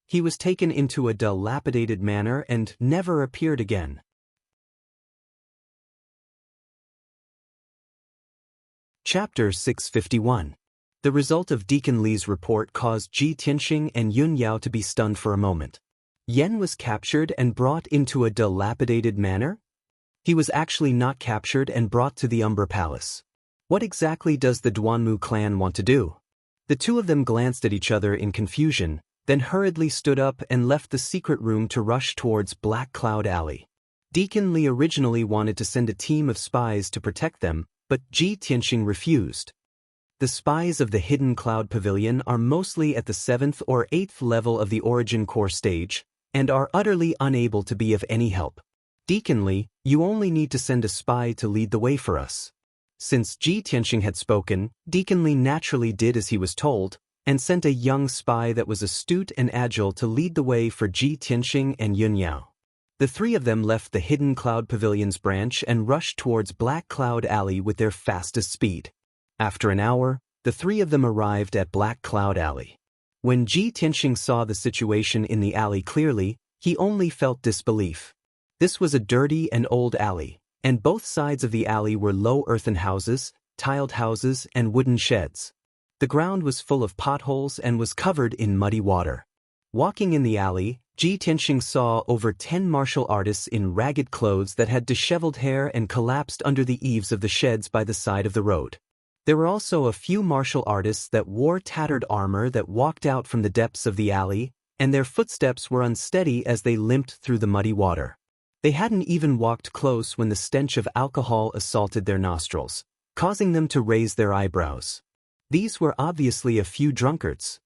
He was taken into a dilapidated manor and never appeared again. Chapter 651. The result of Deacon Li's report caused Ji Tianxing and Yun Yao to be stunned for a moment. Yen was captured and brought into a dilapidated manor? He was actually not captured and brought to the Umbra Palace. What exactly does the Duanmu clan want to do? The two of them glanced at each other in confusion, then hurriedly stood up and left the secret room to rush towards Black Cloud Alley. Deacon Li originally wanted to send a team of spies to protect them, but Ji Tianxing refused. The spies of the Hidden Cloud Pavilion are mostly at the 7th or 8th level of the Origin Core stage, and are utterly unable to be of any help. Deacon Li, you only need to send a spy to lead the way for us. Since Ji Tianxing had spoken, Deacon Li naturally did as he was told, and sent a young spy that was astute and agile to lead the way for Ji Tianxing and Yun Yao. The three of them left the Hidden Cloud Pavilion's branch and rushed towards Black Cloud Alley with their fastest speed. After an hour, the three of them arrived at Black Cloud Alley. When Ji Tianxing saw the situation in the alley clearly, he only felt disbelief. This was a dirty and old alley, and both sides of the alley were low earthen houses, tiled houses, and wooden sheds. The ground was full of potholes and was covered in muddy water. Walking in the alley, Ji Tianxing saw over 10 martial artists in ragged clothes that had disheveled hair and collapsed under the eaves of the sheds by the side of the road. There were also a few martial artists that wore tattered armor that walked out from the depths of the alley, and their footsteps were unsteady as they limped through the muddy water. They hadn't even walked close when the stench of alcohol assaulted their nostrils, causing them to raise their eyebrows. These were obviously a few drunkards.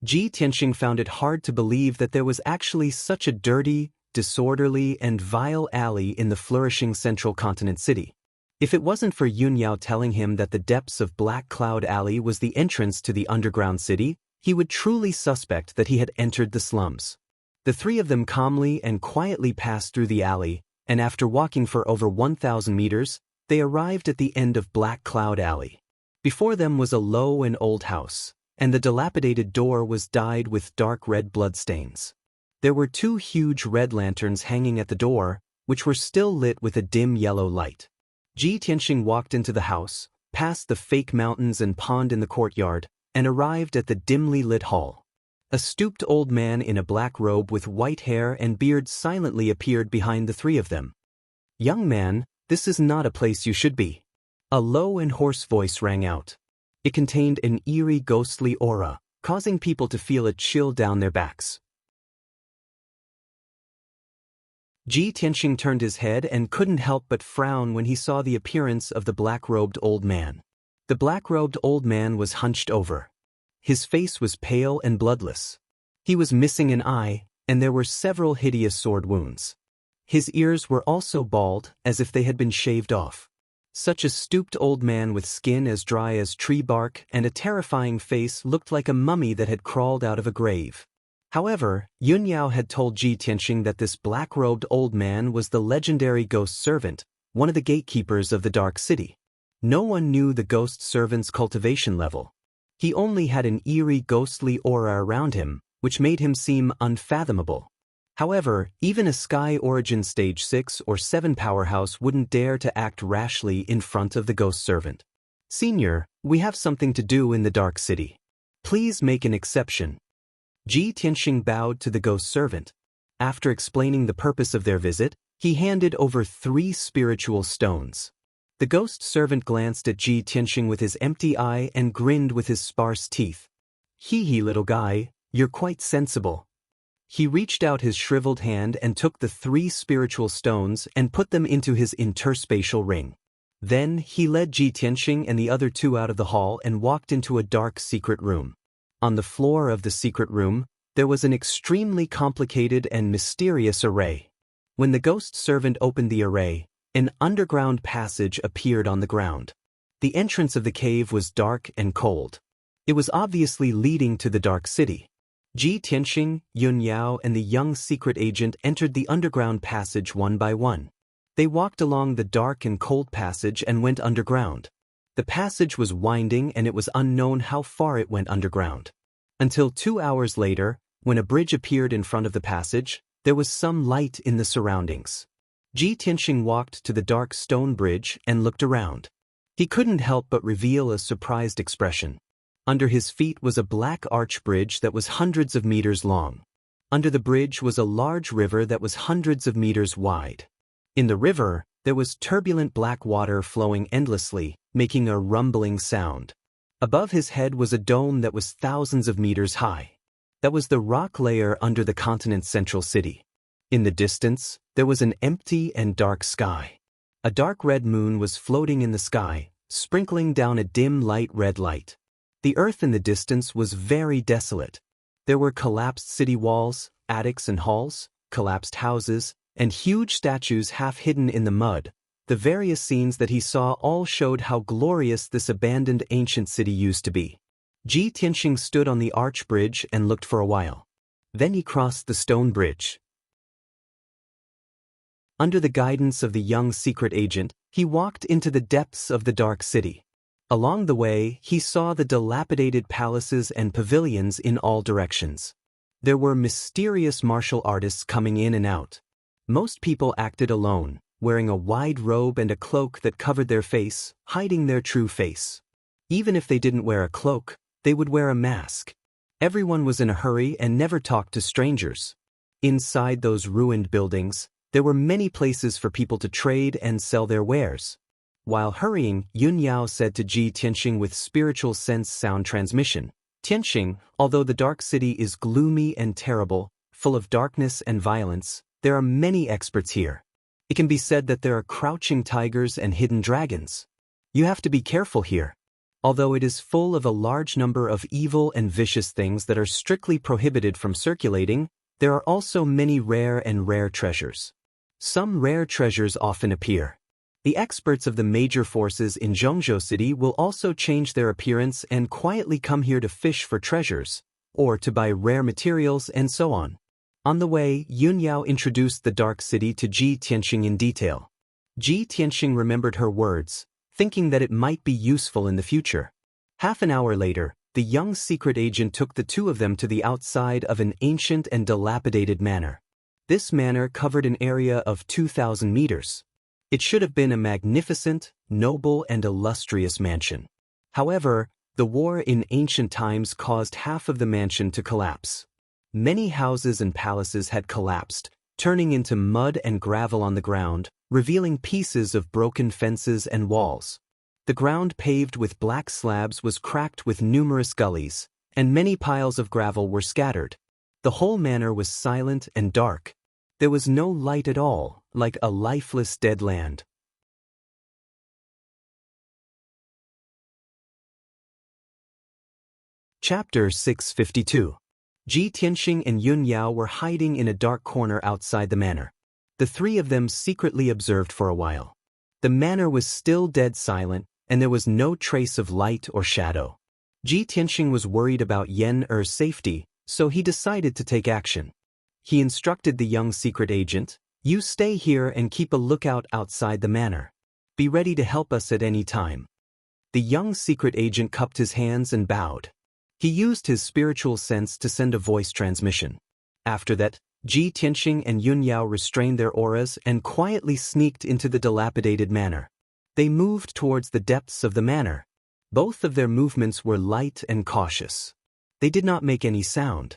Ji Tianxing found it hard to believe that there was actually such a dirty, disorderly, and vile alley in the flourishing central continent city. If it wasn't for Yun Yao telling him that the depths of Black Cloud Alley was the entrance to the underground city, he would truly suspect that he had entered the slums. The three of them calmly and quietly passed through the alley, and after walking for over 1,000 meters, they arrived at the end of Black Cloud Alley. Before them was a low and old house, and the dilapidated door was dyed with dark red bloodstains. There were 2 huge red lanterns hanging at the door, which were still lit with a dim yellow light. Ji Tianxing walked into the house, past the fake mountains and pond in the courtyard, and arrived at the dimly lit hall. A stooped old man in a black robe with white hair and beard silently appeared behind the three of them. "Young man, this is not a place you should be." A low and hoarse voice rang out. It contained an eerie ghostly aura, causing people to feel a chill down their backs. Ji Tianxing turned his head and couldn't help but frown when he saw the appearance of the black-robed old man. The black-robed old man was hunched over. His face was pale and bloodless. He was missing an eye, and there were several hideous sword wounds. His ears were also bald, as if they had been shaved off. Such a stooped old man with skin as dry as tree bark and a terrifying face looked like a mummy that had crawled out of a grave. However, Yun Yao had told Ji Tianxing that this black-robed old man was the legendary ghost servant, one of the gatekeepers of the Dark City. No one knew the ghost servant's cultivation level. He only had an eerie ghostly aura around him, which made him seem unfathomable. However, even a Sky Origin Stage 6 or 7 powerhouse wouldn't dare to act rashly in front of the ghost servant. "Senior, we have something to do in the Dark City. Please make an exception." Ji Tianxing bowed to the ghost servant. After explaining the purpose of their visit, he handed over 3 spiritual stones. The ghost servant glanced at Ji Tianxing with his empty eye and grinned with his sparse teeth. "Hee, little guy, you're quite sensible." He reached out his shriveled hand and took the 3 spiritual stones and put them into his interspatial ring. Then he led Ji Tianxing and the other 2 out of the hall and walked into a dark secret room. On the floor of the secret room, there was an extremely complicated and mysterious array. When the ghost servant opened the array, an underground passage appeared on the ground. The entrance of the cave was dark and cold. It was obviously leading to the Dark City. Ji Tianxing, Yun Yao, and the young secret agent entered the underground passage one by one. They walked along the dark and cold passage and went underground. The passage was winding and it was unknown how far it went underground. Until 2 hours later, when a bridge appeared in front of the passage, there was some light in the surroundings. Ji Tianxing walked to the dark stone bridge and looked around. He couldn't help but reveal a surprised expression. Under his feet was a black arch bridge that was hundreds of meters long. Under the bridge was a large river that was hundreds of meters wide. In the river, there was turbulent black water flowing endlessly, making a rumbling sound. Above his head was a dome that was thousands of meters high. That was the rock layer under the continent's central city. In the distance, there was an empty and dark sky. A dark red moon was floating in the sky, sprinkling down a dim light red light. The earth in the distance was very desolate. There were collapsed city walls, attics and halls, collapsed houses, and huge statues half hidden in the mud. The various scenes that he saw all showed how glorious this abandoned ancient city used to be. Ji Tianxing stood on the arch bridge and looked for a while. Then he crossed the stone bridge. Under the guidance of the young secret agent, he walked into the depths of the Dark City. Along the way, he saw the dilapidated palaces and pavilions in all directions. There were mysterious martial artists coming in and out. Most people acted alone, wearing a wide robe and a cloak that covered their face, hiding their true face. Even if they didn't wear a cloak, they would wear a mask. Everyone was in a hurry and never talked to strangers. Inside those ruined buildings, there were many places for people to trade and sell their wares. While hurrying, Yun Yao said to Ji Tianxing with spiritual sense sound transmission, "Tianxing, although the Dark City is gloomy and terrible, full of darkness and violence, there are many experts here. It can be said that there are crouching tigers and hidden dragons. You have to be careful here. Although it is full of a large number of evil and vicious things that are strictly prohibited from circulating, there are also many rare treasures. Some rare treasures often appear. The experts of the major forces in Zhongzhou City will also change their appearance and quietly come here to fish for treasures, or to buy rare materials and so on." On the way, Yun Yao introduced the Dark City to Ji Tianxing in detail. Ji Tianxing remembered her words, thinking that it might be useful in the future. Half an hour later, the young secret agent took the 2 of them to the outside of an ancient and dilapidated manor. This manor covered an area of 2,000 meters. It should have been a magnificent, noble, and illustrious mansion. However, the war in ancient times caused half of the mansion to collapse. Many houses and palaces had collapsed, turning into mud and gravel on the ground, revealing pieces of broken fences and walls. The ground paved with black slabs was cracked with numerous gullies, and many piles of gravel were scattered. The whole manor was silent and dark. There was no light at all, like a lifeless dead land. Chapter 652. Ji Tianxing and Yun Yao were hiding in a dark corner outside the manor. The 3 of them secretly observed for a while. The manor was still dead silent, and there was no trace of light or shadow. Ji Tianxing was worried about Yen Er's safety, so he decided to take action. He instructed the young secret agent, "You stay here and keep a lookout outside the manor. Be ready to help us at any time." The young secret agent cupped his hands and bowed. He used his spiritual sense to send a voice transmission. After that, Ji Tianxing and Yun Yao restrained their auras and quietly sneaked into the dilapidated manor. They moved towards the depths of the manor. Both of their movements were light and cautious. They did not make any sound.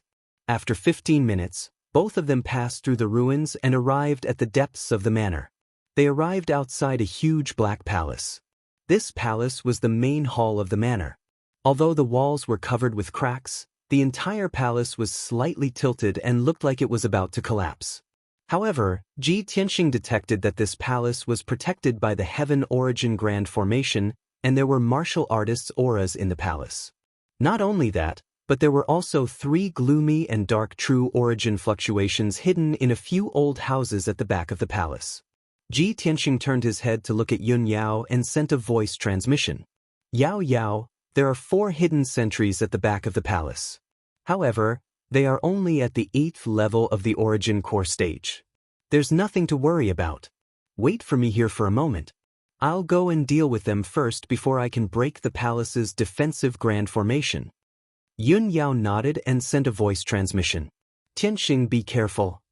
After 15 minutes, both of them passed through the ruins and arrived at the depths of the manor. They arrived outside a huge black palace. This palace was the main hall of the manor. Although the walls were covered with cracks, the entire palace was slightly tilted and looked like it was about to collapse. However, Ji Tianxing detected that this palace was protected by the Heaven Origin Grand Formation, and there were martial artists' auras in the palace. Not only that, but there were also 3 gloomy and dark true origin fluctuations hidden in a few old houses at the back of the palace. Ji Tianxing turned his head to look at Yun Yao and sent a voice transmission. Yao Yao, there are 4 hidden sentries at the back of the palace. However, they are only at the 8th level of the origin core stage. There's nothing to worry about. Wait for me here for a moment. I'll go and deal with them first before I can break the palace's defensive grand formation. Yun Yao nodded and sent a voice transmission. Tianxing, be careful.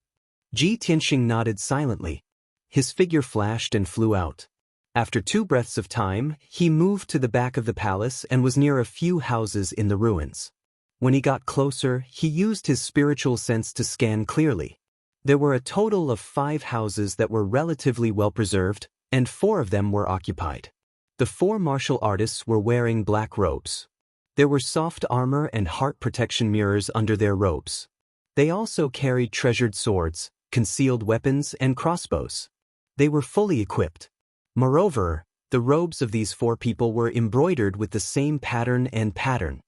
Ji Tianxing nodded silently. His figure flashed and flew out. After 2 breaths of time, he moved to the back of the palace and was near a few houses in the ruins. When he got closer, he used his spiritual sense to scan clearly. There were a total of 5 houses that were relatively well preserved, and 4 of them were occupied. The 4 martial artists were wearing black robes. There were soft armor and heart protection mirrors under their robes. They also carried treasured swords, concealed weapons, and crossbows. They were fully equipped. Moreover, the robes of these 4 people were embroidered with the same pattern and pattern.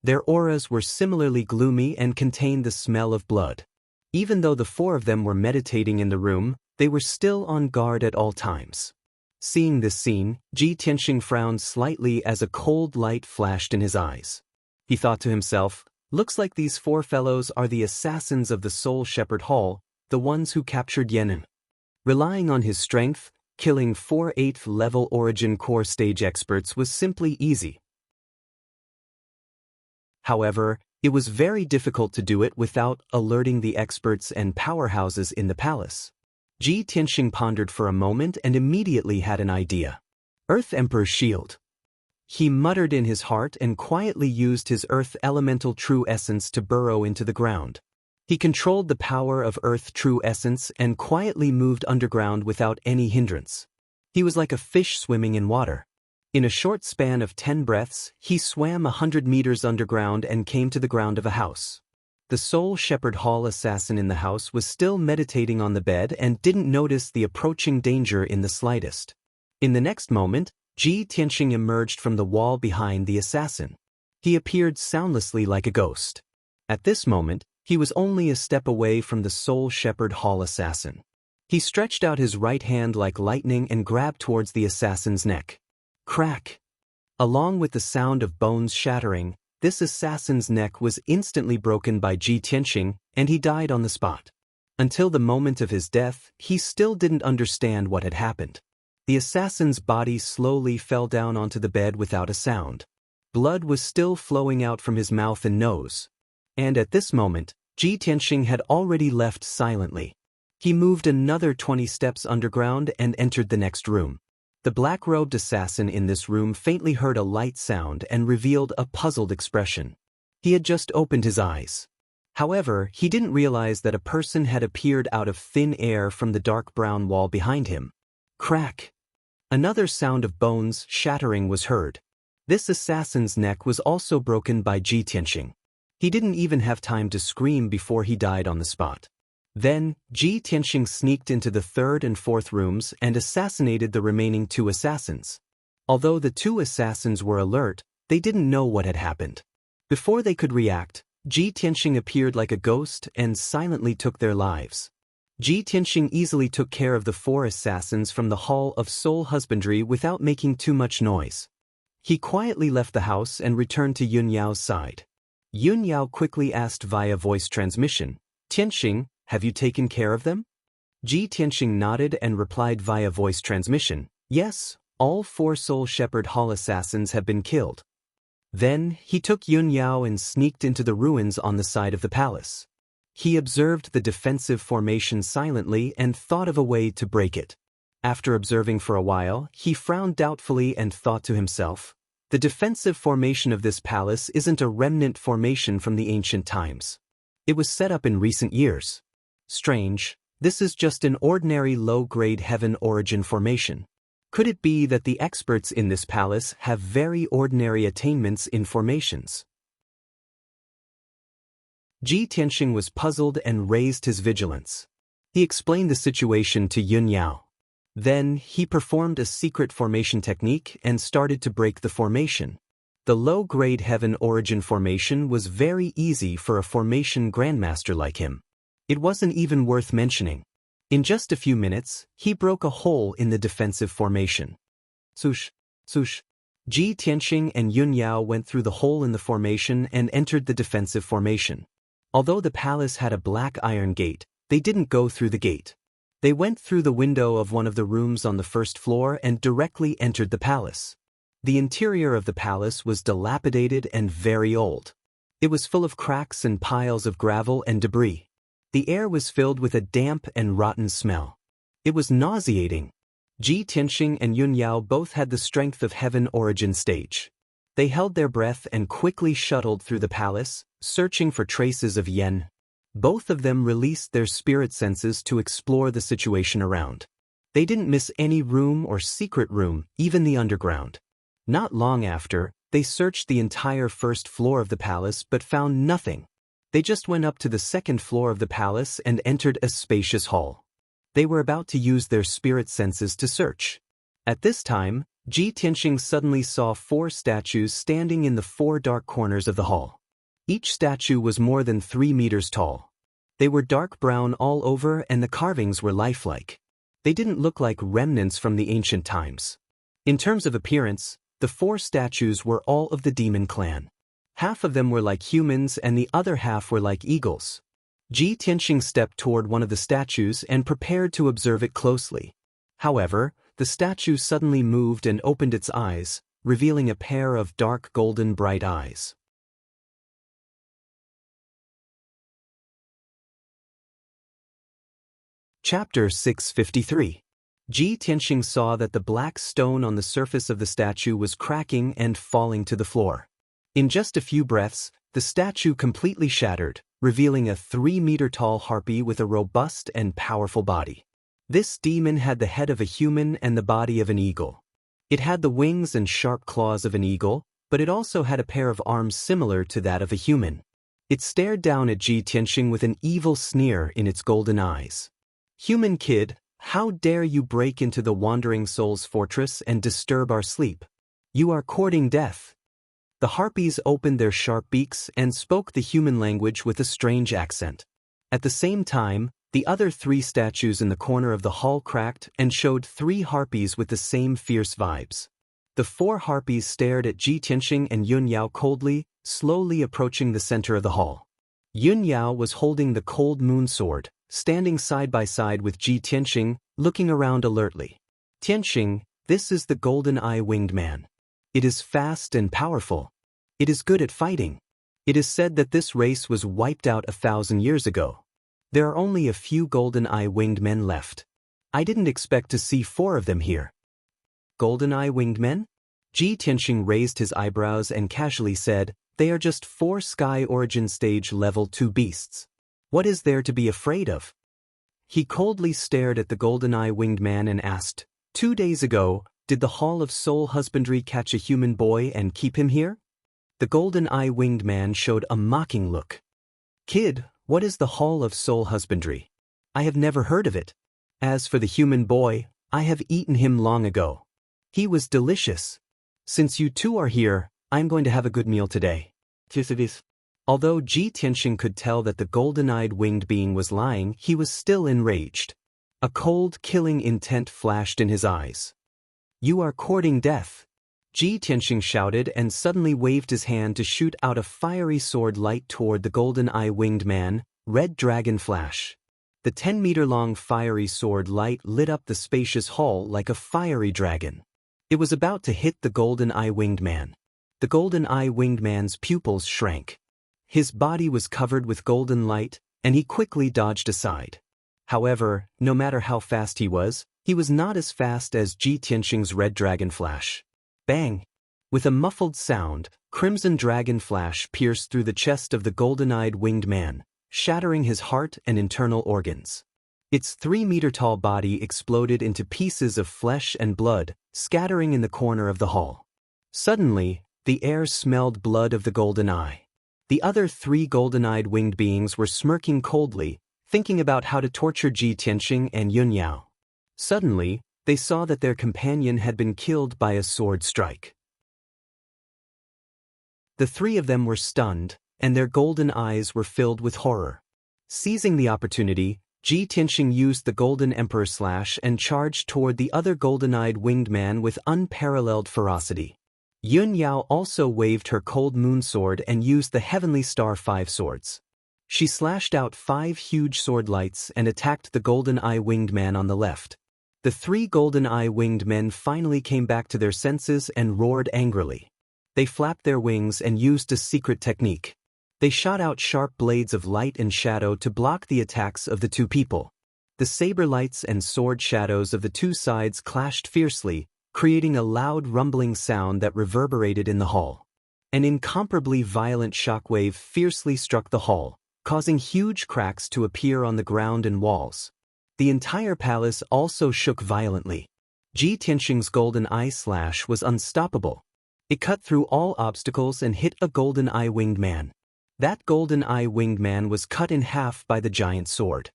Their auras were similarly gloomy and contained the smell of blood. Even though the 4 of them were meditating in the room, they were still on guard at all times. Seeing this scene, Ji Tianxing frowned slightly as a cold light flashed in his eyes. He thought to himself, looks like these 4 fellows are the assassins of the Soul Shepherd Hall, the ones who captured Yenin. Relying on his strength, killing 4 8th level origin core stage experts was simply easy. However, it was very difficult to do it without alerting the experts and powerhouses in the palace. Ji Tianxing pondered for a moment and immediately had an idea. Earth Emperor's Shield. He muttered in his heart and quietly used his Earth Elemental True Essence to burrow into the ground. He controlled the power of Earth True Essence and quietly moved underground without any hindrance. He was like a fish swimming in water. In a short span of 10 breaths, he swam 100 meters underground and came to the ground of a house. The Soul Shepherd Hall assassin in the house was still meditating on the bed and didn't notice the approaching danger in the slightest. In the next moment, Ji Tianxing emerged from the wall behind the assassin. He appeared soundlessly like a ghost. At this moment, he was only a step away from the Soul Shepherd Hall assassin. He stretched out his right hand like lightning and grabbed towards the assassin's neck. Crack! Along with the sound of bones shattering, this assassin's neck was instantly broken by Ji Tianxing, and he died on the spot. Until the moment of his death, he still didn't understand what had happened. The assassin's body slowly fell down onto the bed without a sound. Blood was still flowing out from his mouth and nose. And at this moment, Ji Tianxing had already left silently. He moved another 20 steps underground and entered the next room. The black-robed assassin in this room faintly heard a light sound and revealed a puzzled expression. He had just opened his eyes. However, he didn't realize that a person had appeared out of thin air from the dark brown wall behind him. Crack! Another sound of bones shattering was heard. This assassin's neck was also broken by Ji Tianxing. He didn't even have time to scream before he died on the spot. Then, Ji Tianxing sneaked into the 3rd and 4th rooms and assassinated the remaining 2 assassins. Although the 2 assassins were alert, they didn't know what had happened. Before they could react, Ji Tianxing appeared like a ghost and silently took their lives. Ji Tianxing easily took care of the 4 assassins from the Hall of Soul Husbandry without making too much noise. He quietly left the house and returned to Yun Yao's side. Yun Yao quickly asked via voice transmission, "Tianxing, have you taken care of them?" Ji Tianxing nodded and replied via voice transmission, "Yes, All 4 Soul Shepherd Hall assassins have been killed. Then, he took Yun Yao and sneaked into the ruins on the side of the palace. He observed the defensive formation silently and thought of a way to break it. After observing for a while, he frowned doubtfully and thought to himself, the defensive formation of this palace isn't a remnant formation from the ancient times. It was set up in recent years. Strange, this is just an ordinary low-grade heaven origin formation. Could it be that the experts in this palace have very ordinary attainments in formations? Ji Tianxing was puzzled and raised his vigilance. He explained the situation to Yun Yao. Then, he performed a secret formation technique and started to break the formation. The low-grade heaven origin formation was very easy for a formation grandmaster like him. It wasn't even worth mentioning. In just a few minutes, he broke a hole in the defensive formation. Swoosh, swoosh. Ji Tianxing and Yun Yao went through the hole in the formation and entered the defensive formation. Although the palace had a black iron gate, they didn't go through the gate. They went through the window of one of the rooms on the first floor and directly entered the palace. The interior of the palace was dilapidated and very old. It was full of cracks and piles of gravel and debris. The air was filled with a damp and rotten smell. It was nauseating. Ji Tianxing and Yun Yao both had the strength of heaven origin stage. They held their breath and quickly shuttled through the palace, searching for traces of Yen. Both of them released their spirit senses to explore the situation around. They didn't miss any room or secret room, even the underground. Not long after, they searched the entire first floor of the palace but found nothing. They just went up to the second floor of the palace and entered a spacious hall. They were about to use their spirit senses to search. At this time, Ji Tianxing suddenly saw 4 statues standing in the 4 dark corners of the hall. Each statue was more than 3 meters tall. They were dark brown all over and the carvings were lifelike. They didn't look like remnants from the ancient times. In terms of appearance, the 4 statues were all of the demon clan. Half of them were like humans and the other half were like eagles. Ji Tianxing stepped toward one of the statues and prepared to observe it closely. However, the statue suddenly moved and opened its eyes, revealing a pair of dark golden bright eyes. Chapter 653. Ji Tianxing saw that the black stone on the surface of the statue was cracking and falling to the floor. In just a few breaths, the statue completely shattered, revealing a 3-meter-tall harpy with a robust and powerful body. This demon had the head of a human and the body of an eagle. It had the wings and sharp claws of an eagle, but it also had a pair of arms similar to that of a human. It stared down at Ji Tianxing with an evil sneer in its golden eyes. "Human kid, how dare you break into the Wandering Soul's fortress and disturb our sleep? You are courting death." The harpies opened their sharp beaks and spoke the human language with a strange accent. At the same time, the other 3 statues in the corner of the hall cracked and showed 3 harpies with the same fierce vibes. The 4 harpies stared at Ji Tianxing and Yun Yao coldly, slowly approaching the center of the hall. Yun Yao was holding the cold moon sword, standing side by side with Ji Tianxing, looking around alertly. "Tianxing, this is the golden eye winged man. It is fast and powerful. It is good at fighting. It is said that this race was wiped out 1,000 years ago. There are only a few golden eye winged men left. I didn't expect to see 4 of them here." "Golden eye winged men?" Ji Tianxing raised his eyebrows and casually said, "They are just 4 sky origin stage level 2 beasts. What is there to be afraid of?" He coldly stared at the golden eye winged man and asked, "2 days ago, did the Hall of Soul Husbandry catch a human boy and keep him here?" The golden eye winged man showed a mocking look. "Kid, what is the Hall of Soul Husbandry? I have never heard of it. As for the human boy, I have eaten him long ago. He was delicious. Since you 2 are here, I'm going to have a good meal today." Although Ji Tianxing could tell that the golden-eyed winged being was lying, he was still enraged. A cold, killing intent flashed in his eyes. "You are courting death." Ji Tianxing shouted and suddenly waved his hand to shoot out a fiery sword light toward the golden-eye winged man, Red Dragon Flash. The 10-meter-long fiery sword light lit up the spacious hall like a fiery dragon. It was about to hit the golden eye-winged man. The golden eye-winged man's pupils shrank. His body was covered with golden light, and he quickly dodged aside. However, no matter how fast he was not as fast as Ji Tianxing's red dragon flash. Bang! With a muffled sound, crimson dragon flash pierced through the chest of the golden-eyed winged man, shattering his heart and internal organs. Its 3-meter-tall body exploded into pieces of flesh and blood, scattering in the corner of the hall. Suddenly, the air smelled blood of the golden eye. The other 3 golden-eyed winged beings were smirking coldly, thinking about how to torture Ji Tianxing and Yun Yao. Suddenly, they saw that their companion had been killed by a sword strike. The 3 of them were stunned, and their golden eyes were filled with horror. Seizing the opportunity, Ji Tianxing used the Golden Emperor Slash and charged toward the other golden-eyed winged man with unparalleled ferocity. Yun Yao also waved her Cold Moon Sword and used the Heavenly Star 5 swords. She slashed out 5 huge sword lights and attacked the golden eye winged man on the left. The 3 golden eye winged men finally came back to their senses and roared angrily. They flapped their wings and used a secret technique. They shot out sharp blades of light and shadow to block the attacks of the 2 people. The saber lights and sword shadows of the 2 sides clashed fiercely, creating a loud rumbling sound that reverberated in the hall. An incomparably violent shockwave fiercely struck the hall, causing huge cracks to appear on the ground and walls. The entire palace also shook violently. Ji Tianxing's golden eye slash was unstoppable. It cut through all obstacles and hit a golden eye winged man. That golden eye winged man was cut in half by the giant sword.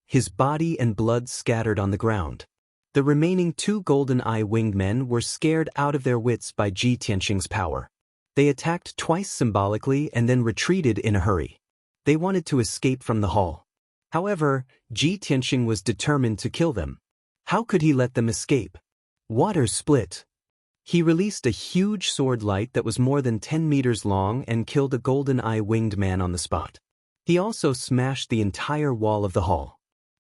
His body and blood scattered on the ground. The remaining 2 golden eye winged men were scared out of their wits by Ji Tianxing's power. They attacked twice symbolically and then retreated in a hurry. They wanted to escape from the hall. However, Ji Tianxing was determined to kill them. How could he let them escape? Water split. He released a huge sword light that was more than 10 meters long and killed a golden eye winged man on the spot. He also smashed the entire wall of the hall.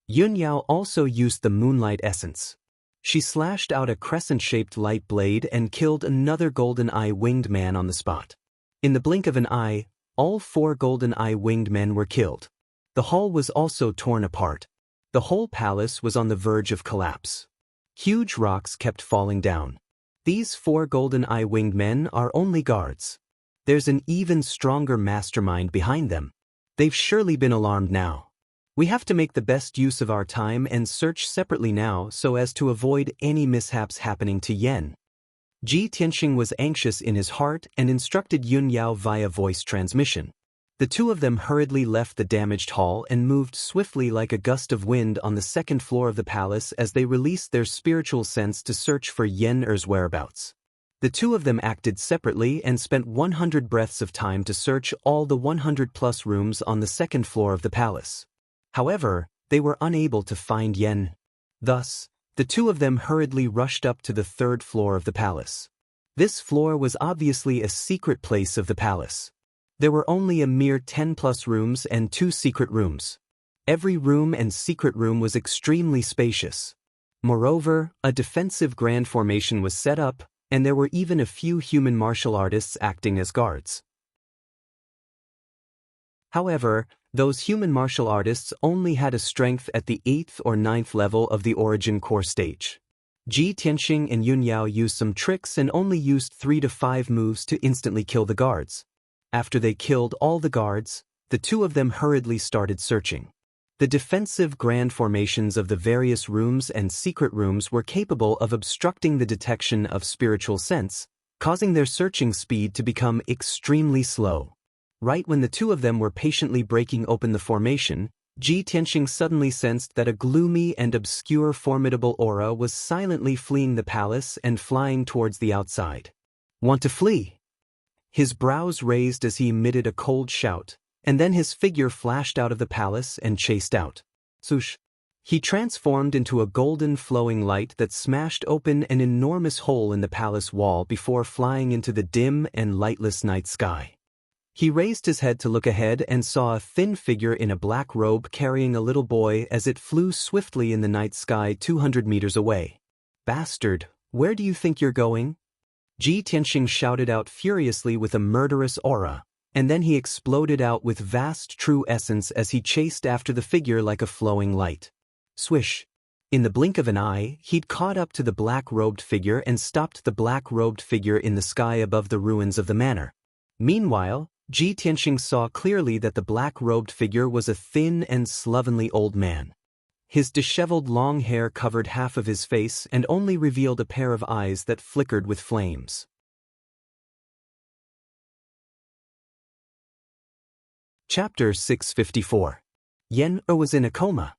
Yun Yao also used the moonlight essence. She slashed out a crescent-shaped light blade and killed another golden eye winged man on the spot. In the blink of an eye, all 4 golden eye winged men were killed. The hall was also torn apart. The whole palace was on the verge of collapse. Huge rocks kept falling down. These 4 golden eye winged men are only guards. There's an even stronger mastermind behind them. They've surely been alarmed now. We have to make the best use of our time and search separately now so as to avoid any mishaps happening to Yen. Ji Tianxing was anxious in his heart and instructed Yun Yao via voice transmission. The 2 of them hurriedly left the damaged hall and moved swiftly like a gust of wind on the 2nd floor of the palace as they released their spiritual sense to search for Yen Er's whereabouts. The 2 of them acted separately and spent 100 breaths of time to search all the 100+ rooms on the 2nd floor of the palace. However, they were unable to find Yen. Thus, the 2 of them hurriedly rushed up to the 3rd floor of the palace. This floor was obviously a secret place of the palace. There were only a mere 10+ rooms and 2 secret rooms. Every room and secret room was extremely spacious. Moreover, a defensive grand formation was set up, and there were even a few human martial artists acting as guards. However, those human martial artists only had a strength at the 8th or 9th level of the origin core stage. Ji Tianxing and Yun Yao used some tricks and only used 3 to 5 moves to instantly kill the guards. After they killed all the guards, the 2 of them hurriedly started searching. The defensive grand formations of the various rooms and secret rooms were capable of obstructing the detection of spiritual sense, causing their searching speed to become extremely slow. Right when the 2 of them were patiently breaking open the formation, Ji Tianxing suddenly sensed that a gloomy and obscure formidable aura was silently fleeing the palace and flying towards the outside. Want to flee? His brows raised as he emitted a cold shout, and then his figure flashed out of the palace and chased out. Swoosh! He transformed into a golden flowing light that smashed open an enormous hole in the palace wall before flying into the dim and lightless night sky. He raised his head to look ahead and saw a thin figure in a black robe carrying a little boy as it flew swiftly in the night sky 200 meters away. Bastard, Where do you think you're going? Ji Tianxing shouted out furiously with a murderous aura, and then he exploded out with vast true essence as he chased after the figure like a flowing light. Swish! In the blink of an eye, he'd caught up to the black-robed figure and stopped the black-robed figure in the sky above the ruins of the manor. Meanwhile, Ji Tianxing saw clearly that the black-robed figure was a thin and slovenly old man. His disheveled long hair covered half of his face and only revealed a pair of eyes that flickered with flames. Chapter 654. Yen was in a coma.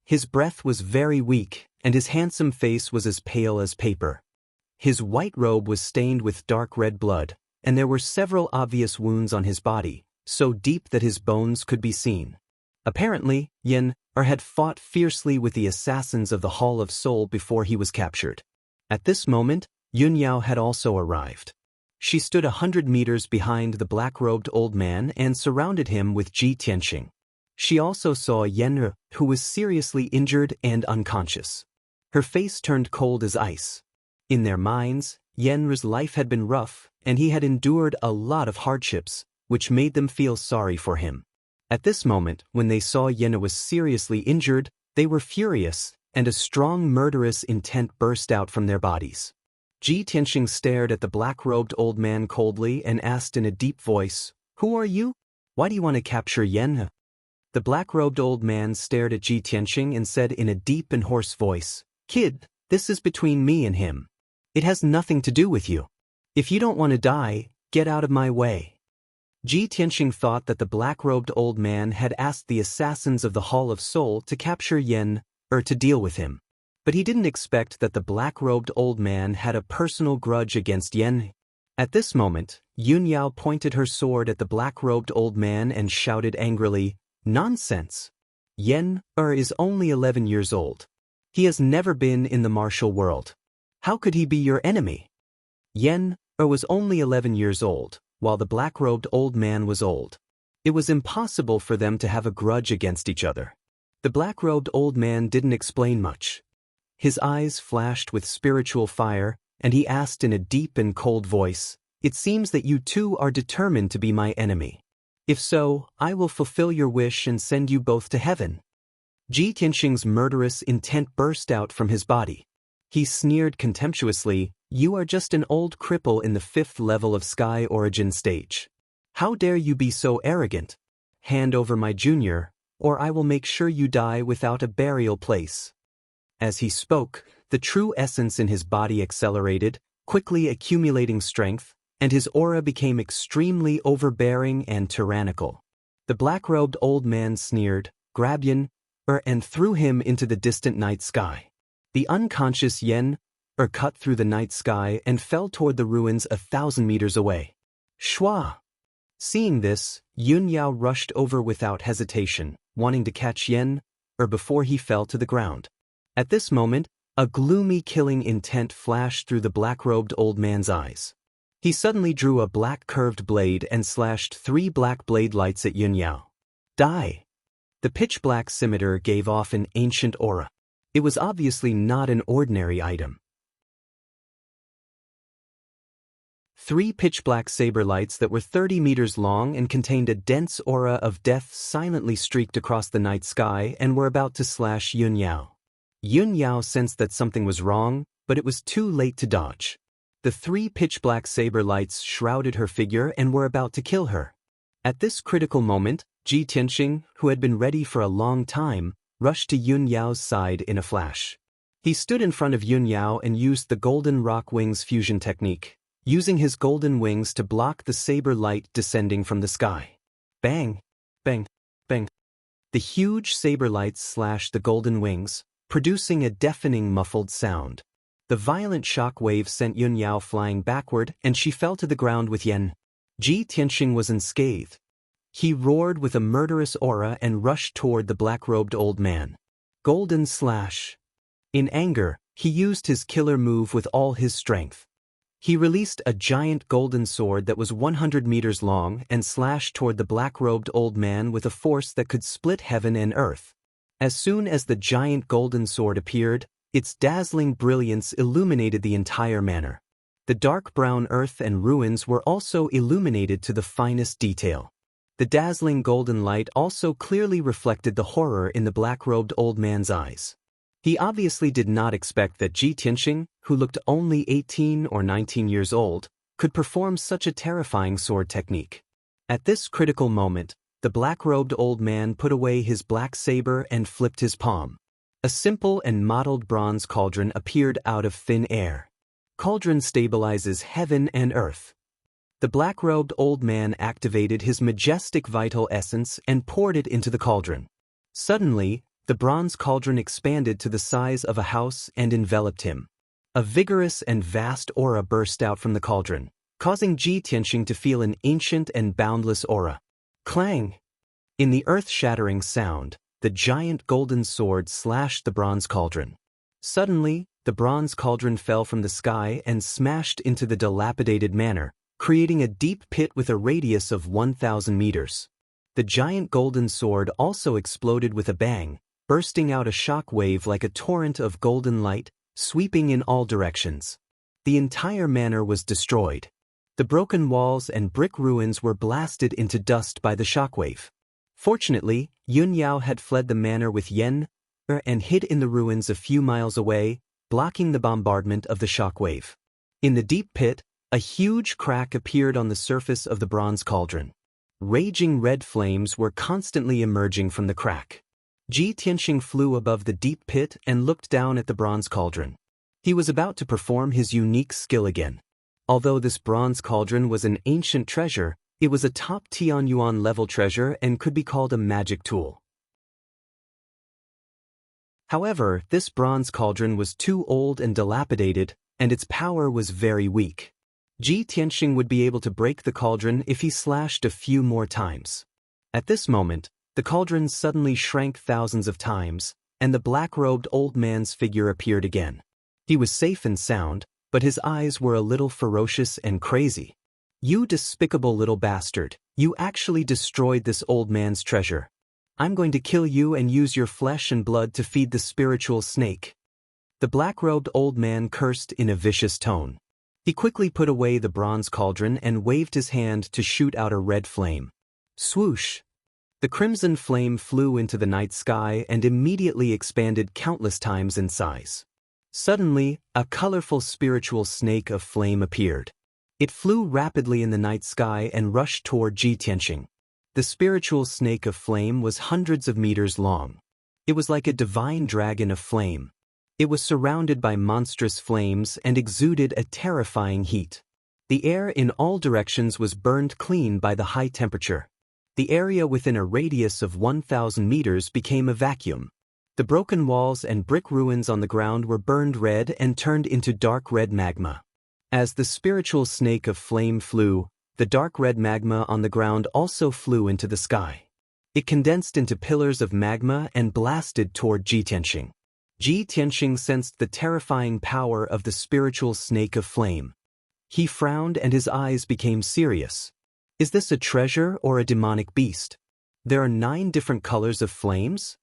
His breath was very weak, and his handsome face was as pale as paper. His white robe was stained with dark red blood, and there were several obvious wounds on his body, so deep that his bones could be seen. Apparently, Yen had fought fiercely with the assassins of the Hall of Soul before he was captured. At this moment, Yun Yao had also arrived. She stood 100 meters behind the black-robed old man and surrounded him with Ji Tianxing. She also saw Yen, who was seriously injured and unconscious. Her face turned cold as ice. In their minds, Yen's life had been rough, and he had endured a lot of hardships, which made them feel sorry for him. At this moment, when they saw Yen was seriously injured, they were furious, and a strong murderous intent burst out from their bodies. Ji Tianxing stared at the black-robed old man coldly and asked in a deep voice, "Who are you? Why do you want to capture Yen?" The black-robed old man stared at Ji Tianxing and said in a deep and hoarse voice, "Kid, this is between me and him. It has nothing to do with you. If you don't want to die, get out of my way." Ji Tianxing thought that the black-robed old man had asked the assassins of the Hall of Soul to capture Yen, to deal with him. But he didn't expect that the black-robed old man had a personal grudge against Yen. At this moment, Yun Yao pointed her sword at the black-robed old man and shouted angrily, "Nonsense! Yen is only 11 years old. He has never been in the martial world. How could he be your enemy?" Yen was only 11 years old, while the black-robed old man was old. It was impossible for them to have a grudge against each other. The black-robed old man didn't explain much. His eyes flashed with spiritual fire, and he asked in a deep and cold voice, "It seems that you two are determined to be my enemy. If so, I will fulfill your wish and send you both to heaven." Ji Tianxing's murderous intent burst out from his body. He sneered contemptuously, "You are just an old cripple in the 5th level of Sky Origin stage. How dare you be so arrogant? Hand over my junior, or I will make sure you die without a burial place." As he spoke, the true essence in his body accelerated, quickly accumulating strength, and his aura became extremely overbearing and tyrannical. The black-robed old man sneered, grabbed Yen, and threw him into the distant night sky. The unconscious Yen, cut through the night sky and fell toward the ruins 1,000 meters away. Shua! Seeing this, Yun Yao rushed over without hesitation, wanting to catch Yen, before he fell to the ground. At this moment, a gloomy killing intent flashed through the black-robed old man's eyes. He suddenly drew a black curved blade and slashed 3 black blade lights at Yun Yao. Die! The pitch-black scimitar gave off an ancient aura. It was obviously not an ordinary item. 3 pitch-black saber lights that were 30 meters long and contained a dense aura of death silently streaked across the night sky and were about to slash Yun Yao. Yun Yao sensed that something was wrong, but it was too late to dodge. The 3 pitch-black saber lights shrouded her figure and were about to kill her. At this critical moment, Ji Tianxing, who had been ready for a long time, rushed to Yun Yao's side in a flash. He stood in front of Yun Yao and used the Golden Rock Wings fusion technique, using his golden wings to block the saber light descending from the sky. Bang! Bang! Bang! The huge saber lights slashed the golden wings, producing a deafening muffled sound. The violent shock wave sent Yun Yao flying backward and she fell to the ground with Yen. Ji Tianxing was unscathed. He roared with a murderous aura and rushed toward the black-robed old man. Golden slash! In anger, he used his killer move with all his strength. He released a giant golden sword that was 100 meters long and slashed toward the black-robed old man with a force that could split heaven and earth. As soon as the giant golden sword appeared, Its dazzling brilliance illuminated the entire manor. The dark brown earth and ruins were also illuminated to the finest detail. The dazzling golden light also clearly reflected the horror in the black-robed old man's eyes. He obviously did not expect that Ji Tianxing, who looked only 18 or 19 years old, could perform such a terrifying sword technique. At this critical moment, the black-robed old man put away his black saber and flipped his palm. A simple and mottled bronze cauldron appeared out of thin air. Cauldron stabilizes heaven and earth. The black-robed old man activated his majestic vital essence and poured it into the cauldron. Suddenly, the bronze cauldron expanded to the size of a house and enveloped him. A vigorous and vast aura burst out from the cauldron, causing Ji Tianxing to feel an ancient and boundless aura. Clang! In the earth-shattering sound, the giant golden sword slashed the bronze cauldron. Suddenly, the bronze cauldron fell from the sky and smashed into the dilapidated manor, creating a deep pit with a radius of 1,000 meters. The giant golden sword also exploded with a bang, bursting out a shock wave like a torrent of golden light, sweeping in all directions. The entire manor was destroyed. The broken walls and brick ruins were blasted into dust by the shockwave. Fortunately, Yun Yao had fled the manor with Yen and hid in the ruins a few miles away, blocking the bombardment of the shockwave. In the deep pit, a huge crack appeared on the surface of the bronze cauldron. Raging red flames were constantly emerging from the crack. Ji Tianxing flew above the deep pit and looked down at the bronze cauldron. He was about to perform his unique skill again. Although this bronze cauldron was an ancient treasure, it was a top Tianyuan level treasure and could be called a magic tool. However, this bronze cauldron was too old and dilapidated, and its power was very weak. Ji Tianxing would be able to break the cauldron if he slashed a few more times. At this moment, the cauldron suddenly shrank thousands of times, and the black-robed old man's figure appeared again. He was safe and sound, but his eyes were a little ferocious and crazy. "You despicable little bastard, you actually destroyed this old man's treasure. I'm going to kill you and use your flesh and blood to feed the spiritual snake." The black-robed old man cursed in a vicious tone. He quickly put away the bronze cauldron and waved his hand to shoot out a red flame. Swoosh! The crimson flame flew into the night sky and immediately expanded countless times in size. Suddenly, a colorful spiritual snake of flame appeared. It flew rapidly in the night sky and rushed toward Ji Tianxing. The spiritual snake of flame was hundreds of meters long. It was like a divine dragon of flame. It was surrounded by monstrous flames and exuded a terrifying heat. The air in all directions was burned clean by the high temperature. The area within a radius of 1,000 meters became a vacuum. The broken walls and brick ruins on the ground were burned red and turned into dark red magma. As the spiritual snake of flame flew, the dark red magma on the ground also flew into the sky. It condensed into pillars of magma and blasted toward Ji Tianxing. Ji Tianxing sensed the terrifying power of the spiritual snake of flame. He frowned and his eyes became serious. Is this a treasure or a demonic beast? There are 9 different colors of flames?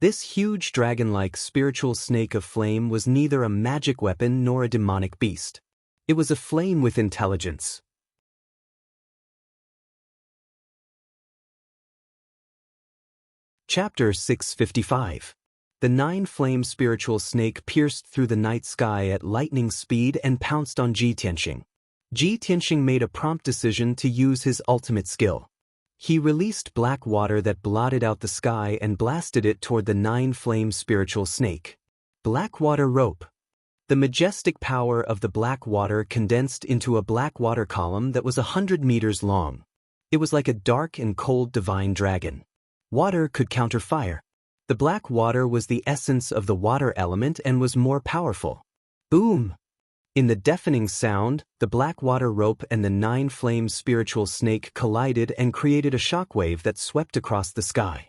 This huge dragon-like spiritual snake of flame was neither a magic weapon nor a demonic beast. It was a flame with intelligence. Chapter 655. The 9-flame spiritual snake pierced through the night sky at lightning speed and pounced on Ji Tianxing. Ji Tianxing made a prompt decision to use his ultimate skill. He released black water that blotted out the sky and blasted it toward the 9-flame spiritual snake. Black water rope. The majestic power of the black water condensed into a black water column that was 100 meters long. It was like a dark and cold divine dragon. Water could counter fire. The black water was the essence of the water element and was more powerful. Boom! In the deafening sound, the black water rope and the 9-flame spiritual snake collided and created a shockwave that swept across the sky.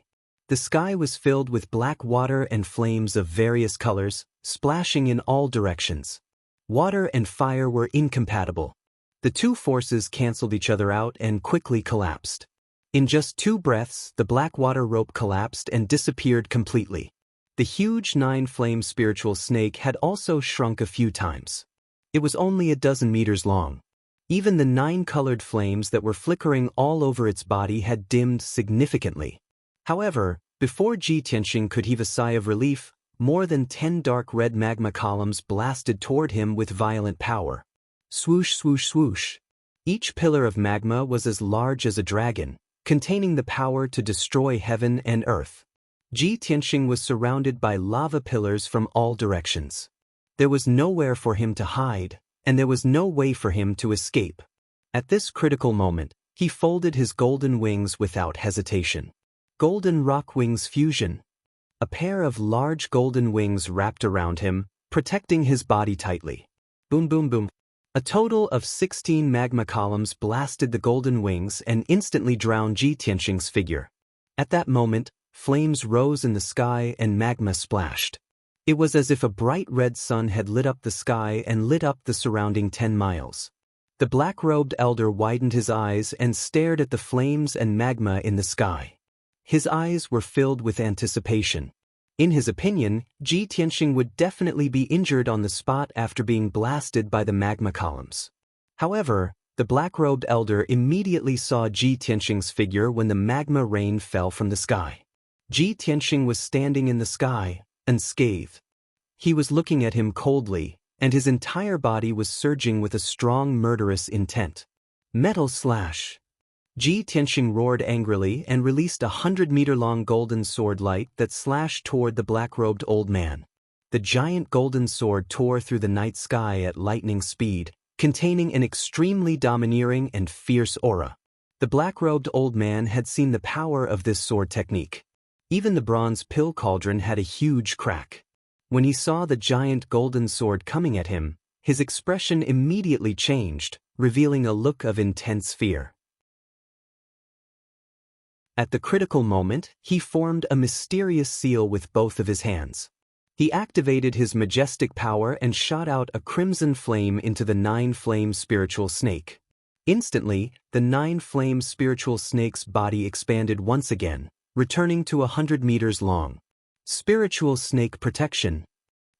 The sky was filled with black water and flames of various colors, splashing in all directions. Water and fire were incompatible. The two forces canceled each other out and quickly collapsed. In just 2 breaths, the black water rope collapsed and disappeared completely. The huge 9-flame spiritual snake had also shrunk a few times. It was only a dozen meters long. Even the 9 colored flames that were flickering all over its body had dimmed significantly. However, before Ji Tianxing could heave a sigh of relief, more than 10 dark red magma columns blasted toward him with violent power. Swoosh, swoosh, swoosh. Each pillar of magma was as large as a dragon, containing the power to destroy heaven and earth. Ji Tianxing was surrounded by lava pillars from all directions. There was nowhere for him to hide, and there was no way for him to escape. At this critical moment, he folded his golden wings without hesitation. Golden rock wings fusion. A pair of large golden wings wrapped around him, protecting his body tightly. Boom, boom, boom. A total of 16 magma columns blasted the golden wings and instantly drowned Ji Tianxing's figure. At that moment, flames rose in the sky and magma splashed. It was as if a bright red sun had lit up the sky and lit up the surrounding 10 miles. The black-robed elder widened his eyes and stared at the flames and magma in the sky. His eyes were filled with anticipation. In his opinion, Ji Tianxing would definitely be injured on the spot after being blasted by the magma columns. However, the black-robed elder immediately saw Ji Tianxing's figure when the magma rain fell from the sky. Ji Tianxing was standing in the sky, unscathed. He was looking at him coldly, and his entire body was surging with a strong murderous intent. Metal slash. Ji Tianxing roared angrily and released a 100-meter-long golden sword light that slashed toward the black-robed old man. The giant golden sword tore through the night sky at lightning speed, containing an extremely domineering and fierce aura. The black-robed old man had seen the power of this sword technique. Even the bronze pill cauldron had a huge crack. When he saw the giant golden sword coming at him, his expression immediately changed, revealing a look of intense fear. At the critical moment, he formed a mysterious seal with both of his hands. He activated his majestic power and shot out a crimson flame into the 9-flame spiritual snake. Instantly, the 9-flame spiritual snake's body expanded once again, returning to 100 meters long. Spiritual snake protection.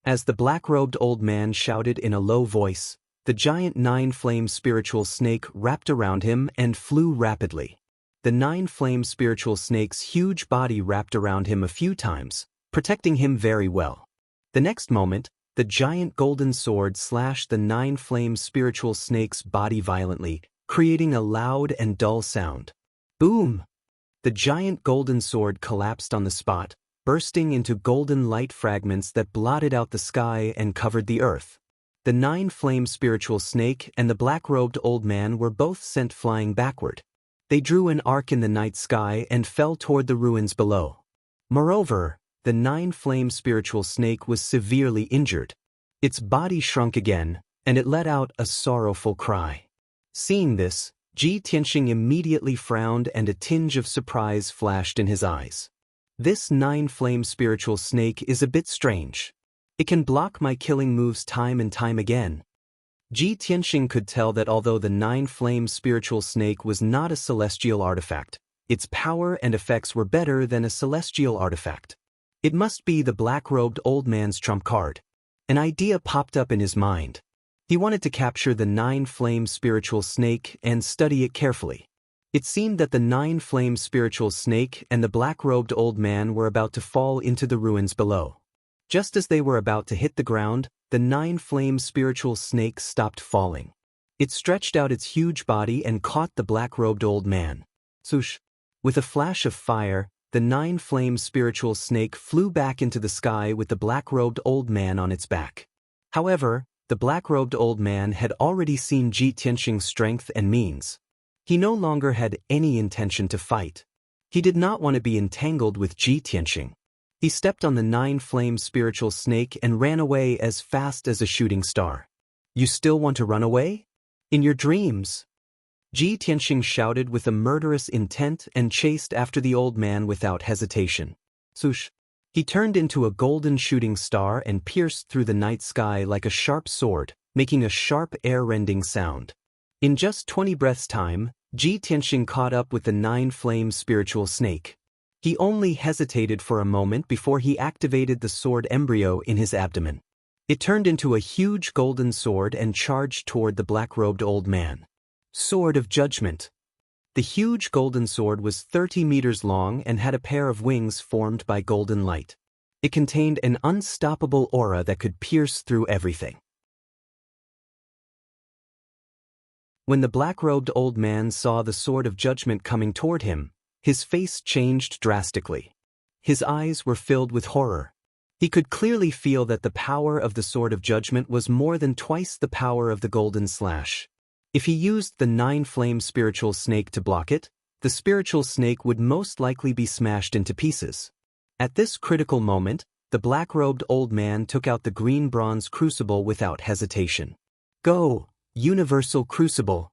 As the black-robed old man shouted in a low voice, the giant 9-flame spiritual snake wrapped around him and flew rapidly. The 9-flame spiritual snake's huge body wrapped around him a few times, protecting him very well. The next moment, the giant golden sword slashed the 9-flame spiritual snake's body violently, creating a loud and dull sound. Boom! The giant golden sword collapsed on the spot, bursting into golden light fragments that blotted out the sky and covered the earth. The 9-flame spiritual snake and the black-robed old man were both sent flying backward. They drew an arc in the night sky and fell toward the ruins below. Moreover, the 9-flame spiritual snake was severely injured. Its body shrunk again, and it let out a sorrowful cry. Seeing this, Ji Tianxing immediately frowned and a tinge of surprise flashed in his eyes. This 9-flame spiritual snake is a bit strange. It can block my killing moves time and time again. Ji Tianxing could tell that although the 9-flame spiritual snake was not a celestial artifact, its power and effects were better than a celestial artifact. It must be the black-robed old man's trump card. An idea popped up in his mind. He wanted to capture the 9-flame spiritual snake and study it carefully. It seemed that the 9-flame spiritual snake and the black-robed old man were about to fall into the ruins below. Just as they were about to hit the ground, the 9-flame spiritual snake stopped falling. It stretched out its huge body and caught the black-robed old man. Swoosh! With a flash of fire, the 9-flame spiritual snake flew back into the sky with the black-robed old man on its back. However, the black-robed old man had already seen Ji Tianxing's strength and means. He no longer had any intention to fight. He did not want to be entangled with Ji Tianxing. He stepped on the 9-flame spiritual snake and ran away as fast as a shooting star. You still want to run away? In your dreams? Ji Tianxing shouted with a murderous intent and chased after the old man without hesitation. Swoosh! He turned into a golden shooting star and pierced through the night sky like a sharp sword, making a sharp air-rending sound. In just 20 breaths' time, Ji Tianxing caught up with the 9-flame spiritual snake. He only hesitated for a moment before he activated the sword embryo in his abdomen. It turned into a huge golden sword and charged toward the black-robed old man. Sword of Judgment. The huge golden sword was 30 meters long and had a pair of wings formed by golden light. It contained an unstoppable aura that could pierce through everything. When the black-robed old man saw the Sword of Judgment coming toward him, his face changed drastically. His eyes were filled with horror. He could clearly feel that the power of the Sword of Judgment was more than twice the power of the golden slash. If he used the 9-flame spiritual snake to block it, the spiritual snake would most likely be smashed into pieces. At this critical moment, the black-robed old man took out the green bronze crucible without hesitation. "Go, Universal Crucible!"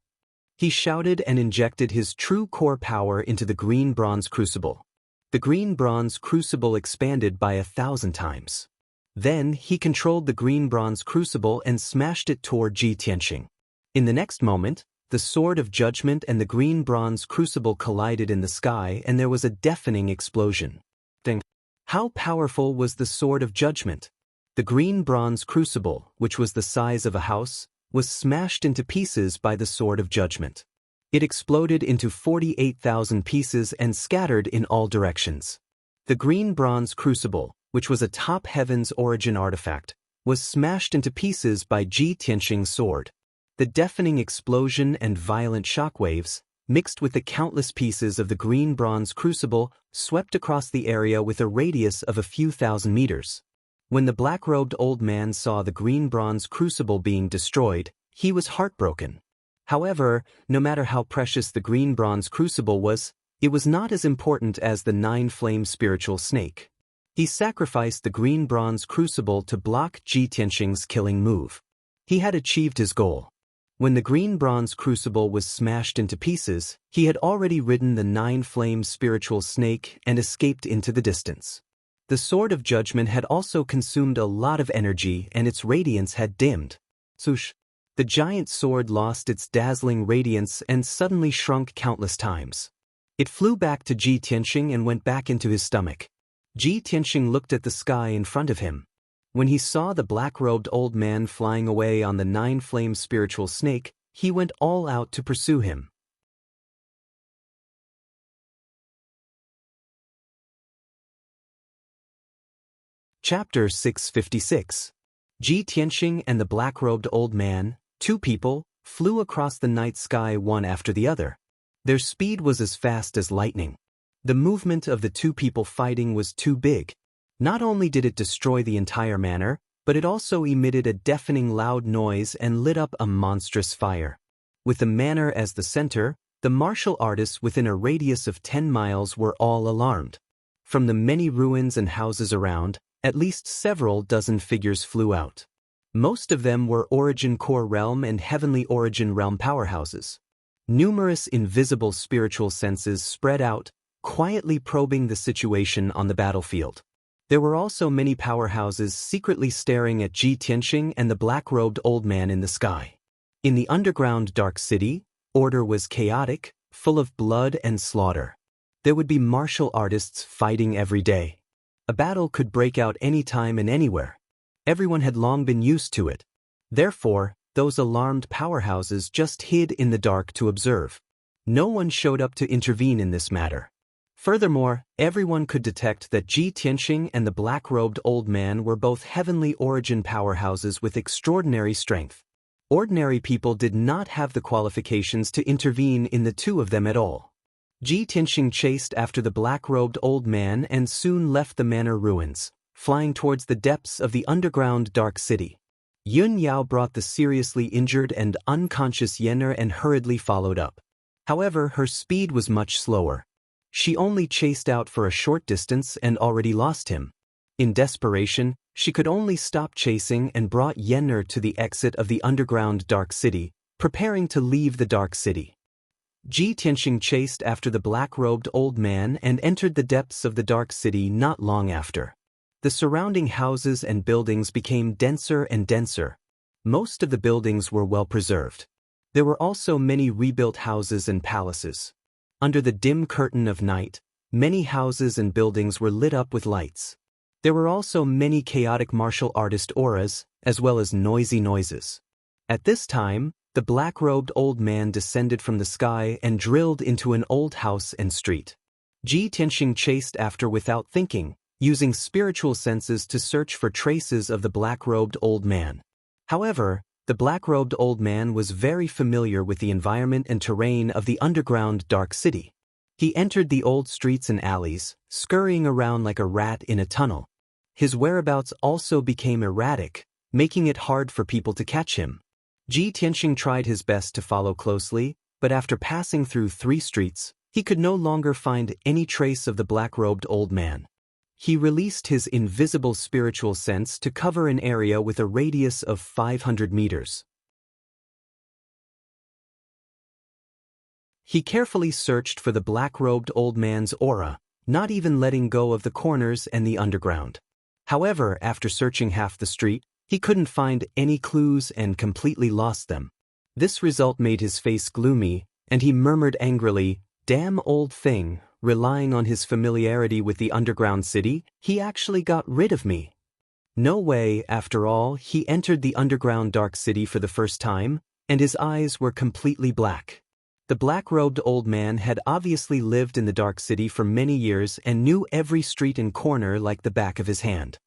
He shouted and injected his true core power into the green bronze crucible. The green bronze crucible expanded by 1,000 times. Then he controlled the green bronze crucible and smashed it toward Ji Tianqing. In the next moment, the Sword of Judgment and the green bronze crucible collided in the sky and there was a deafening explosion. Ding! How powerful was the Sword of Judgment? The green bronze crucible, which was the size of a house, was smashed into pieces by the Sword of Judgment. It exploded into 48,000 pieces and scattered in all directions. The green bronze crucible, which was a top heavens origin artifact, was smashed into pieces by Ji Tianqing's sword. The deafening explosion and violent shockwaves, mixed with the countless pieces of the green bronze crucible, swept across the area with a radius of a few thousand meters. When the black-robed old man saw the green bronze crucible being destroyed, he was heartbroken. However, no matter how precious the green bronze crucible was, it was not as important as the 9-flame spiritual snake. He sacrificed the green bronze crucible to block Ji Tianqing's killing move. He had achieved his goal. When the green bronze crucible was smashed into pieces, he had already ridden the 9-flame spiritual snake and escaped into the distance. The Sword of Judgment had also consumed a lot of energy and its radiance had dimmed. Swoosh! The giant sword lost its dazzling radiance and suddenly shrunk countless times. It flew back to Ji Tianqing and went back into his stomach. Ji Tianqing looked at the sky in front of him. When he saw the black-robed old man flying away on the 9-flame spiritual snake, he went all out to pursue him. Chapter 656. Ji Tianqing and the black-robed old man, 2 people, flew across the night sky one after the other. Their speed was as fast as lightning. The movement of the 2 people fighting was too big. Not only did it destroy the entire manor, but it also emitted a deafening loud noise and lit up a monstrous fire. With the manor as the center, the martial artists within a radius of 10 miles were all alarmed. From the many ruins and houses around, at least several dozen figures flew out. Most of them were Origin Core Realm and Heavenly Origin Realm powerhouses. Numerous invisible spiritual senses spread out, quietly probing the situation on the battlefield. There were also many powerhouses secretly staring at Ji Tianqing and the black-robed old man in the sky. In the underground Dark City, order was chaotic, full of blood and slaughter. There would be martial artists fighting every day. A battle could break out anytime and anywhere. Everyone had long been used to it. Therefore, those alarmed powerhouses just hid in the dark to observe. No one showed up to intervene in this matter. Furthermore, everyone could detect that Ji Tianqing and the black-robed old man were both heavenly origin powerhouses with extraordinary strength. Ordinary people did not have the qualifications to intervene in the 2 of them at all. Ji Tianqing chased after the black-robed old man and soon left the manor ruins, flying towards the depths of the underground Dark City. Yun Yao brought the seriously injured and unconscious Yenner and hurriedly followed up. However, her speed was much slower. She only chased out for a short distance and already lost him. In desperation, she could only stop chasing and brought Yenner to the exit of the underground Dark City, preparing to leave the Dark City. Ji Tianqing chased after the black-robed old man and entered the depths of the Dark City not long after. The surrounding houses and buildings became denser and denser. Most of the buildings were well preserved. There were also many rebuilt houses and palaces. Under the dim curtain of night, Many houses and buildings were lit up with lights. There were also many chaotic martial artist auras, as well as noisy noises. At this time, the black-robed old man descended from the sky and drilled into an old house and street. Ji Tianxing chased after without thinking, using spiritual senses to search for traces of the black-robed old man. However, the black-robed old man was very familiar with the environment and terrain of the underground dark city. He entered the old streets and alleys, scurrying around like a rat in a tunnel. His whereabouts also became erratic, making it hard for people to catch him. Ji Tianxing tried his best to follow closely, but after passing through 3 streets, he could no longer find any trace of the black-robed old man. He released his invisible spiritual sense to cover an area with a radius of 500 meters. He carefully searched for the black-robed old man's aura, not even letting go of the corners and the underground. However, after searching half the street, he couldn't find any clues and completely lost them. This result made his face gloomy, and he murmured angrily, "Damn old thing, relying on his familiarity with the underground city, he actually got rid of me." No way, after all, he entered the underground dark city for the first time, and his eyes were completely black. The black-robed old man had obviously lived in the dark city for many years and knew every street and corner like the back of his hand.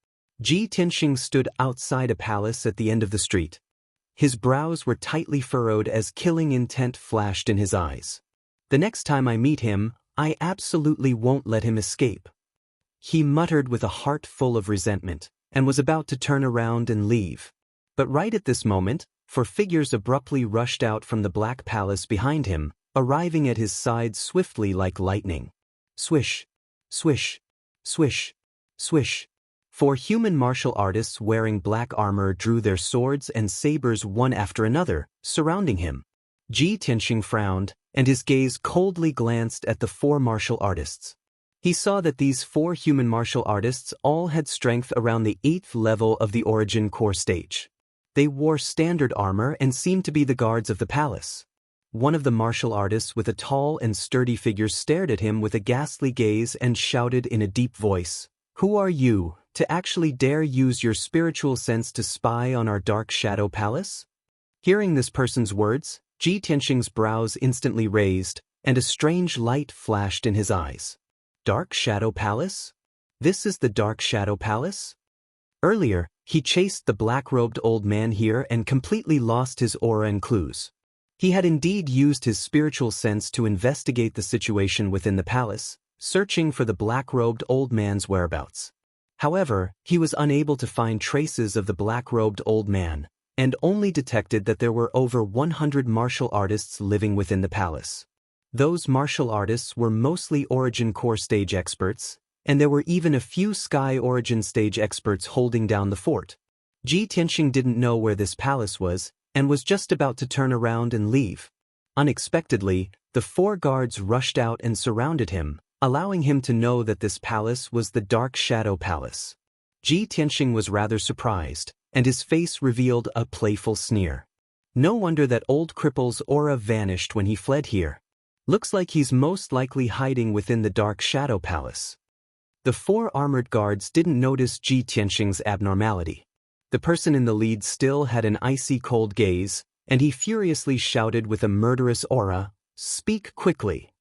Ji Tianxing stood outside a palace at the end of the street. His brows were tightly furrowed as killing intent flashed in his eyes. "The next time I meet him, I absolutely won't let him escape," he muttered with a heart full of resentment, and was about to turn around and leave. But right at this moment, 4 figures abruptly rushed out from the black palace behind him, arriving at his side swiftly like lightning. Swish, swish, swish, swish. 4 human martial artists wearing black armor drew their swords and sabers one after another, surrounding him. Ji Tianxing frowned, and his gaze coldly glanced at the 4 martial artists. He saw that these 4 human martial artists all had strength around the 8th level of the Origin Core stage. They wore standard armor and seemed to be the guards of the palace. One of the martial artists with a tall and sturdy figure stared at him with a ghastly gaze and shouted in a deep voice, "Who are you, to actually dare use your spiritual sense to spy on our dark shadow palace?" Hearing this person's words, Ji Tianxing's brows instantly raised, and a strange light flashed in his eyes. Dark Shadow Palace? This is the Dark Shadow Palace? Earlier, he chased the black-robed old man here and completely lost his aura and clues. He had indeed used his spiritual sense to investigate the situation within the palace, searching for the black-robed old man's whereabouts. However, he was unable to find traces of the black-robed old man, and only detected that there were over 100 martial artists living within the palace. Those martial artists were mostly Origin Core stage experts, and there were even a few Sky Origin stage experts holding down the fort. Ji Tianxing didn't know where this palace was, and was just about to turn around and leave. Unexpectedly, the 4 guards rushed out and surrounded him, allowing him to know that this palace was the Dark Shadow Palace. Ji Tianxing was rather surprised, and his face revealed a playful sneer. No wonder that old cripple's aura vanished when he fled here. Looks like he's most likely hiding within the Dark Shadow Palace. The 4 armored guards didn't notice Ji Tianxing's abnormality. The person in the lead still had an icy cold gaze, and he furiously shouted with a murderous aura, "Speak quickly.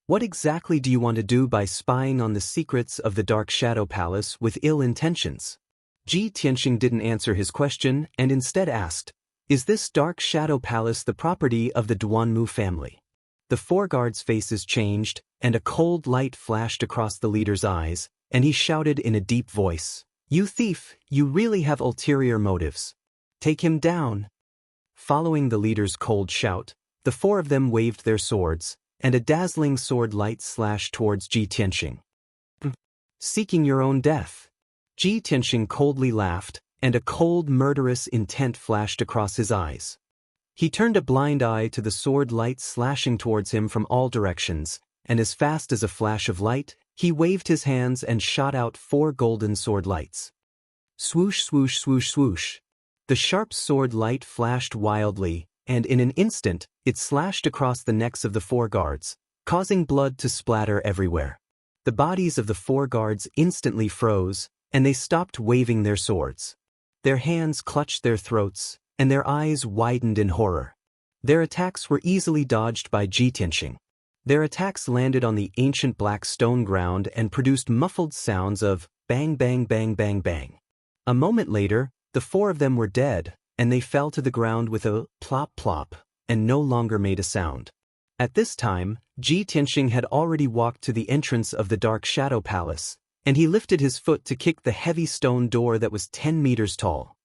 What exactly do you want to do by spying on the secrets of the Dark Shadow Palace with ill intentions?" Ji Tianxing didn't answer his question and instead asked, "Is this Dark Shadow Palace the property of the Duanmu family?" The 4 guards' faces changed, and a cold light flashed across the leader's eyes, and he shouted in a deep voice, "You thief, you really have ulterior motives. Take him down." Following the leader's cold shout, the 4 of them waved their swords, and a dazzling sword light slashed towards Ji Tianxing. "Seeking your own death." Ji Tianxing coldly laughed, and a cold murderous intent flashed across his eyes. He turned a blind eye to the sword light slashing towards him from all directions, and as fast as a flash of light, he waved his hands and shot out 4 golden sword lights. Swoosh, swoosh, swoosh, swoosh. The sharp sword light flashed wildly, and in an instant, it slashed across the necks of the 4 guards, causing blood to splatter everywhere. The bodies of the 4 guards instantly froze, and they stopped waving their swords. Their hands clutched their throats, and their eyes widened in horror. Their attacks were easily dodged by Ji Tianxing. Their attacks landed on the ancient black stone ground and produced muffled sounds of bang bang bang bang bang. A moment later, the 4 of them were dead, and they fell to the ground with a plop plop, and no longer made a sound. At this time, Ji Tianxing had already walked to the entrance of the Dark Shadow Palace, and he lifted his foot to kick the heavy stone door that was 10 meters tall.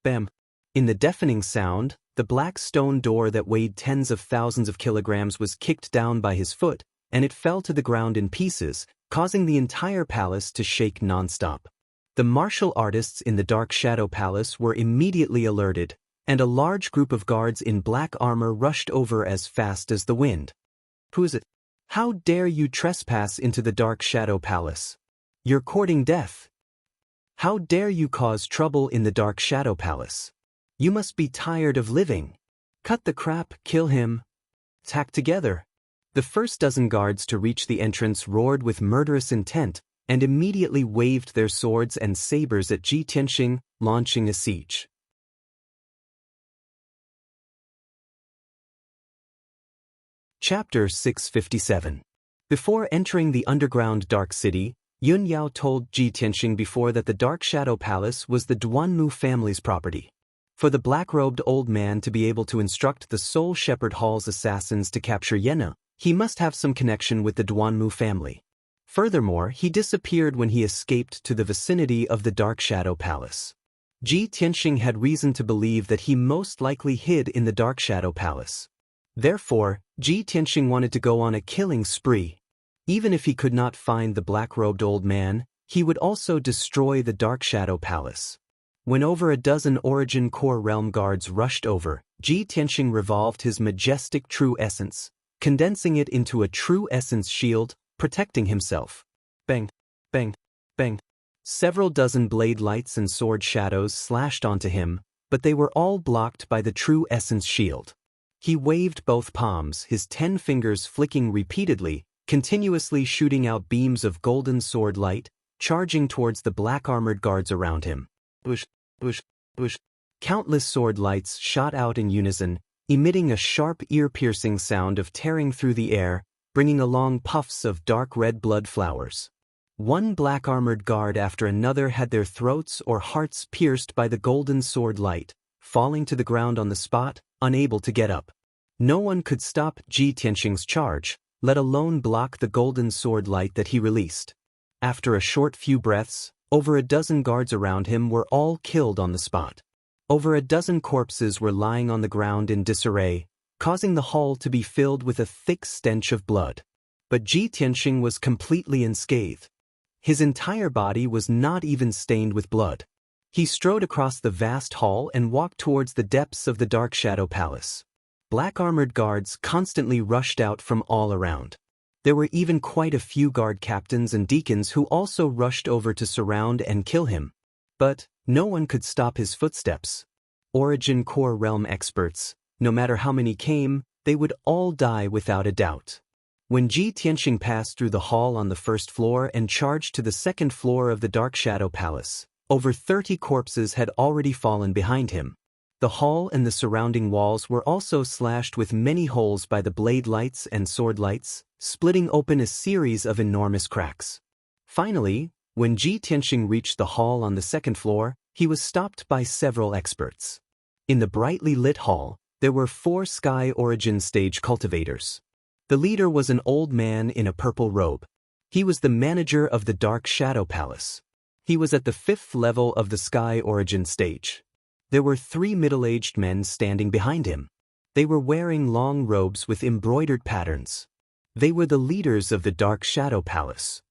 Bam! In the deafening sound, the black stone door that weighed tens of thousands of kilograms was kicked down by his foot, and it fell to the ground in pieces, causing the entire palace to shake non-stop. The martial artists in the Dark Shadow Palace were immediately alerted, and a large group of guards in black armor rushed over as fast as the wind. Who is it? How dare you trespass into the Dark Shadow Palace? You're courting death. How dare you cause trouble in the Dark Shadow Palace? You must be tired of living. Cut the crap, kill him. Tack together. The first dozen guards to reach the entrance roared with murderous intent, and immediately waved their swords and sabers at Ji Tianxing, launching a siege. Chapter 657. Before entering the underground Dark City, Yun Yao told Ji Tianxing before that the Dark Shadow Palace was the Duanmu family's property. For the black-robed old man to be able to instruct the Soul Shepherd Hall's assassins to capture Yenna, he must have some connection with the Duanmu family. Furthermore, he disappeared when he escaped to the vicinity of the Dark Shadow Palace. Ji Tianxing had reason to believe that he most likely hid in the Dark Shadow Palace. Therefore, Ji Tianxing wanted to go on a killing spree. Even if he could not find the black-robed old man, he would also destroy the Dark Shadow Palace. When over a dozen Origin Core Realm guards rushed over, Ji Tianxing revolved his majestic True Essence, condensing it into a True Essence shield, protecting himself. Bang, bang, bang. Several dozen blade lights and sword shadows slashed onto him, but they were all blocked by the True Essence shield. He waved both palms, his 10 fingers flicking repeatedly, continuously shooting out beams of golden sword light, charging towards the black-armored guards around him. Bush, bush, bush. Countless sword lights shot out in unison, emitting a sharp ear-piercing sound of tearing through the air, bringing along puffs of dark red blood flowers. One black-armored guard after another had their throats or hearts pierced by the golden sword light, falling to the ground on the spot, unable to get up. No one could stop Ji Tianxing's charge, let alone block the golden sword light that he released. After a short few breaths, over a dozen guards around him were all killed on the spot. Over a dozen corpses were lying on the ground in disarray, causing the hall to be filled with a thick stench of blood. But Ji Tianxing was completely unscathed. His entire body was not even stained with blood. He strode across the vast hall and walked towards the depths of the Dark Shadow Palace. Black-armored guards constantly rushed out from all around. There were even quite a few guard captains and deacons who also rushed over to surround and kill him. But no one could stop his footsteps. Origin Core Realm experts, no matter how many came, they would all die without a doubt. When Ji Tianxing passed through the hall on the first floor and charged to the second floor of the Dark Shadow Palace, over 30 corpses had already fallen behind him. The hall and the surrounding walls were also slashed with many holes by the blade lights and sword lights, splitting open a series of enormous cracks. Finally, when Ji Tianxing reached the hall on the second floor, he was stopped by several experts. In the brightly lit hall, there were 4 Sky Origin stage cultivators. The leader was an old man in a purple robe. He was the manager of the Dark Shadow Palace. He was at the 5th level of the Sky Origin stage. There were 3 middle-aged men standing behind him. They were wearing long robes with embroidered patterns. They were the leaders of the Dark Shadow Palace.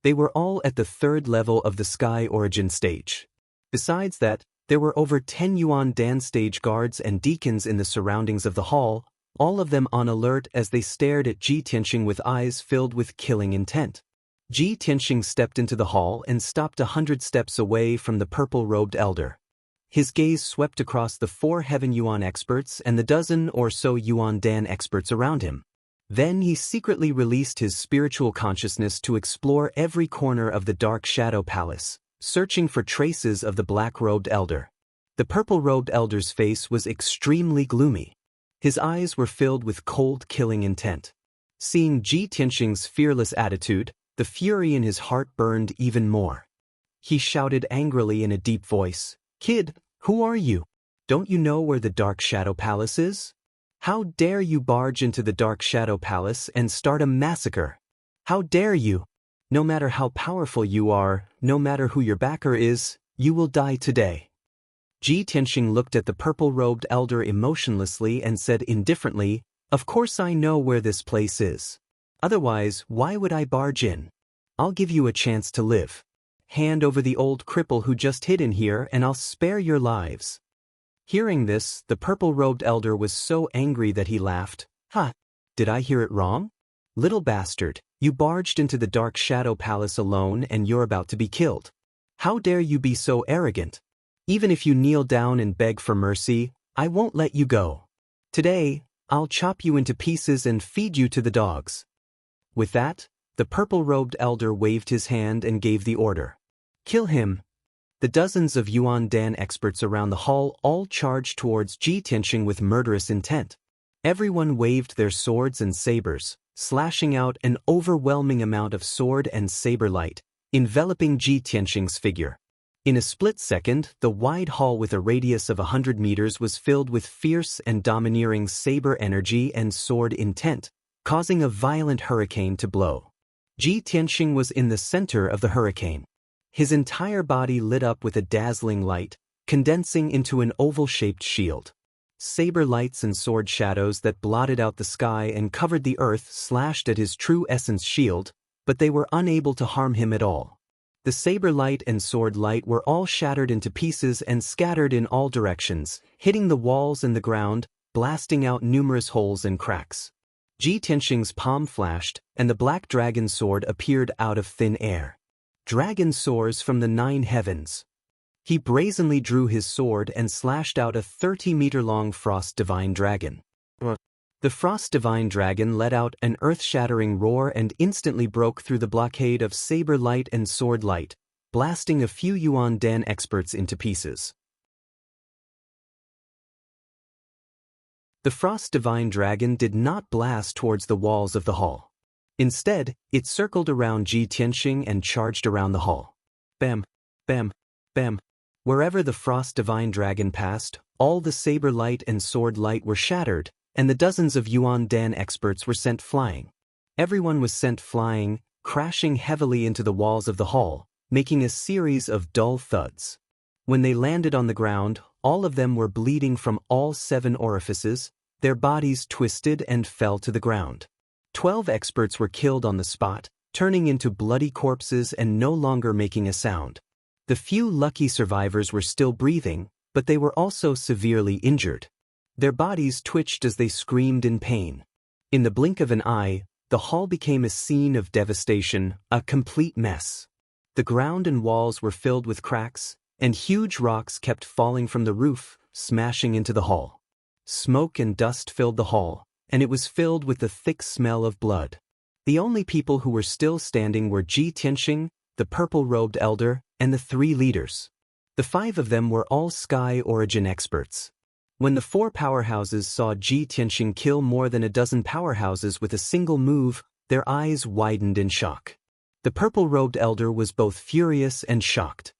They were all at the 3rd level of the Sky Origin stage. Besides that, there were over 10 Yuan Dan stage guards and deacons in the surroundings of the hall, all of them on alert as they stared at Ji Tianxing with eyes filled with killing intent. Ji Tianxing stepped into the hall and stopped 100 steps away from the purple-robed elder. His gaze swept across the 4 Heaven Yuan experts and the dozen or so Yuan Dan experts around him. Then he secretly released his spiritual consciousness to explore every corner of the Dark Shadow Palace, searching for traces of the black-robed elder. The purple-robed elder's face was extremely gloomy. His eyes were filled with cold, killing intent. Seeing Ji Tianxing's fearless attitude, the fury in his heart burned even more. He shouted angrily in a deep voice, "Kid, who are you? Don't you know where the Dark Shadow Palace is? How dare you barge into the Dark Shadow Palace and start a massacre? How dare you? No matter how powerful you are, no matter who your backer is, you will die today." Ji Tianxing looked at the purple-robed elder emotionlessly and said indifferently, "Of course I know where this place is. Otherwise, why would I barge in? I'll give you a chance to live. Hand over the old cripple who just hid in here and I'll spare your lives." Hearing this, the purple-robed elder was so angry that he laughed. "Ha! Did I hear it wrong? Little bastard, you barged into the Dark Shadow Palace alone and you're about to be killed. How dare you be so arrogant? Even if you kneel down and beg for mercy, I won't let you go. Today, I'll chop you into pieces and feed you to the dogs." With that, the purple-robed elder waved his hand and gave the order. "Kill him." The dozens of Yuan Dan experts around the hall all charged towards Ji Tianxing with murderous intent. Everyone waved their swords and sabers, slashing out an overwhelming amount of sword and saber light, enveloping Ji Tianxing's figure. In a split second, the wide hall with a radius of 100 meters was filled with fierce and domineering saber energy and sword intent, causing a violent hurricane to blow. Ji Tianxing was in the center of the hurricane. His entire body lit up with a dazzling light, condensing into an oval-shaped shield. Saber lights and sword shadows that blotted out the sky and covered the earth slashed at his true essence shield, but they were unable to harm him at all. The saber light and sword light were all shattered into pieces and scattered in all directions, hitting the walls and the ground, blasting out numerous holes and cracks. Ji Tianxing's palm flashed, and the black dragon sword appeared out of thin air. Dragon soars from the 9 heavens. He brazenly drew his sword and slashed out a 30-meter-long Frost Divine Dragon. The Frost Divine Dragon let out an earth-shattering roar and instantly broke through the blockade of saber light and sword light, blasting a few Yuan Dan experts into pieces. The Frost Divine Dragon did not blast towards the walls of the hall. Instead, it circled around Ji Tianxing and charged around the hall. Bam, bam, bam. Wherever the Frost Divine Dragon passed, all the saber light and sword light were shattered, and the dozens of Yuan Dan experts were sent flying. Everyone was sent flying, crashing heavily into the walls of the hall, making a series of dull thuds. When they landed on the ground, all of them were bleeding from all 7 orifices, their bodies twisted and fell to the ground. 12 experts were killed on the spot, turning into bloody corpses and no longer making a sound. The few lucky survivors were still breathing, but they were also severely injured. Their bodies twitched as they screamed in pain. In the blink of an eye, the hall became a scene of devastation, a complete mess. The ground and walls were filled with cracks, and huge rocks kept falling from the roof, smashing into the hall. Smoke and dust filled the hall, and it was filled with the thick smell of blood. The only people who were still standing were Ji Tianxing, the purple-robed elder, and the 3 leaders. The 5 of them were all Sky Origin experts. When the 4 powerhouses saw Ji Tianxing kill more than a dozen powerhouses with a single move, their eyes widened in shock. The purple-robed elder was both furious and shocked.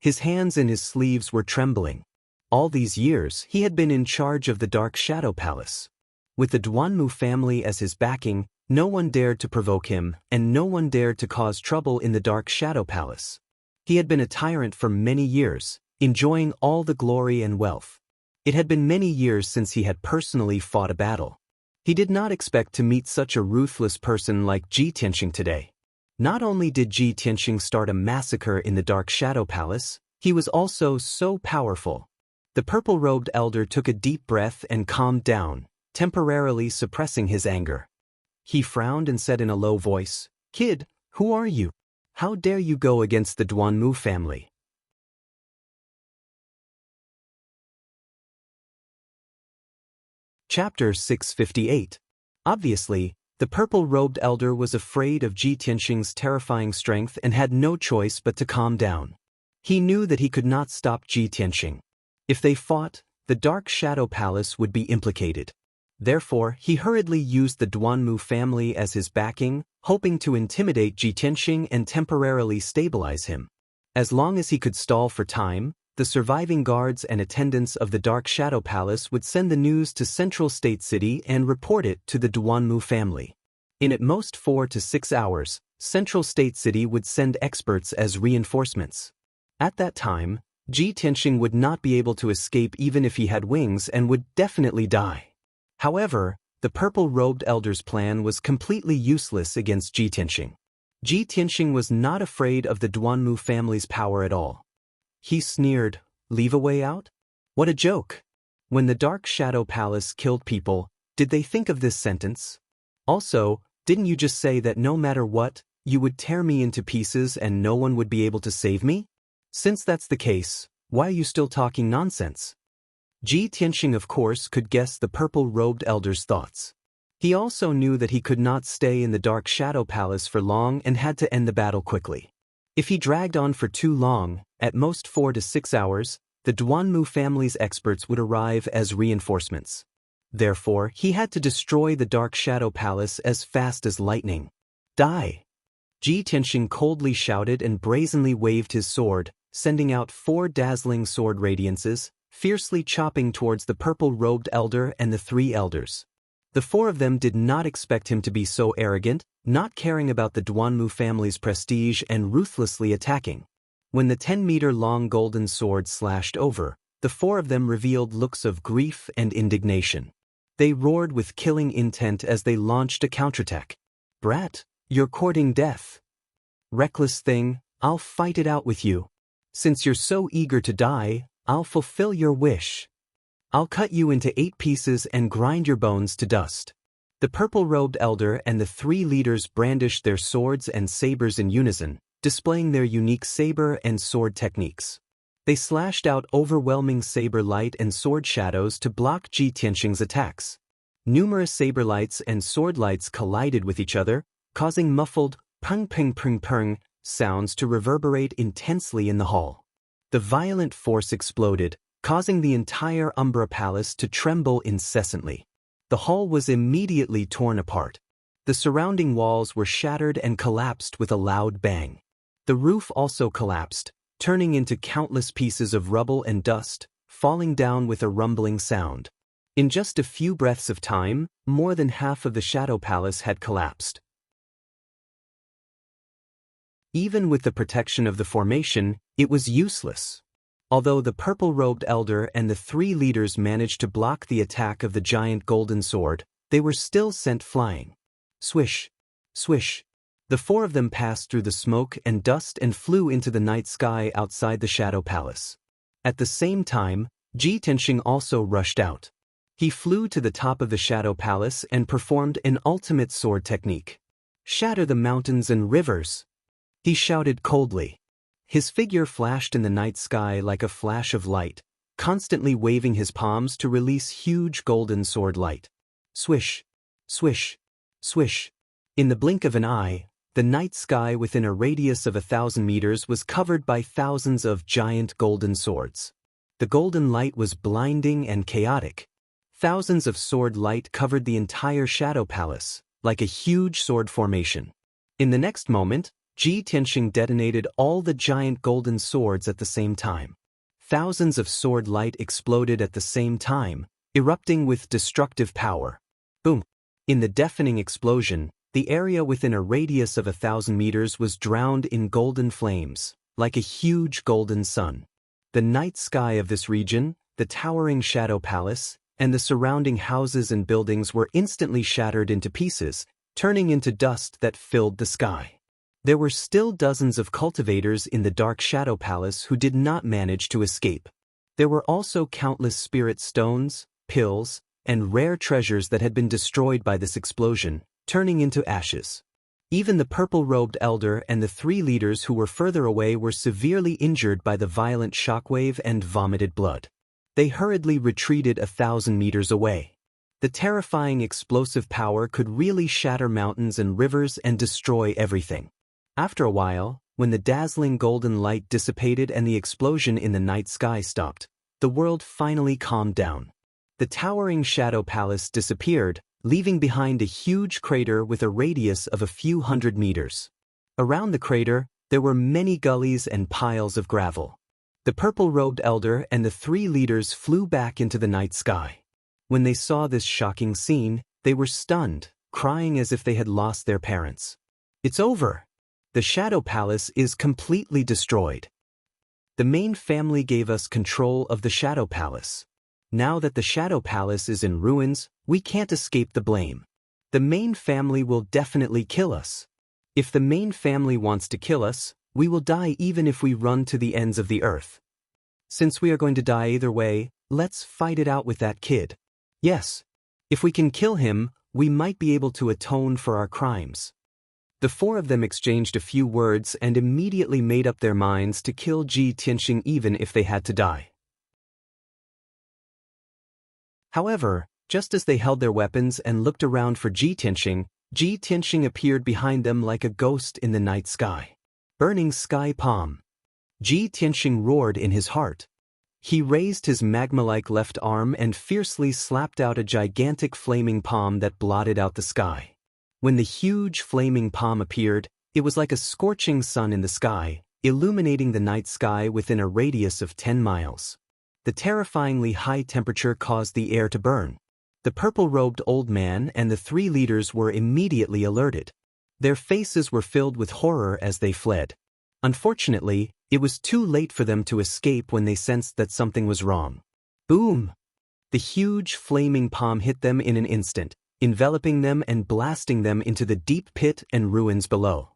His hands and his sleeves were trembling. All these years, he had been in charge of the Dark Shadow Palace. With the Duanmu family as his backing, no one dared to provoke him, and no one dared to cause trouble in the Dark Shadow Palace. He had been a tyrant for many years, enjoying all the glory and wealth. It had been many years since he had personally fought a battle. He did not expect to meet such a ruthless person like Ji Tianxing today. Not only did Ji Tianxing start a massacre in the Dark Shadow Palace, he was also so powerful. The purple-robed elder took a deep breath and calmed down, temporarily suppressing his anger. He frowned and said in a low voice, "Kid, who are you? How dare you go against the Duanmu family?" Chapter 658. Obviously, the purple-robed elder was afraid of Ji Tianxing's terrifying strength and had no choice but to calm down. He knew that he could not stop Ji Tianxing. If they fought, the Dark Shadow Palace would be implicated. Therefore, he hurriedly used the Duanmu family as his backing, hoping to intimidate Ji Tianxing and temporarily stabilize him. As long as he could stall for time, the surviving guards and attendants of the Dark Shadow Palace would send the news to Central State City and report it to the Duanmu family. In at most 4 to 6 hours, Central State City would send experts as reinforcements. At that time, Ji Tianxing would not be able to escape even if he had wings and would definitely die. However, the purple-robed elder's plan was completely useless against Ji Tianxing. Ji Tianxing was not afraid of the Duanmu family's power at all. He sneered, "Leave a way out? What a joke!" When the Dark Shadow Palace killed people, did they think of this sentence? Also, didn't you just say that no matter what, you would tear me into pieces and no one would be able to save me? Since that's the case, why are you still talking nonsense? Ji Tianxing, of course, could guess the purple-robed elder's thoughts. He also knew that he could not stay in the Dark Shadow Palace for long and had to end the battle quickly. If he dragged on for too long, at most 4 to 6 hours, the Duanmu family's experts would arrive as reinforcements. Therefore, he had to destroy the Dark Shadow Palace as fast as lightning. Die! Ji Tianxing coldly shouted and brazenly waved his sword, sending out 4 dazzling sword radiances, fiercely chopping towards the purple-robed elder and the 3 elders. The 4 of them did not expect him to be so arrogant, not caring about the Duanmu family's prestige and ruthlessly attacking. When the 10-meter-long golden sword slashed over, the 4 of them revealed looks of grief and indignation. They roared with killing intent as they launched a counterattack. "Brat, you're courting death. Reckless thing, I'll fight it out with you. Since you're so eager to die, I'll fulfill your wish. I'll cut you into 8 pieces and grind your bones to dust." The purple-robed elder and the 3 leaders brandished their swords and sabers in unison, displaying their unique saber and sword techniques. They slashed out overwhelming saber light and sword shadows to block Ji Tianxing's attacks. Numerous saber lights and sword lights collided with each other, causing muffled pung ping pung pung sounds to reverberate intensely in the hall. The violent force exploded, causing the entire Umbra Palace to tremble incessantly. The hall was immediately torn apart. The surrounding walls were shattered and collapsed with a loud bang. The roof also collapsed, turning into countless pieces of rubble and dust, falling down with a rumbling sound. In just a few breaths of time, more than half of the Shadow Palace had collapsed. Even with the protection of the formation, it was useless. Although the purple-robed elder and the 3 leaders managed to block the attack of the giant golden sword, they were still sent flying. Swish! Swish! The 4 of them passed through the smoke and dust and flew into the night sky outside the Shadow Palace. At the same time, Ji Tianxing also rushed out. He flew to the top of the Shadow Palace and performed an ultimate sword technique. "Shatter the mountains and rivers!" he shouted coldly. His figure flashed in the night sky like a flash of light, constantly waving his palms to release huge golden sword light. Swish! Swish! Swish! In the blink of an eye, the night sky within a radius of 1,000 meters was covered by thousands of giant golden swords. The golden light was blinding and chaotic. Thousands of sword light covered the entire Shadow Palace, like a huge sword formation. In the next moment, Ji Tianxing detonated all the giant golden swords at the same time. Thousands of sword light exploded at the same time, erupting with destructive power. Boom! In the deafening explosion, the area within a radius of 1,000 meters was drowned in golden flames, like a huge golden sun. The night sky of this region, the towering Shadow Palace, and the surrounding houses and buildings were instantly shattered into pieces, turning into dust that filled the sky. There were still dozens of cultivators in the Dark Shadow Palace who did not manage to escape. There were also countless spirit stones, pills, and rare treasures that had been destroyed by this explosion, turning into ashes. Even the purple-robed elder and the 3 leaders who were further away were severely injured by the violent shockwave and vomited blood. They hurriedly retreated 1,000 meters away. The terrifying explosive power could really shatter mountains and rivers and destroy everything. After a while, when the dazzling golden light dissipated and the explosion in the night sky stopped, the world finally calmed down. The towering Shadow Palace disappeared, leaving behind a huge crater with a radius of a few hundred meters. Around the crater, there were many gullies and piles of gravel. The purple-robed elder and the 3 leaders flew back into the night sky. When they saw this shocking scene, they were stunned, crying as if they had lost their parents. It's over. The Shadow Palace is completely destroyed. The main family gave us control of the Shadow Palace. Now that the Shadow Palace is in ruins, we can't escape the blame. The main family will definitely kill us. If the main family wants to kill us, we will die even if we run to the ends of the earth. Since we are going to die either way, let's fight it out with that kid. Yes. If we can kill him, we might be able to atone for our crimes. The 4 of them exchanged a few words and immediately made up their minds to kill Ji Tianxing even if they had to die. However, just as they held their weapons and looked around for Ji Tianxing appeared behind them like a ghost in the night sky. Burning sky palm. Ji Tianxing roared in his heart. He raised his magma-like left arm and fiercely slapped out a gigantic flaming palm that blotted out the sky. When the huge flaming palm appeared, it was like a scorching sun in the sky, illuminating the night sky within a radius of 10 miles. The terrifyingly high temperature caused the air to burn. The purple-robed old man and the 3 leaders were immediately alerted. Their faces were filled with horror as they fled. Unfortunately, it was too late for them to escape when they sensed that something was wrong. Boom! The huge flaming palm hit them in an instant, enveloping them and blasting them into the deep pit and ruins below.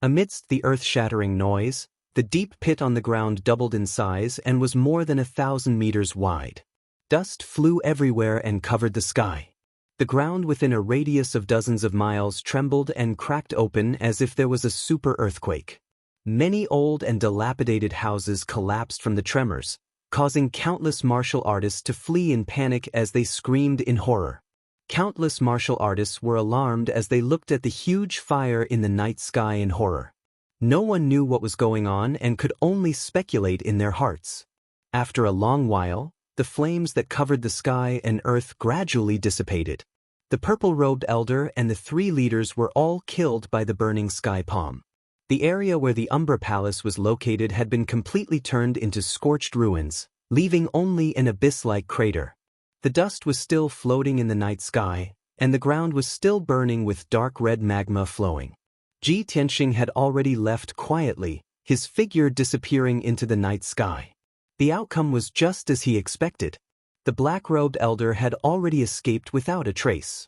Amidst the earth-shattering noise, the deep pit on the ground doubled in size and was more than 1,000 meters wide. Dust flew everywhere and covered the sky. The ground within a radius of dozens of miles trembled and cracked open as if there was a super earthquake. Many old and dilapidated houses collapsed from the tremors, causing countless martial artists to flee in panic as they screamed in horror. Countless martial artists were alarmed as they looked at the huge fire in the night sky in horror. No one knew what was going on and could only speculate in their hearts. After a long while, the flames that covered the sky and earth gradually dissipated. The purple-robed elder and the 3 leaders were all killed by the burning sky palm. The area where the Umbra Palace was located had been completely turned into scorched ruins, leaving only an abyss-like crater. The dust was still floating in the night sky, and the ground was still burning with dark red magma flowing. Ji Tianxing had already left quietly, his figure disappearing into the night sky. The outcome was just as he expected. The black-robed elder had already escaped without a trace.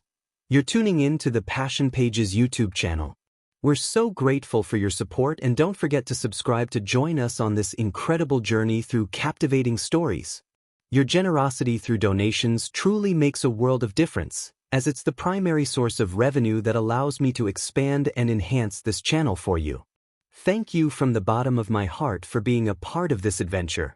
You're tuning in to the Passion Pages YouTube channel. We're so grateful for your support, and don't forget to subscribe to join us on this incredible journey through captivating stories. Your generosity through donations truly makes a world of difference, as it's the primary source of revenue that allows me to expand and enhance this channel for you. Thank you from the bottom of my heart for being a part of this adventure.